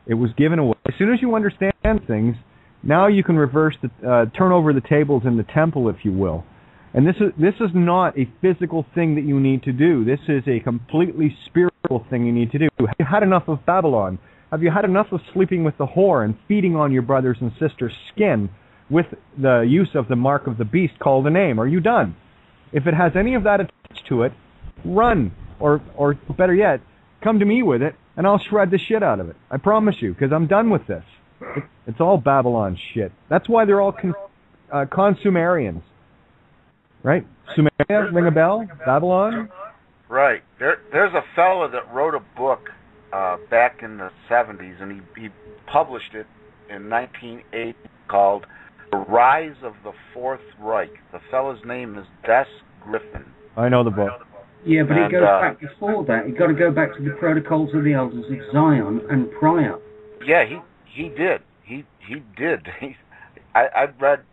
It was given away. As soon as you understand things, now you can reverse turn over the tables in the temple, if you will. And this is not a physical thing that you need to do. This is a completely spiritual thing you need to do. Have you had enough of Babylon? Have you had enough of sleeping with the whore and feeding on your brothers and sisters' skin with the use of the mark of the beast called a name? Are you done? If it has any of that attached to it, run. Or better yet, come to me with it, and I'll shred the shit out of it. I promise you, because I'm done with this. It's all Babylon shit. That's why they're all consumerians. Right? Sumeria, ring a bell? Babylon? Right. There's a fellow that wrote a book back in the 70s, and he published it in 1980 called The Rise of the Fourth Reich. The fellow's name is Des Griffin. I know the book. Yeah, but it goes back before that. You've got to go back to the Protocols of the Elders of Zion and prior. Yeah, he did. He did. I read.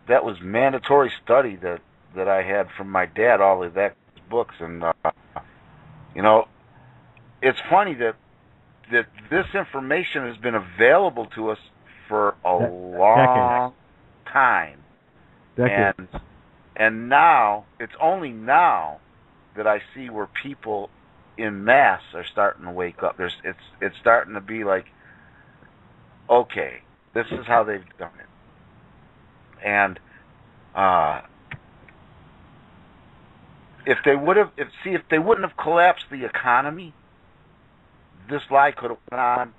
That was mandatory study that I had from my dad. All of that books, and it's funny that this information has been available to us for a long time. Decades. And now, it's only now that I see where people in mass are starting to wake up. It's starting to be like, okay, this is how they've done it. And if they wouldn't have collapsed the economy, this lie could have went on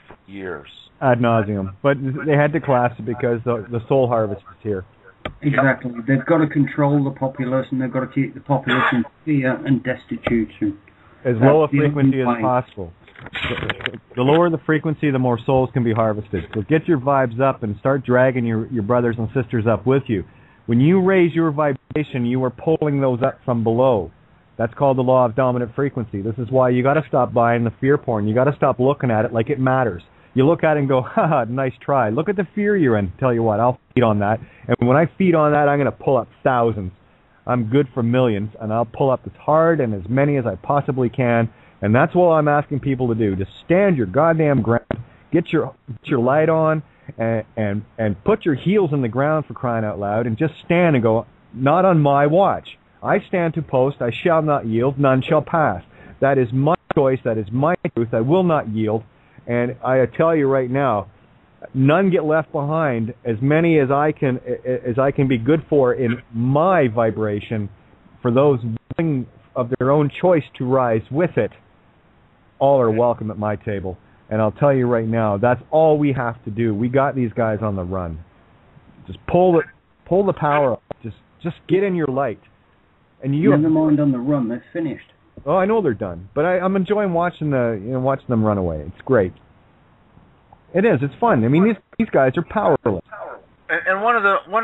for years. Ad nauseum. But they had to collapse it because the soul harvest is here. Exactly. They've got to control the populace, and they've got to keep the populace in fear and destitution. As low a frequency as possible. The lower the frequency, the more souls can be harvested. So get your vibes up and start dragging your brothers and sisters up with you. When you raise your vibration, you are pulling those up from below. That's called the law of dominant frequency. This is why you got to stop buying the fear porn. You got to stop looking at it like it matters. You look at it and go, haha, nice try. Look at the fear you're in. Tell you what, I'll feed on that. And when I feed on that, I'm going to pull up thousands. I'm good for millions, and I'll pull up as hard and as many as I possibly can. And that's what I'm asking people to do. Just stand your goddamn ground, get your light on, and put your heels in the ground, for crying out loud, and just stand and go, not on my watch. I stand to post, I shall not yield, none shall pass. That is my choice, that is my truth, I will not yield. And I tell you right now, none get left behind. As many as I can be good for in my vibration, for those willing of their own choice to rise with it, all are welcome at my table. And I'll tell you right now, that's all we have to do. We got these guys on the run. Just pull the power up. Just get in your light. And you never mind on the run. They're finished. Oh, I know they're done, but I'm enjoying watching them run away. It's great. It is. It's fun. I mean, these guys are powerless. And one of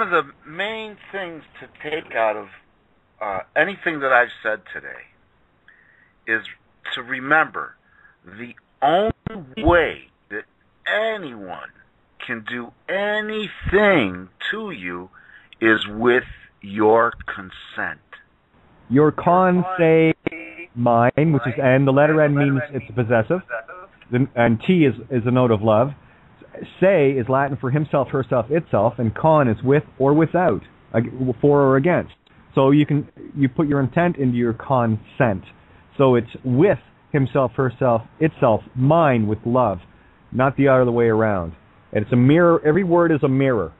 the main things to take out of anything that I've said today is to remember the only way that anyone can do anything to you is with your consent. Your con say mine, which is N. The letter N means it's possessive, and T is a note of love. Say is Latin for himself, herself, itself, and con is with or without, for or against. So you put your intent into your consent. So it's with himself, herself, itself, mine with love, not the other way around. And it's a mirror. Every word is a mirror.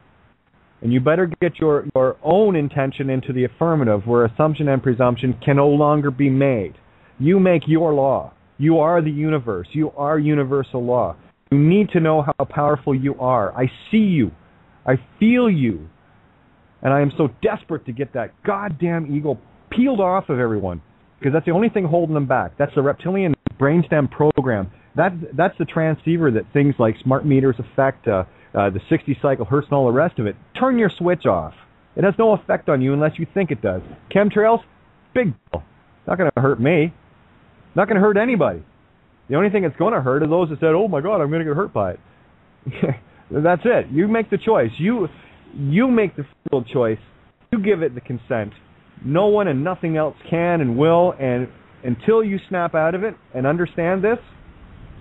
And you better get your own intention into the affirmative, where assumption and presumption can no longer be made. You make your law. You are the universe. You are universal law. You need to know how powerful you are. I see you. I feel you. And I am so desperate to get that goddamn ego peeled off of everyone, because that's the only thing holding them back. That's the reptilian brainstem program. That's the transceiver that things like smart meters affect, the 60-cycle hertz and all the rest of it. Turn your switch off. It has no effect on you unless you think it does. Chemtrails, big deal. Not going to hurt me. Not going to hurt anybody. The only thing it's going to hurt is those that said, "Oh my God, I'm going to get hurt by it." That's it. You make the choice. You make the real choice. You give it the consent. No one and nothing else can and will, and until you snap out of it and understand this,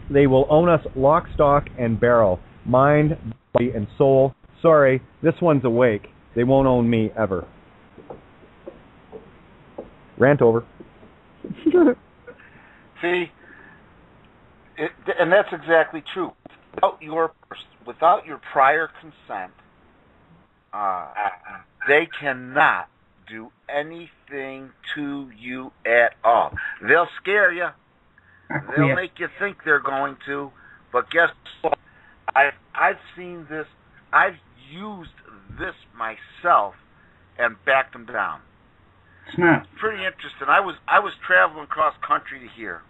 they will own us lock, stock, and barrel. Mind, body, and soul. Sorry, this one's awake. They won't own me ever. Rant over. See, and that's exactly true. Without your prior consent, they cannot do anything to you at all. They'll scare you. They'll make you think they're going to, but guess what? I've seen this. I've used this myself and backed them down. Snap. Pretty interesting. I was traveling cross country to here,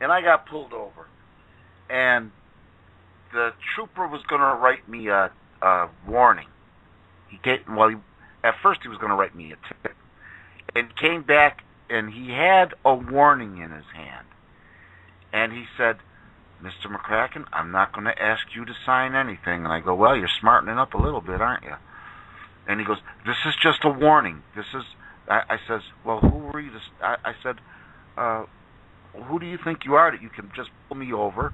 and I got pulled over, and the trooper was going to write me a warning. At first he was going to write me a ticket, and came back and he had a warning in his hand, and he said, "Mr. McCracken, I'm not going to ask you to sign anything." And I go, "Well, you're smartening up a little bit, aren't you?" And he goes, "This is just a warning. This is." I says, "Well, who were you?" I said, "Who do you think you are that you can just pull me over,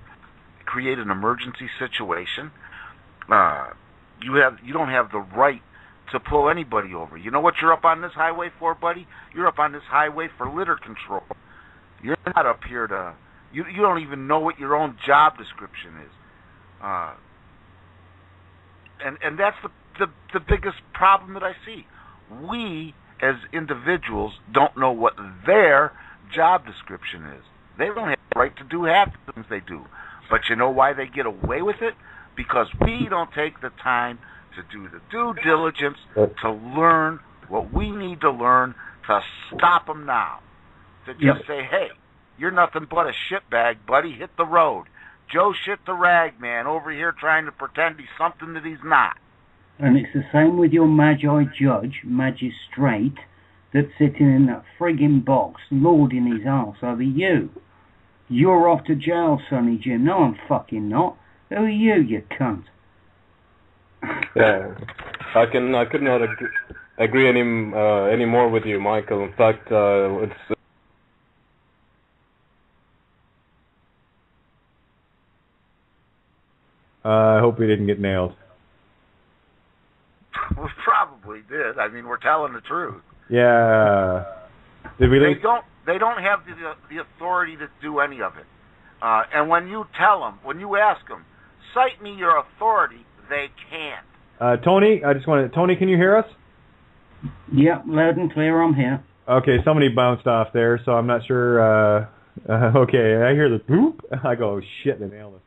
create an emergency situation? You don't have the right to pull anybody over. You know what you're up on this highway for, buddy? You're up on this highway for litter control. You're not up here to. You don't even know what your own job description is." And that's the biggest problem that I see. We as individuals don't know what their job description is. They don't have the right to do half the things they do. But you know why they get away with it? Because we don't take the time to do the due diligence to learn what we need to learn to stop them now. To just say, "Hey, you're nothing but a shitbag, buddy. Hit the road. Joe shit the rag man over here trying to pretend he's something that he's not." And it's the same with your magistrate, that's sitting in that frigging box, lording his arse over you. You're off to jail, Sonny Jim. No, I'm fucking not. Who are you cunt? Yeah, I could not agree any more with you, Michael. In fact, it's. I hope we didn't get nailed. We probably did. I mean, we're telling the truth. Yeah. Did we? They don't have the authority to do any of it. And when you tell them, when you ask them, cite me your authority, they can't. Tony, Tony, can you hear us? Yeah, loud and clear. I'm here. Okay, somebody bounced off there, so I'm not sure. Okay, I hear the boop. I go, shit, they nailed us.